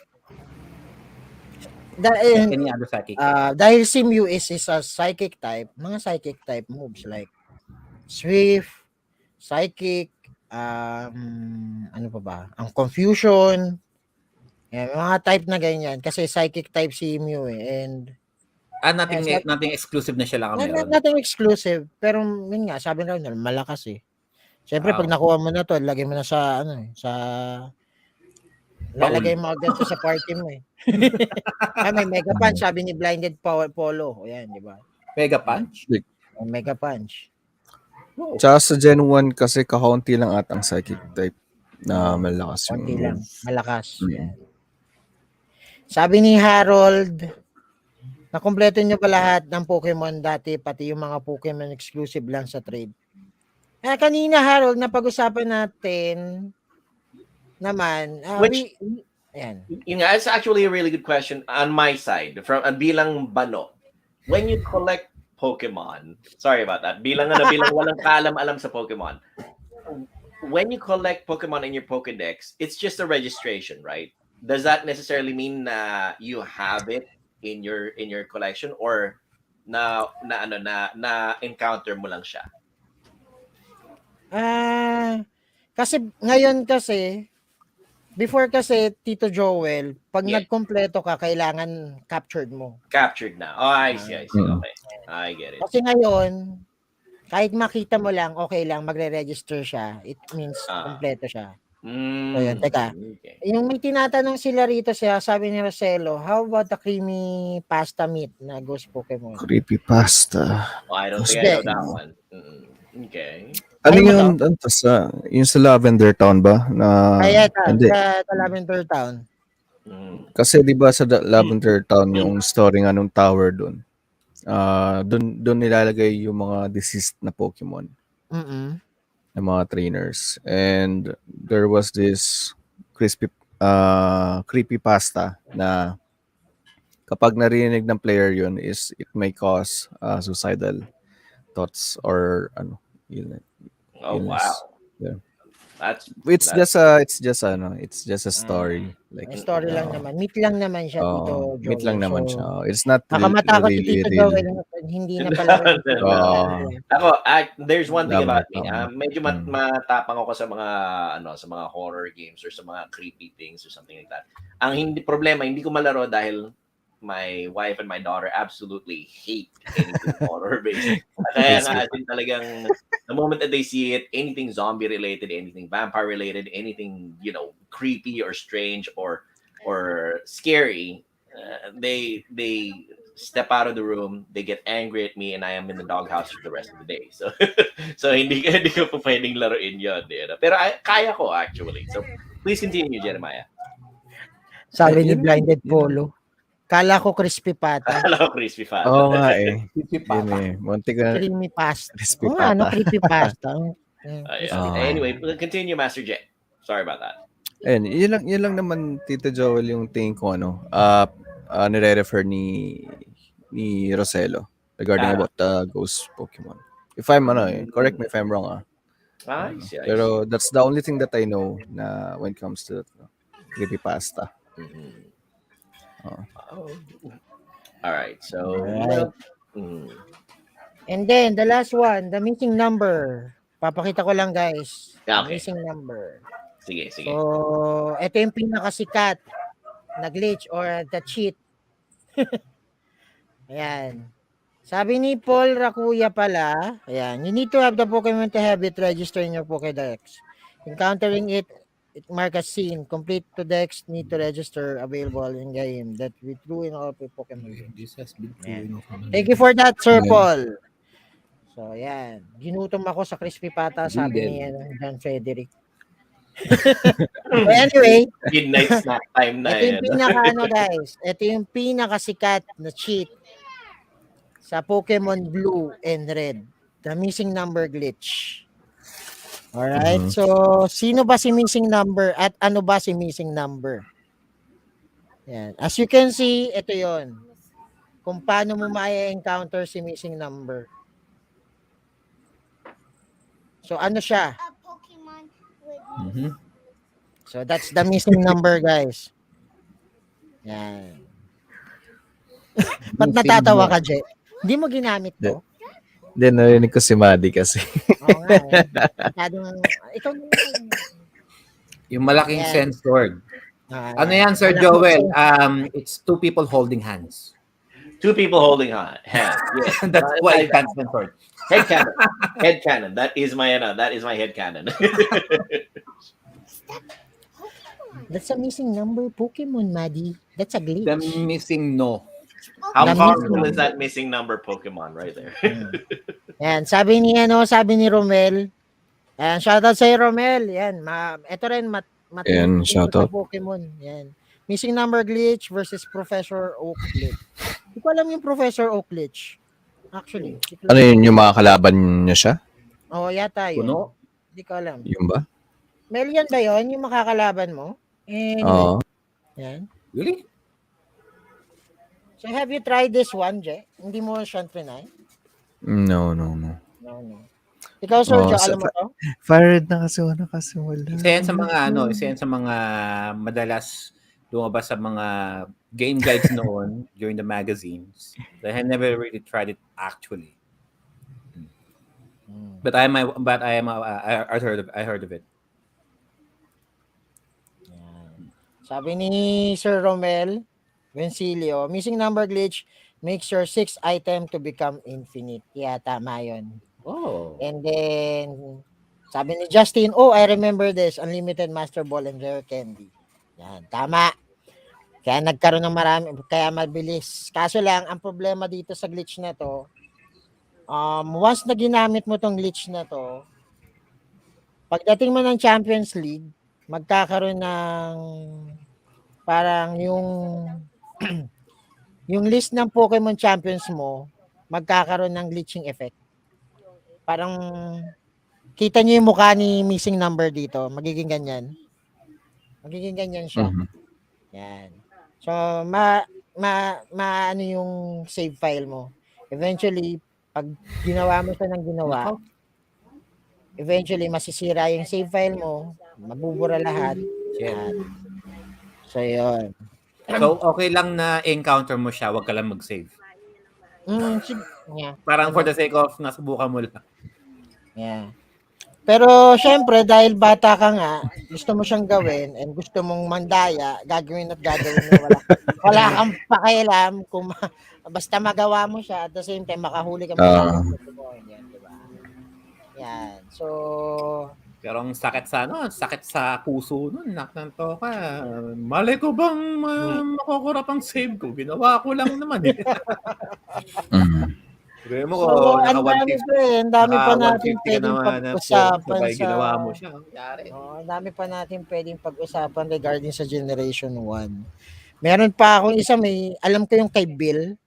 Any other psychic? Dahil si Mew is a psychic type, mga psychic type moves like Swift, Psychic, ano pa ba? Ang Confusion, mga type na ganyan. Kasi psychic type si Mew And nothing exclusive na siya lang meron. Nothing exclusive. Pero yun nga, sabi na malakas eh. Siyempre, pag nakuha mo na to, lagay mo na sa lalagay mo agad to sa party mo eh. May Mega Punch, sabi ni Blinded Polo. O yan, di ba? Mega Punch? Mega Punch. Tsaka sa Gen 1 kasi kakaunti lang atang psychic type na malakas yung konti lang. Malakas. Yan. Sabi ni Harold, nakompleto niyo pa lahat ng Pokemon dati, pati yung mga Pokemon exclusive lang sa trade. Kanina, Harold, napag-usapan natin naman. Ayan. It's actually a really good question on my side. From bilang Bano, when you collect Pokemon, sorry about that, bilang walang kaalam-alam sa Pokemon, when you collect Pokemon in your Pokedex, it's just a registration, right? Does that necessarily mean na you have it in your collection, or na encounter mo lang siya? Kasi ngayon before kasi Tito Joel, pag nagkompleto ka, kailangan captured mo. Captured na. Oh, I see. Okay. I get it. Kasi ngayon, kahit makita mo lang, okay lang, magre-register siya. It means kompleto siya. So yun, teka. Okay. Yung may tinatanong sila rito sabi ni Roselo, how about the creamy pasta meat na Ghost Pokemon? Creepy pasta. Oh, I don't think I know that one. Okay. Ano yung yung sa Lavender Town ba? Hindi. Sa Lavender Town. Kasi 'di ba sa Lavender Town yung story nga nung tower doon. Doon nilalagay yung mga deceased na Pokemon. Ng mga trainers. And there was this creepy pasta na kapag narinig ng player yun is it may cause suicidal thoughts or illness. Oh wow. Yeah. It's just a story. Like story lang naman. Meet lang naman siya Tito Joel. Meet lang naman siya. It's not nakamatakot si Tito Joel. Hindi na pala. Ako, there's one thing about me. Medyo matapang ako sa mga horror games or sa mga creepy things or something like that. Ang problema, hindi ko malaro dahil my wife and my daughter absolutely hate anything horror-based. Kaya nga, talagang the moment that they see it, anything zombie-related, anything vampire-related, anything, creepy or strange or scary, they step out of the room, they get angry at me, and I am in the doghouse for the rest of the day. So hindi ko po pwedeng laruin yun. Pero kaya ko, actually. So, please continue, Jeremiah. Sabi ni Blinded Polo, kala ko crispy pata. Oo nga eh. Crispy pata. Munti ko na. Creamy pasta. Crispy pata. Crispy pasta. Anyway, continue, Master J. Sorry about that. Ayun, yun lang naman, Tito Joel, yung tingin ko, nire-refer ni Roselo regarding about the ghost Pokemon. If I'm, correct me if I'm wrong, I see. Pero that's the only thing that I know na when it comes to creepypasta. All right. So, and then the last one, the missing number. Papakita ko lang, guys. Okay. Missing number. Sige. So, ito yung pinakasikat na glitch or the cheat. Ayan. Sabi ni Paul Rakuya pala, ayan, you need to have the Pokemon to have it register in your Pokédex. Encountering it mark as seen. Complete to Dex need to register available in game that we threw in all Pokemon games. This has been Ayan. Thank you for that, Sir Paul. So, ayan. Ginutom ako sa crispy pata, sabi ni John Frederick. So, anyway, Midnight snack time na ito yung yan. pinaka guys. Ito yung pinakasikat na cheat sa Pokemon Blue and Red. The missing number glitch. Alright? Mhm. So, sino ba si missing number at ano ba si missing number? Yan. As you can see, ito yon. Kung paano mo ma-encounter si missing number. So, ano siya? Mhm. So, that's the missing number, guys. Yan. Ba't natatawa ka, Je? Hindi mo ginamit to? Hindi, narinig ko si Maddie kasi. Oo nga. Ikaw Yung malaking Yan. sensor. Ano yan, Sir Malaking Joel? sensor. It's two people holding hands. Two people holding hands. Yes. That's why it can't sensor. Head cannon. Head cannon. That is my head cannon. That's a missing number Pokemon, Maddie. That's a glitch. The missing no. How The powerful missing is that missing number Pokemon right there? Yan, sabi ni Romel. Ayan, shoutout sa Romel. Yan, ito rin Yan, shoutout. sa Pokemon. Yan. Missing number glitch versus Professor Oak glitch. Hindi ko alam yung Professor Oak glitch. Actually. Ano yun, yung mga kalaban niya siya? Oo, yata yun. Puno? Hindi ko alam. Yung ba? Melian ba yun? Yung makakalaban mo? Oo. Yan. Really? So, have you tried this one, Je? Hindi mo siya trinay? No. No. Ikaw, Sir Oh, Jo, sa- alam mo to? Fired na kasi wala. Isa yan sa mga madalas lumabas sa mga game guides noon during the magazines. I had never really tried it actually. But I heard of it. Sabi ni Sir Romel Vencilio, missing number glitch makes your 6 item to become infinite. Yeah, tama yun. Oh. And then, sabi ni Justin, I remember this, unlimited master ball and rare candy. Yan, tama. Kaya nagkaroon ng marami, kaya mabilis. Kaso lang, ang problema dito sa glitch na to, once na ginamit mo tong glitch na to, pagdating mo ng Champions League, magkakaroon ng parang yung list ng Pokemon Champions mo, magkakaroon ng glitching effect. Parang kita niyo yung mukha ni missing number dito, magiging ganyan. Magiging ganyan siya. Mhm. Yan. So, ano yung save file mo. Eventually, pag ginawa mo siya ng ginawa, eventually masisira yung save file mo, mabubura lahat. Yan. So, yun. So, okay lang na encounter mo siya, wag ka lang mag-save. Yeah. Parang for the sake of nasubukan mo lang. Yeah. Pero syempre dahil bata ka nga, gusto mo siyang gawin and gusto mong mandaya, gagawin mo. Wala kang pakialam kung basta magawa mo siya at the same time makahuli ka mo. Yan, diba? Yan. So, Pero ang sakit sa puso nun, naknanto ka. Malay ko bang makukurap ang save ko? Ginawa ko lang naman eh. Sabi mo ko, ang dami pa natin pwedeng pag-usapan sa... ginawa mo siya. Ang dami pa natin pwedeng pag-usapan regarding sa Generation 1. Meron pa akong isa, alam ko yung kay Bill.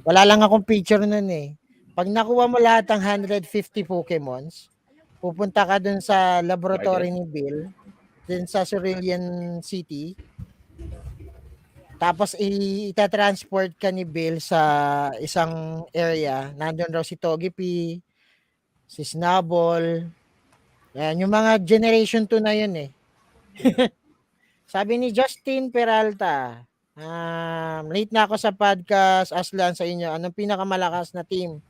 Wala lang akong picture nun eh. Pag nakuha mo lahat ng 150 Pokemons, pupunta ka dun sa laboratory ni Bill, dun sa Cerulean City, tapos itatransport ka ni Bill sa isang area. Nandun raw si Togepi, si Snubbull. Yan, yung mga Generation 2 na yun eh. Sabi ni Justin Peralta, late na ako sa podcast, Aslan sa inyo, anong pinakamalakas na team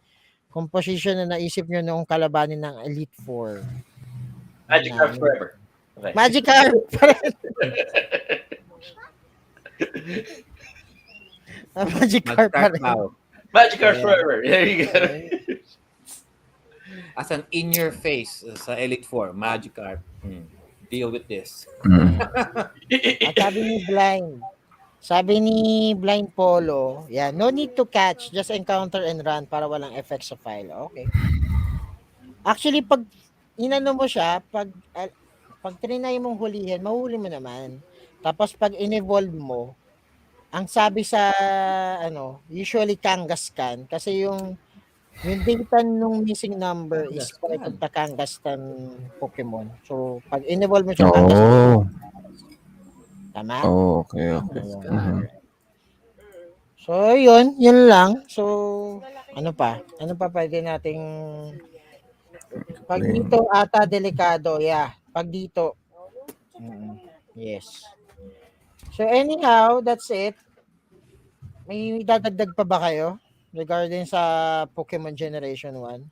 composition na naisip nyo noong kalabanin ng Elite Four? Magikarp forever. Okay. Magikarp. Magikarp pa Mag-start rin. now. Magikarp Ayan. forever. There you go. As an in-your-face sa Elite Four, Magikarp. Deal with this. At sabi ni Blind Polo, yeah, no need to catch, just encounter and run para walang effects sa file. Okay. Actually, pag inano mo siya, pag trinay mong hulihin, mahuli mo naman. Tapos pag in-evolve mo, ang sabi sa usually Kangas scan kasi yung data nung missing number is Kangaskhan. part of the Kangastan Pokemon. So pag in-evolve mo siya Oh. tama? Oh, okay. Ayun. So yun lang. So ano pa? Ano pa pwede nating pag dito ata delikado, yeah. Pag dito. Yes. So anyhow, that's it. May dadagdag pa ba kayo regarding sa Pokemon Generation 1?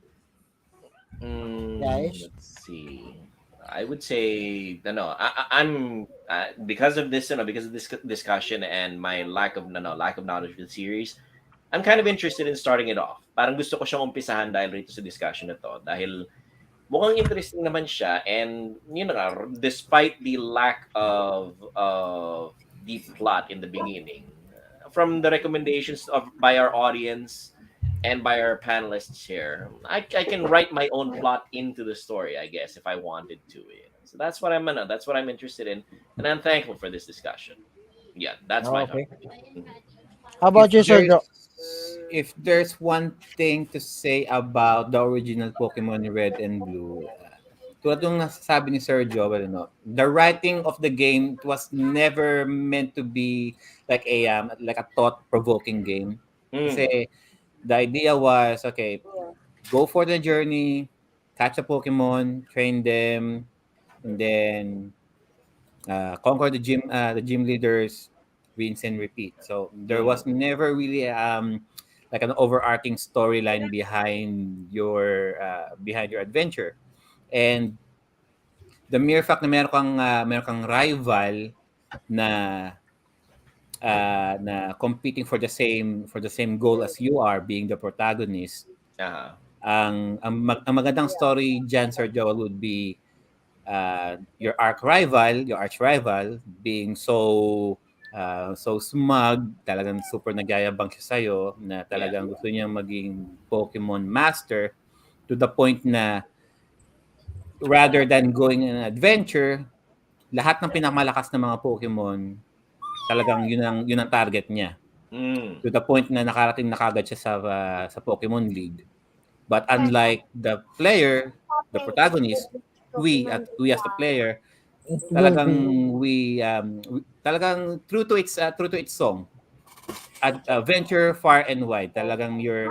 Guys? Let's see. I would say I'm because of this, because of this discussion and my lack of knowledge of the series. I'm kind of interested in starting it off. Parang gusto ko siyang umpisahan dahil rito sa discussion na to. Dahil mukhang interesting naman siya, and despite the lack of deep plot in the beginning, from the recommendations by our audience and by our panelists here, I can write my own plot into the story, I guess, if I wanted to. So that's what I'm interested in, and I'm thankful for this discussion. Yeah, that's my Okay. thought. How about you, Sir Joe? If there's one thing to say about the original Pokemon Red and Blue, tulad ng nasasabi ni Sir Joel, the writing of the game was never meant to be like a thought-provoking game. Kasi the idea was, okay, go for the journey, catch a Pokemon, train them, and then conquer the gym leaders, rinse and repeat. So there was never really like an overarching storyline behind your adventure. And the mere fact na meron kang rival na na competing for the same goal as you are, being the protagonist. Ang magandang story dyan, Sir Joel, would be your arch rival being so smug, talagang super nagyayabang siya sa'yo, na talagang gusto niya maging Pokemon Master, to the point na rather than going on an adventure, lahat ng pinakamalakas na mga Pokemon, talagang yun ang target niya. To the point na nakarating na kagad siya sa Pokemon League. But unlike the player, the protagonist, we as the player, talagang true to its song. Adventure far and wide. Talagang you're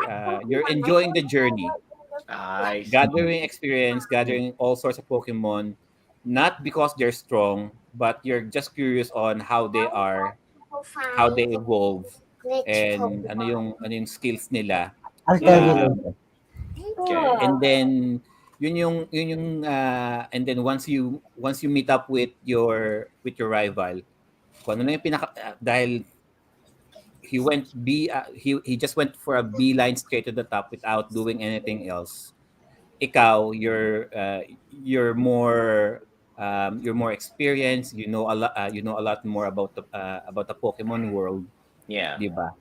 enjoying the journey. Gathering experience, gathering all sorts of Pokemon, not because they're strong, but you're just curious on how they are, how they evolve, and ano yung skills nila. I'll tell you later. And then yun yung and then once you meet up with your rival, kung ano na yung dahil he just went for a beeline straight to the top without doing anything else. Ikaw, you're more experienced, you know a lot more about the Pokemon world. Yeah. Di ba?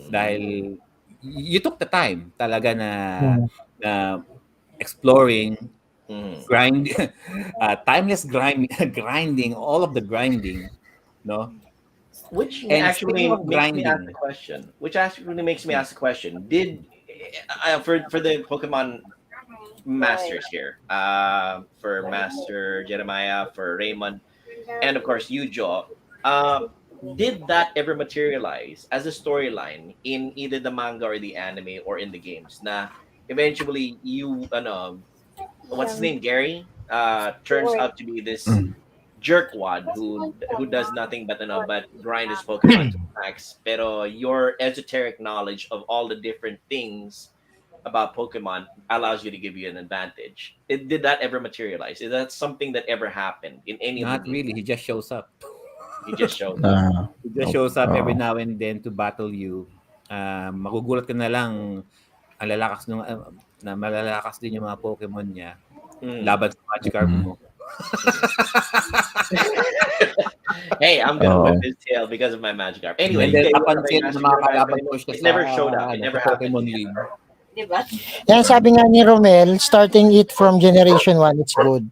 Dahil you took the time talaga na exploring, timeless grinding, all of the grinding, no? Which And actually speaking of makes me ask grinding, the question. Did for the Pokemon Masters here, for Master Jeremiah, for Raymond, and of course you, Joe, did that ever materialize as a storyline in either the manga or the anime or in the games? Na eventually you, what's his name, Gary, turns out to be this jerkwad who does nothing but grind his Pokemon to max. Pero your esoteric knowledge of all the different things about Pokemon allows you to give you an advantage. Did that ever materialize? Is that something that ever happened in any of the not games? really. He just shows up. He just shows up. He just shows up every now and then to battle you. Magugulat ka na lang ang lalakas nung na malalakas din yung mga Pokemon niya laban sa Magikarp mo. Hey, I'm gonna whip his tail because of my Magikarp. Anyway, And then napansin na mga kalaban ko siya it never showed up. It never happened. Pokemon League. Diba? Yan sabi nga ni Romel, starting it from Generation 1, it's good.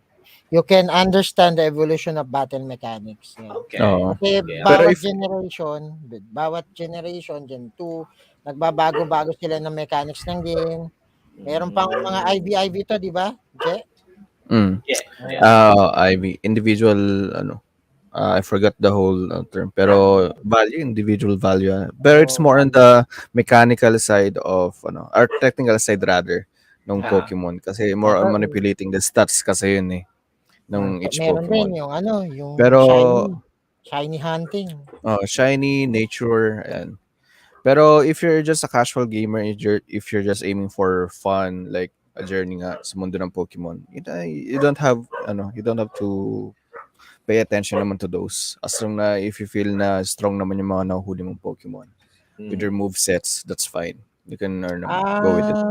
You can understand the evolution of battle mechanics. Yan. Okay. Kasi Yeah. bawat generation, Gen 2, nagbabago-bago sila ng mechanics ng game. Meron pang mga IV to, di ba? Je? IV, individual, I forgot the whole term, pero individual value. But it's more on the mechanical side of, or technical side rather, ng Pokemon. Kasi more on manipulating the stats kasi yun eh, ng each Meron Pokemon. din yung Pero, shiny hunting. Shiny, nature, and pero if you're just a casual gamer, if you're just aiming for fun, like a journey nga sa mundo ng Pokemon, you don't have to pay attention naman to those. As long na if you feel na strong naman yung mga nahuhuli mong Pokemon with your move sets, that's fine. You can go with it.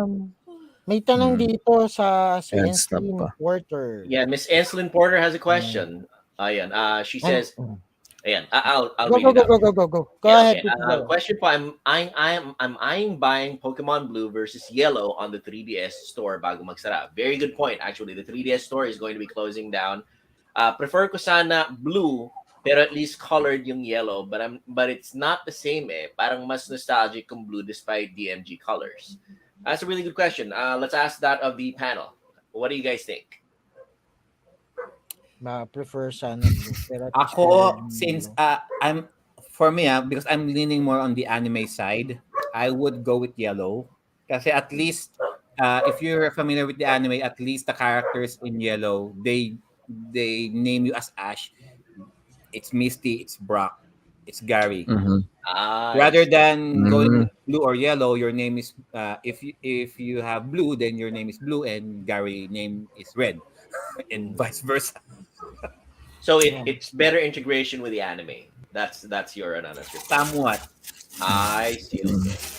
May tanong dito sa si Ayan, Enslin stop pa. Porter. Yeah, Miss Enslin Porter has a question. Ayan, she says, ayan, I'll read it out. Go. Go ahead. Question po, I'm eyeing buying Pokemon Blue versus Yellow on the 3DS store bago magsara. Very good point, actually. The 3DS store is going to be closing down. Prefer ko sana Blue, pero at least colored yung Yellow, but it's not the same eh. Parang mas nostalgic yung Blue despite DMG colors. That's a really good question. Let's ask that of the panel. What do you guys think? Prefer sana Blue. Pero Ako, since because I'm leaning more on the anime side, I would go with Yellow. Kasi at least, if you're familiar with the anime, at least the characters in Yellow, they name you as Ash. It's Misty, it's Brock, it's Gary. Rather than going with Blue or Yellow, your name is if you have Blue, then your name is Blue and Gary name is Red, and vice versa. So it's better integration with the anime. That's your analysis. Somewhat. I see.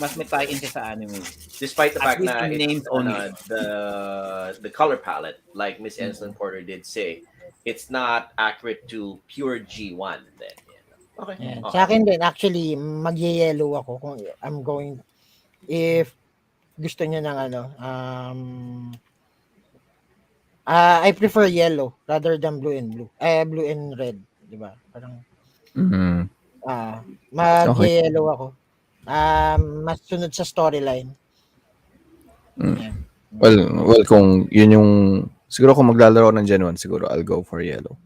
Mas may tie-in siya sa anime. Despite the At fact least na the names only. the color palette, like Miss Enslin Porter did say, it's not accurate to pure G1 then. Okay. Yeah. Sa akin din, actually, mag-yellow ako kung I'm going, if gusto niya ng I prefer yellow rather than blue and red, di ba? Parang, mag-yellow ako. Mas sunod sa storyline. Yeah. Well, kung yun yung, siguro kung maglalaro ng Gen 1, siguro I'll go for yellow.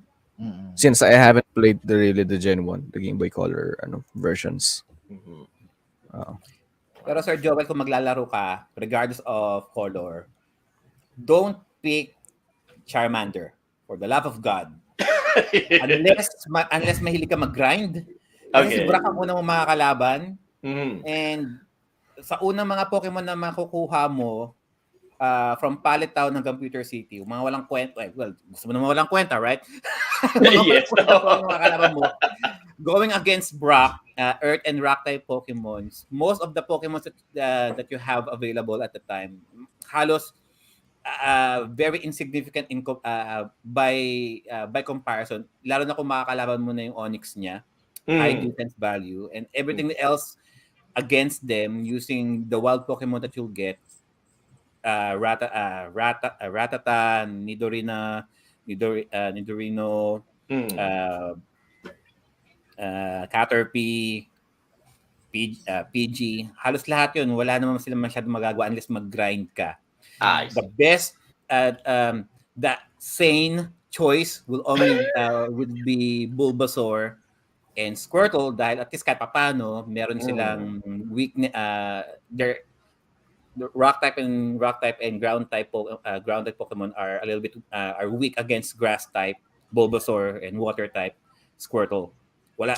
Since I haven't played the Gen 1, the Game Boy Color versions. Pero Sir Joel, kung maglalaro ka, regardless of color, don't pick Charmander, for the love of God. unless mahilig ka mag-grind. Kasi sobra kang unang mga kalaban. And sa unang mga Pokemon na makukuha mo, from Pallet Town ng Computer City, mga walang kwenta, gusto mo naman walang kwenta, right? Yes. Mga kalaban mo. Going against Brock, Earth and Rock type Pokemon, most of the Pokemon that you have available at the time, halos very insignificant by comparison, lalo na kung makakalaban mo na yung Onyx niya, high defense value, and everything else against them using the wild Pokemon that you'll get, Rattata, Nidorino, Caterpie, PG, halos lahat yun, wala naman sila masyadong magagawa unless mag-grind ka. The best, the sane choice would be Bulbasaur and Squirtle, dahil at least kahit papano, meron silang weakness, their rock type and ground type Pokemon are a little bit are weak against grass type Bulbasaur and water type Squirtle. Wala.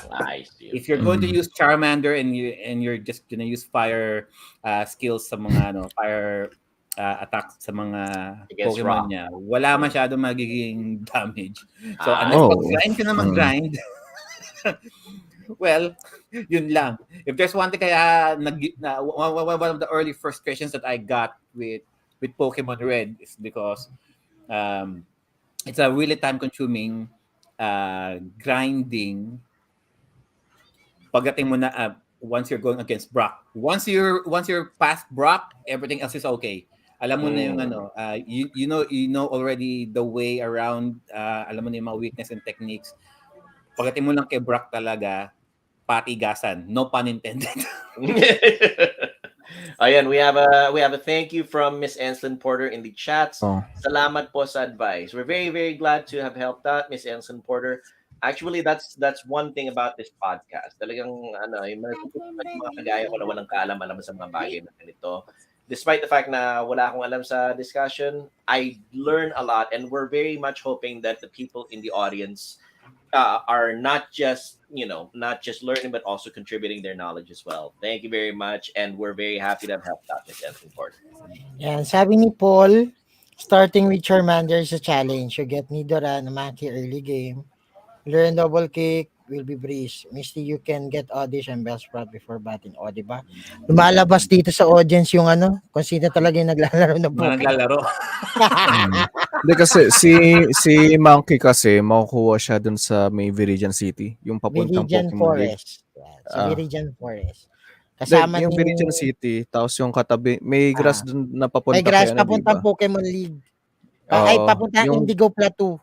If you're going to use Charmander and you're just gonna use fire skills sa mga fire attacks sa mga against Pokemon niya, wala masyadong magiging damage. So unless mag-grind ka na mag-grind, Well, yun lang. If there's one thing kaya one of the early frustrations that I got with Pokemon Red is because um, it's a really time-consuming grinding pagdating mo na once you're going against Brock. Once you're past Brock, everything else is okay. Alam mo na yung you know already the way around, alam mo na yung mga weakness and techniques. Pagdating mo lang kay Brock talaga, patigasan. No pun intended. Ayan, we have a thank you from Miss Anslin Porter in the chats. Oh. Salamat po sa advice. We're very, very glad to have helped out Miss Anslin Porter. Actually, that's one thing about this podcast. Talagang yung mga kagaya ko na walang kaalam-alam sa mga bagay na ganito. Despite the fact na wala akong alam sa discussion, I learn a lot, and we're very much hoping that the people in the audience are not just learning but also contributing their knowledge as well. Thank you very much, and we're very happy to have helped out Miss Anslin Porter. Yan, sabi ni Paul, starting with Charmander is a challenge. You get Nidoran, Maki early game. Learn double kick, will be breeze. Misty, you can get audition Bellsprout before batting. O, diba? Lumalabas dito sa audience yung kung sino talaga yung naglalaro ng Mga Pokemon. naglalaro. Hindi kasi si Monkey kasi makukuha siya dun sa may Viridian City, yung papuntang Viridian Pokemon League. Forest. Yan, sa Viridian Forest. Kasama Yung ni... Viridian City, tapos yung katabi, may grass dun na papunta May grass kay papuntang diba? Pokemon League. Oo, Ay, papuntang yung- Indigo Plateau.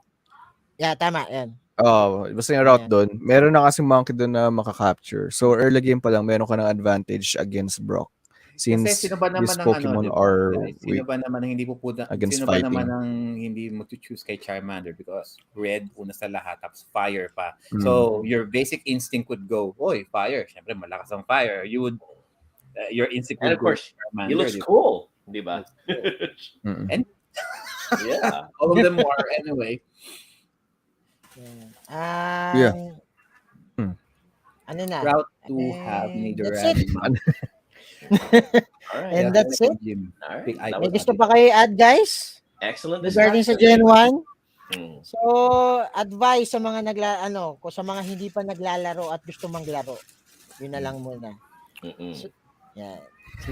Yeah, tama. Yan. Basta yung route doon. Meron na kasi Monkey doon na makaka-capture. So early game pa lang, meron ka ng advantage against Brock. Since Kasi sino ba naman these ang Pokemon diba, are guys? Sino weak ba naman ang hindi pupunta? against Sino ba fighting. naman ang hindi mo to choose kay Charmander because red una sa lahat tapos fire pa. So your basic instinct would go, "Oy, fire." Syempre malakas ang fire. You would your instinct And would of course, go Charmander. he looks di ba? cool, di ba? Mm-mm. And Yeah. all of them are anyway. Yeah. Ano na? Proud to have That's Nidoran. it. All right. And that's it. All right. Big That May was gusto pa kayo add, guys? excellent Regarding sa discussion. Gen 1? Mm. So, advice sa mga kung sa mga hindi pa naglalaro at gusto manglaro. Yun na lang muna. Mm-mm. Yan. Si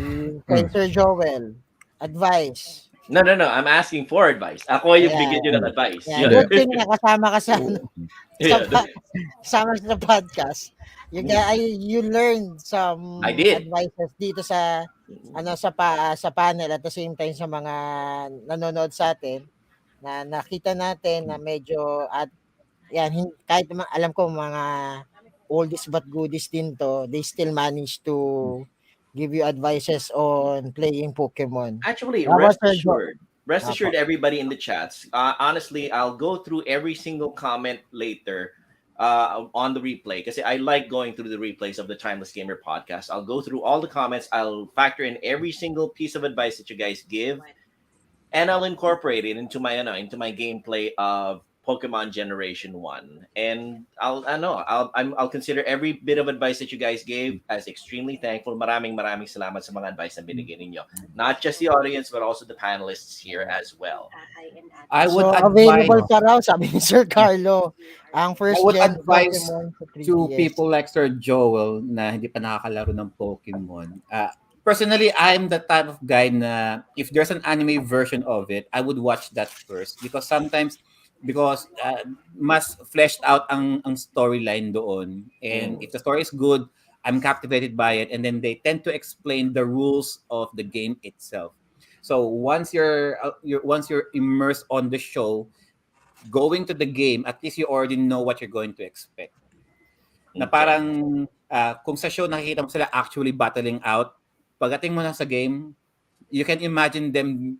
Sir Joel, advice. No. I'm asking for advice. Ako yung Yeah. bigyan nyo ng advice. Yeah, Yun. good thing na kasama ka sa Yeah. kasama sa podcast. You learned some I did. advices dito sa sa panel at the same time sa mga nanonood sa atin na nakita natin na medyo kahit alam ko mga oldies but goodies din to, they still manage to give you advices on playing Pokemon. Actually, How about rest Sir assured, everybody in the chats. Honestly, I'll go through every single comment later on the replay because I like going through the replays of the Timeless Gamer podcast. I'll go through all the comments. I'll factor in every single piece of advice that you guys give, and I'll incorporate it into my gameplay of Pokemon Generation 1. And I'll consider every bit of advice that you guys gave as extremely thankful. Maraming salamat sa mga advice na binigay ninyo. Not just the audience, but also the panelists here as well. I would available advise pa raw, sabi ni Sir Carlo, ang first I would gen advise Pokemon sa 3DS. to people like Sir Joel na hindi pa nakakalaro ng Pokemon. Personally, I'm the type of guy na if there's an anime version of it, I would watch that first because mas fleshed out ang storyline doon, and if the story is good, I'm captivated by it, and then they tend to explain the rules of the game itself. So once you're immersed on the show, going to the game, at least you already know what you're going to expect. Na parang kung sa show nakikita mo sila actually battling out, pagdating mo na sa game, you can imagine them,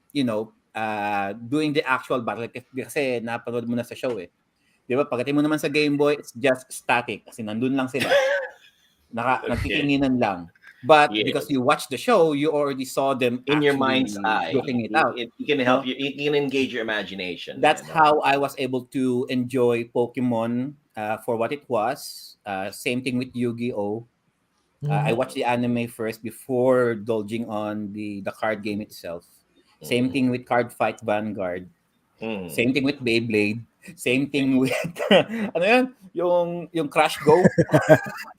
doing the actual battle kasi napanood mo na sa show eh. Di ba? Pagdating mo naman sa Game Boy, it's just static kasi nandun lang sila. Nagtitinginan lang. But because you watched the show, you already saw them in your mind's eye. looking it out. It can help you. It can engage your imagination. That's how I was able to enjoy Pokemon for what it was. Same thing with Yu-Gi-Oh! I watched the anime first before indulging on the card game itself. Same thing with Card Fight Vanguard. Same thing with Beyblade. Same thing with ano yun? Yung Crash Go.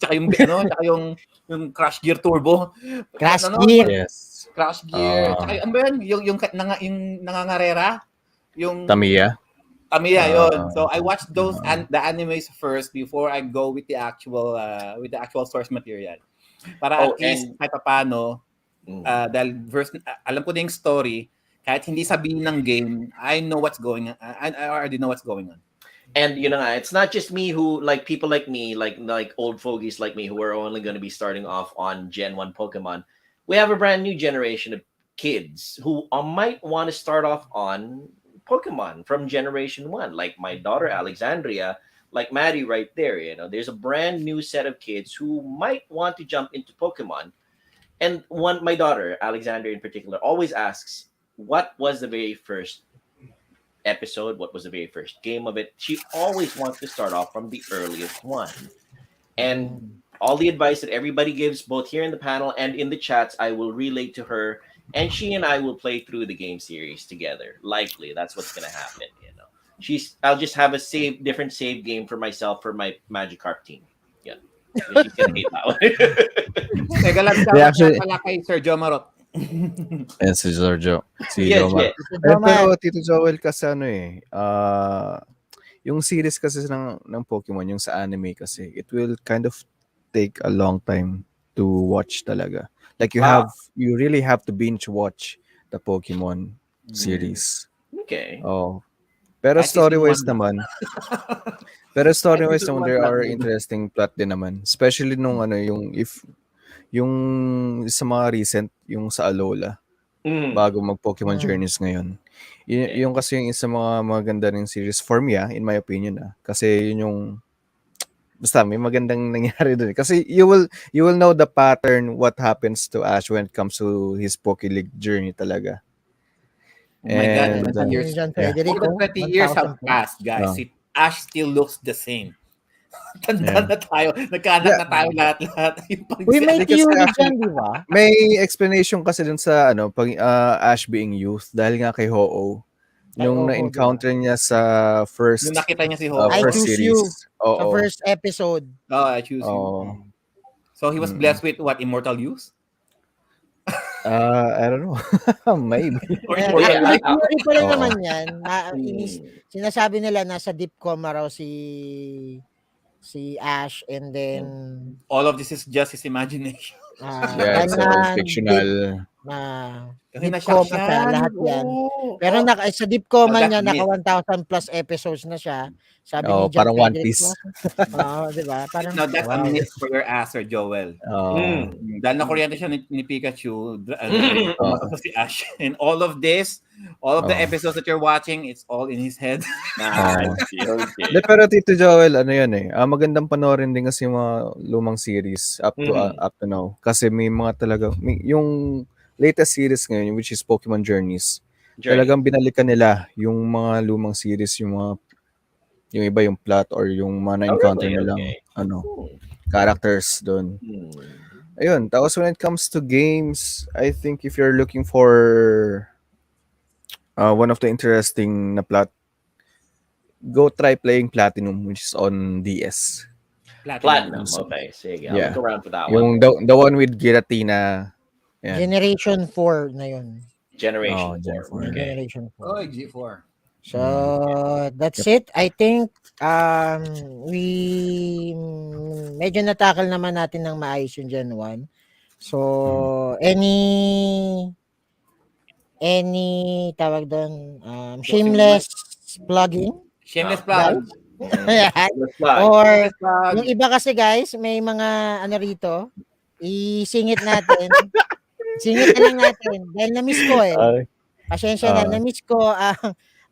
Tsaka yung Crash Gear Turbo. Crash Ano, Gear. Yes. Crash Gear. Tsaka ano ba yun? Yung nangangarera. Yung Tamiya. Tamiya yun. So I watched those the animes first before I go with the actual source material. Para at least kahit paano dahil alam ko na yung story, kahit hindi sabihin ng game, I know what's going on. I already know what's going on. And it's not just me who, like, people like me, like old fogies like me who are only going to be starting off on Gen 1 Pokemon. We have a brand new generation of kids who might want to start off on Pokemon from Generation 1, like my daughter Alexandria, like Maddie right there. There's a brand new set of kids who might want to jump into Pokemon. And my daughter, Alexandria in particular, always asks, what was the very first episode? What was the very first game of it? She always wants to start off from the earliest one. And all the advice that everybody gives, both here in the panel and in the chats, I will relay to her. And she and I will play through the game series together. Likely, that's what's going to happen. I'll just have a different save game for myself for my Magikarp team. Yeah. She's gonna hate that one. Teka lang, actually, pala kay Sir Jomarot. Yes, si Giorgio. Si Yes, Jomar. yes. Pero Tito Joel kasi yung series kasi ng Pokemon, yung sa anime kasi, it will kind of take a long time to watch talaga. Like you really have to binge watch the Pokemon series. Okay. Oh. Pero story-wise naman, there are interesting plot din naman. Especially nung yung sa mga recent, yung sa Alola, bago mag-Pokemon Journeys ngayon. Yung kasi yung isa mga maganda ng series for me, in my opinion. Kasi yun yung, basta may magandang nangyari dun. Kasi you will know the pattern, what happens to Ash when it comes to his Pokéleague journey talaga. Oh my God, 20 years. Federico, More than 20 years have 1,000 passed, guys. Si Ash still looks the same. Tanda na tayo. Nagkaanak na tayo lahat. Uy, may theory dyan, di ba? May explanation kasi dun sa pag Ash being youth dahil nga kay Ho-Oh. Nung na-encounter niya sa first Nung nakita niya si Ho-Oh. I first choose series. you. Oo. Sa first episode. Oh, I choose you. So he was blessed with what? Immortal youth? I don't know. Maybe. May theory pa rin naman yan. Sinasabi nila nasa deep coma raw si Ash, and then all of this is just his imagination. Yeah, it's all fictional. Kasi Deep coma siya, lahat yan. Pero sa deep coma niya, naka 1,000 plus episodes na siya. Sabi ni John parang One Piece. Di ba? Parang, Now that's a myth for your answer, Joel. Dahil na-kuryente siya ni Pikachu, si Ash. And all of this, all of the episodes that you're watching, it's all in his head. Okay. Pero Tito Joel, magandang panoorin din kasi yung mga lumang series up to now. Kasi may mga talaga, yung latest series ngayon, which is Pokemon Journeys, talagang binalikan nila yung mga lumang series, yung iba yung plot or yung mga na-encounter nilang characters doon. Ayun, tapos when it comes to games, I think if you're looking for one of the interesting na plot, go try playing Platinum, which is on DS. Platinum. Okay, sige. I'll look around for that one. The one with Giratina. Yeah. Generation 4 na yun. Generation 4. Okay. Generation 4. Oh, G4. So, that's it. I think we medyo natakal naman natin ng maayos yung Gen 1. So, any tawag doon, shameless plugging? Shameless plug. Or yung iba kasi guys, may mga rito, isingit natin. Singit na lang natin. Dahil na-miss ko Pasensya na, na-miss ko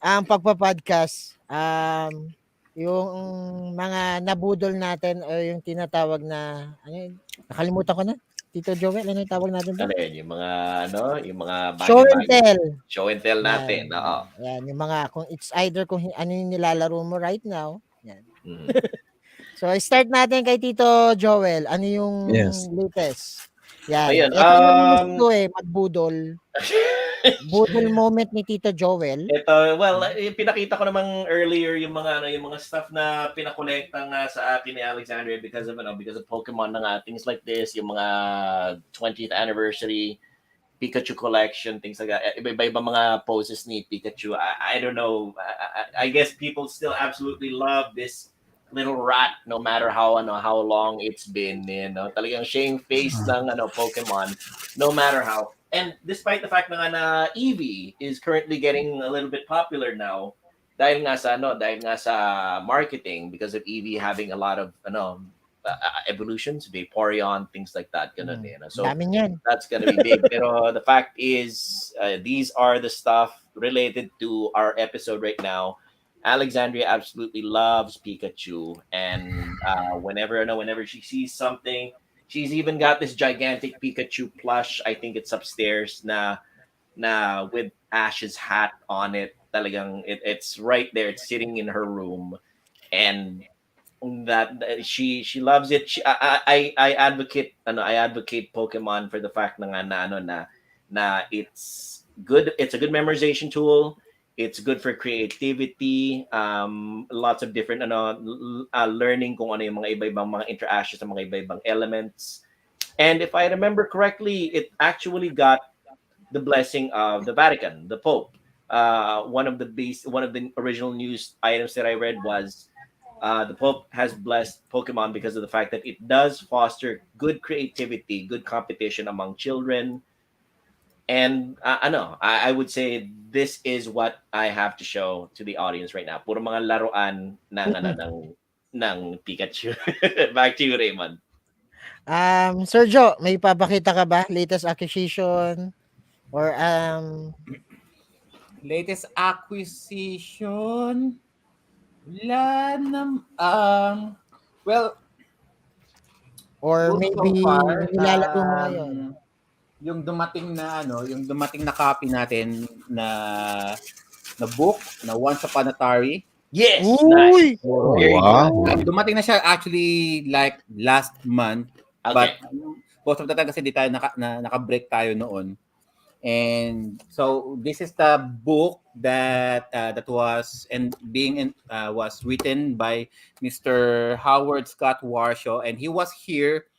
ang pagpa-podcast. Yung mga nabudol natin o yung tinatawag na, nakalimutan ko na. Tito Joel, ano yung tawag natin? Yung mga show and tell. Show and tell natin. Yan, yung mga, kung it's either kung ano yung nilalaro mo right now. Yan. So, start natin kay Tito Joel. Ano yung latest? Yan. Ayun, magbudol. Budol moment ni Tito Joel. Ito, well, pinakita ko namang earlier yung mga stuff na pinakolekta nga sa akin ni Alexandria because of Pokemon na nga, things like this, yung mga 20th anniversary Pikachu collection, things like that. Iba-iba mga poses ni Pikachu. I don't know. I guess people still absolutely love this little rat no matter how long it's been, talagang siya yung face ng Pokemon no matter how. And despite the fact na Eevee is currently getting a little bit popular now dahil nga sa marketing because of Eevee having a lot of evolutions, Vaporeon, things like that, ganun So Dami niyan. that's gonna be big. Pero the fact is, these are the stuff related to our episode right now. Alexandria absolutely loves Pikachu, and whenever she sees something, she's even got this gigantic Pikachu plush. I think it's upstairs na with Ash's hat on it. Talagang it's right there. It's sitting in her room, and that she loves it. I advocate Pokemon for the fact na it's good. It's a good memorization tool. It's good for creativity. Lots of different learning kung ano yung mga iba-ibang mga interactions ng mga iba-ibang elements. And if I remember correctly, it actually got the blessing of the Vatican, the Pope. One of the original news items that I read was the Pope has blessed Pokemon because of the fact that it does foster good creativity, good competition among children. And I would say this is what I have to show to the audience right now. Puro mga laruan ng Pikachu. Back to you, Raymond. Sergio, may papakita ka ba? Latest acquisition? Or Latest acquisition? Wala well, or so maybe far, nilalaro mo ngayon? yung dumating na copy natin na book na Once Upon a Atari. Yes, Uy! nice. Oh, Very wow. Dumating na siya actually like last month, Okay. but most of the time kasi di tayo naka-break tayo noon. And so this is the book that was written by Mr. Howard Scott Warshaw, and he was here.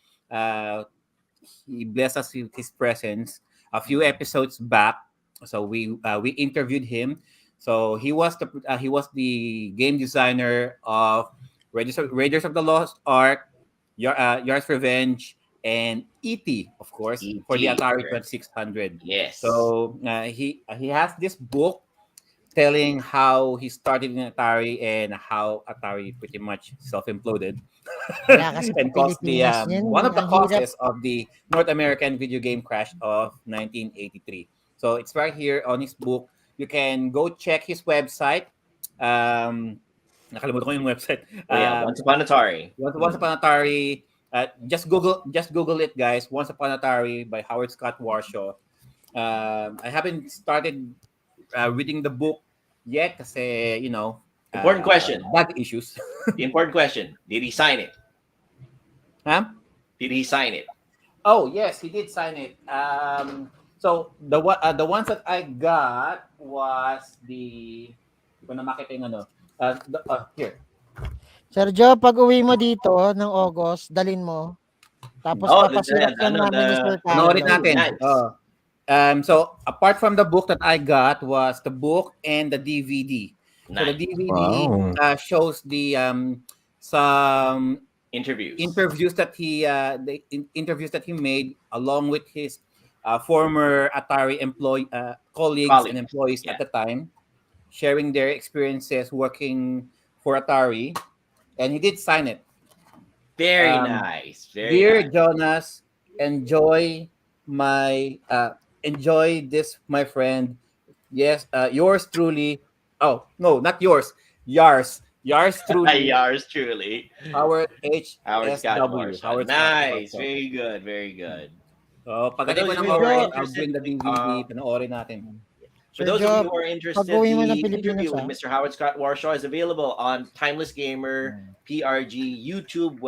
He blessed us with his presence a few episodes back. So we interviewed him. So he was the game designer of Raiders of the Lost Ark, Yars' Revenge, and E.T. of course for the Atari 2600. Yes. So he has this book telling how he started in Atari and how Atari pretty much self-imploded and caused one of the causes of the North American video game crash of 1983. So it's right here on his book. You can go check his website. Nakalimutan ko yung website. Once Upon Atari. Once Upon Atari. Just Google it, guys. Once Upon Atari by Howard Scott Warshaw. I haven't started reading the book yet kasi, Important question. Bad issues. The important question. Did he sign it? Huh? Did he sign it? Oh, yes, he did sign it. So the ones that I got was the here. Sergio, pag uwi mo dito ng August, dalin mo. Tapos papasulat ka namin ni Sir Carlo. Panoorin natin. Nice. So apart from the book that I got was the book and the DVD. Nice. So the DVD shows the some interviews that he made along with his former Atari colleagues and employees at the time, sharing their experiences working for Atari, and he did sign it. Very nice. Dear Jonas, enjoy this, my friend. Yes, yours truly. Oh no, not yours. Yars truly. Yars truly. Howard Scott Howard nice. Scott. Very good. Very good. So, pagdating ko ng August, I'll bring the DVD. Panoorin natin. For those of you who are interested, the interview Pilipinas, with Mr. Howard Scott Warshaw is available on Timeless Gamer PRG YouTube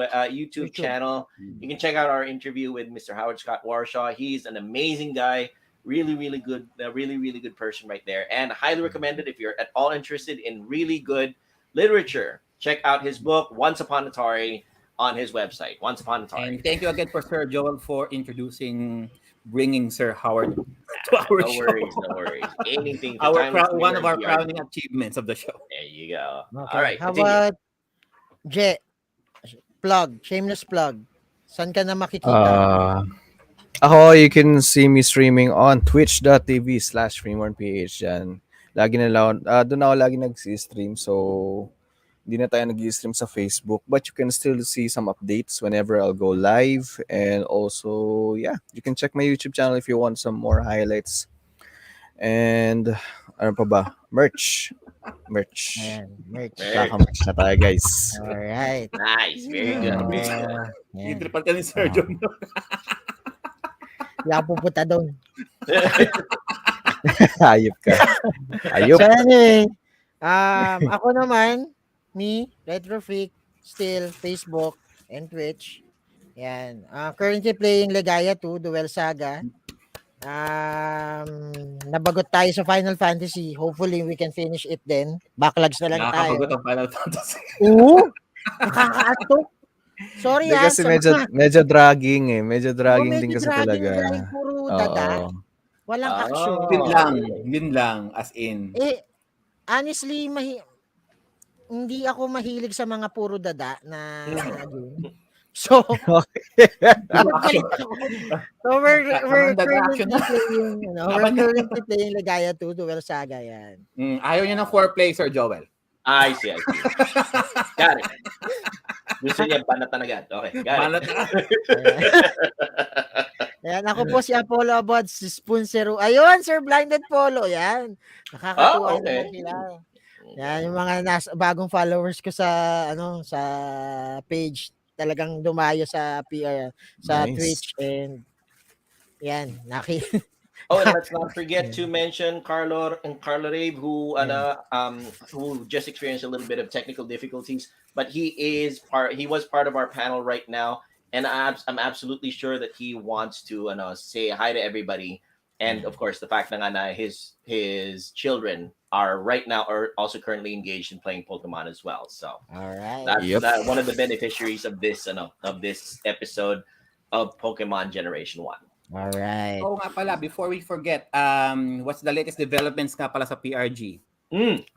channel. You can check out our interview with Mr. Howard Scott Warshaw. He's an amazing guy. Really, really good, a really, really good person right there. And highly recommended if you're at all interested in really good literature. Check out his book, Once Upon a Atari, on his website, Once Upon Atari. And thank you again for Sir Joel for bringing Sir Howard to our No show. worries, no worries. Anything to timeless One of gamer our and PR. crowning achievements of the show. There you go. Okay. All right, How continue. about Je? Shameless plug. Saan ka na makikita? Ako, you can see me streaming on twitch.tv/freemornph yan. Lagi na lang, doon ako lagi nag-stream. So, hindi na tayo nag-stream sa Facebook. But you can still see some updates whenever I'll go live. And also, yeah, you can check my YouTube channel if you want some more highlights. And, ano pa ba? Merch. Ayan, merch. Kaka-merch na tayo, guys. Alright. Nice, very good. Very good. Ayan. Itripan ka ni Sir John. Hindi ako pupunta doon. Ayop ka. Ayop. So anyway, ako naman, Retro Freak, still Facebook and Twitch. Yan. Currently playing Legaya 2, Duel Saga. Nabagot tayo sa Final Fantasy. Hopefully, we can finish it then. Backlogs na lang tayo. Nakakabagot ang Final Fantasy. Oo! Nakakaatok. Sorry Hindi, kasi medyo dragging eh. Medyo dragging din kasi talaga. Dragging, puro dada. Oo. Walang action. Yun lang, as in. Honestly, hindi ako mahilig sa mga puro dada na game. So, we're currently playing Legaya 2, Duel Saga yan. Ayaw niya ng 4-play, Sir Joel. I see. Got it. Gusto niya banatan agad. Okay, got it. Ayan, ako po si Apollo Abad, si Sponsor. Ayun, Sir Blinded Polo. Yan. Nakakatuwa naman sila. Yan, yung mga bagong followers ko sa sa page, talagang dumayo sa PR, sa Twitch, and yan, Oh, and let's not forget to mention Carlo Rave, who just experienced a little bit of technical difficulties, but he was part of our panel right now, and I'm absolutely sure that he wants to say hi to everybody. And of course, the fact that his children are right now also currently engaged in playing Pokemon as well. So all right, that's one of the beneficiaries of this episode of Pokemon Generation 1. All right. Oh, nga pala, before we forget, what's the latest developments nga pala sa PRG?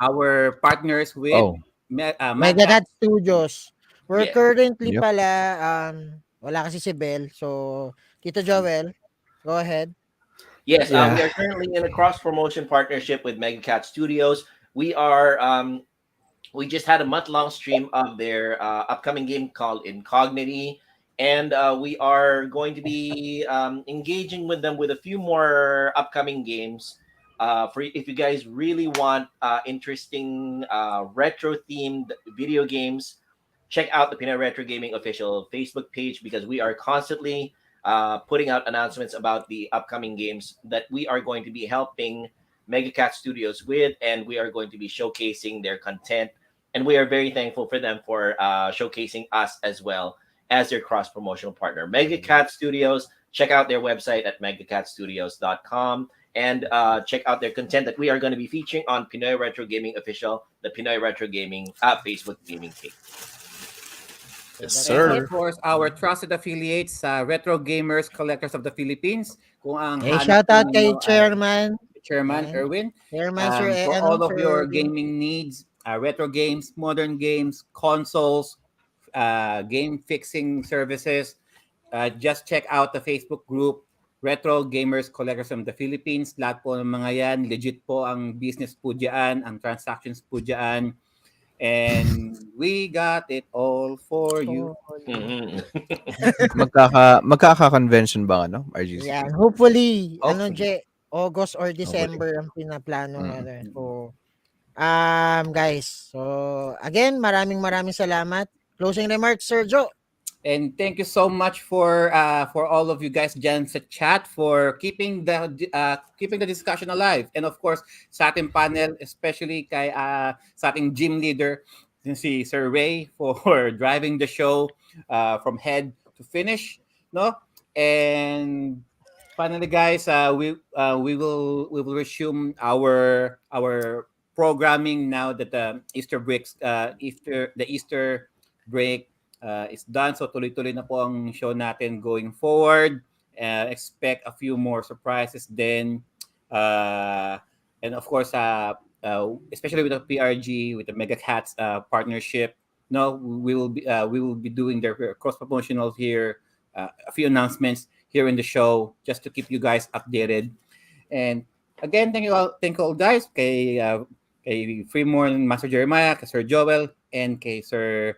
Our partners with Megacat Studios. We're currently pala, wala kasi si Bel. So, Tito Joel, go ahead. Yes, we are currently in a cross-promotion partnership with Megacat Studios. We are, we just had a month-long stream of their upcoming game called Incognity. And we are going to be engaging with them with a few more upcoming games. For if you guys really want interesting retro-themed video games, check out the Pinoy Retro Gaming official Facebook page, because we are constantly putting out announcements about the upcoming games that we are going to be helping Megacat Studios with, and we are going to be showcasing their content. And we are very thankful for them for showcasing us as well as their cross-promotional partner. Megacat Studios, check out their website at megacatstudios.com and check out their content that we are going to be featuring on Pinoy Retro Gaming Official, the Pinoy Retro Gaming Facebook gaming page. Yes, sir. And of course, our trusted affiliates, Retro Gamers Collectors of the Philippines. Kung ang shout out kay Chairman Erwin. Sir, for all of your gaming needs, retro games, modern games, consoles, game fixing services, just check out the Facebook group Retro Gamers Collectors from the Philippines. Lahat po ng mga yan, legit po ang business po dyan, ang transactions po dyan, and we got it all for you. Magkaka-convention ba RGC? Yeah, hopefully August or December ang pinaplano natin. So guys, so again, maraming salamat. Closing remarks, Sir Joe. And thank you so much for all of you guys dyan sa chat for keeping the discussion alive. And of course, sa ating panel, especially kay sa ating gym leader, si Sir Ray, for driving the show from head to finish, no? And finally, guys, we will resume our programming now that the Easter break is done. So tuloy-tuloy na po ang show natin going forward. Expect a few more surprises then, and of course, especially with the PRG, with the Mega Cats partnership. No, we will be doing their cross promotional here. A few announcements here in the show just to keep you guys updated. And again, thank you all guys, kay Fremore and Master Jeremiah, kay Sir Joel, and kay Sir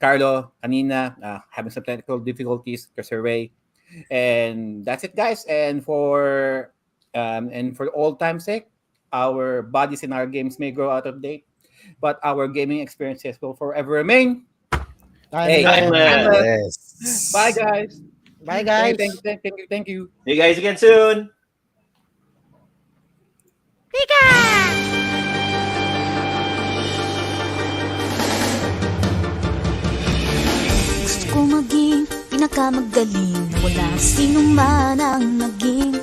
Carlo kanina, having some technical difficulties, kay Sir Ray. And that's it, guys. And for old time's sake, our bodies in our games may grow out of date, but our gaming experiences will forever remain. Hey, Timeless. Yes. Bye, guys. Bye, guys. Thank you. See you guys again soon. Gusto ko maging pinakamagaling na wala sino man ang maging.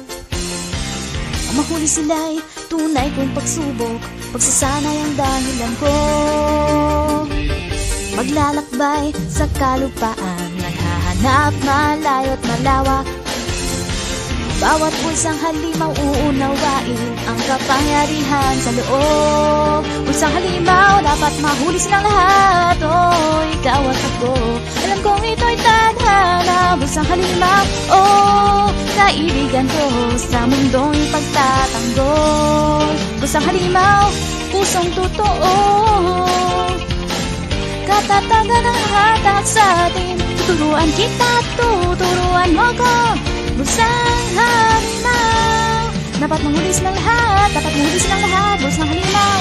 Ang mahuli sila'y tunay kong pagsubok, pagsasanay ang dahilan ko. Maglalakbay sa kalupaan, naghahanap malayo at malawak. Bawat pulsang halimaw uunawain ang kapangyarihan sa loob. Pulsang halimaw, dapat mahuli silang lahat. Oh, ikaw at ako, alam kong ito'y tadhana. Pulsang halimaw, oh, kaibigan ko sa mundong ipagtatanggol. Pulsang halimaw, pusong totoo. Katatagan ang hatak sa atin. Tuturuan kita, tuturuan mo ko. Bulsang halimaw, dapat manghuli silang lahat. Dapat manghuli silang lahat. Bulsang halimaw,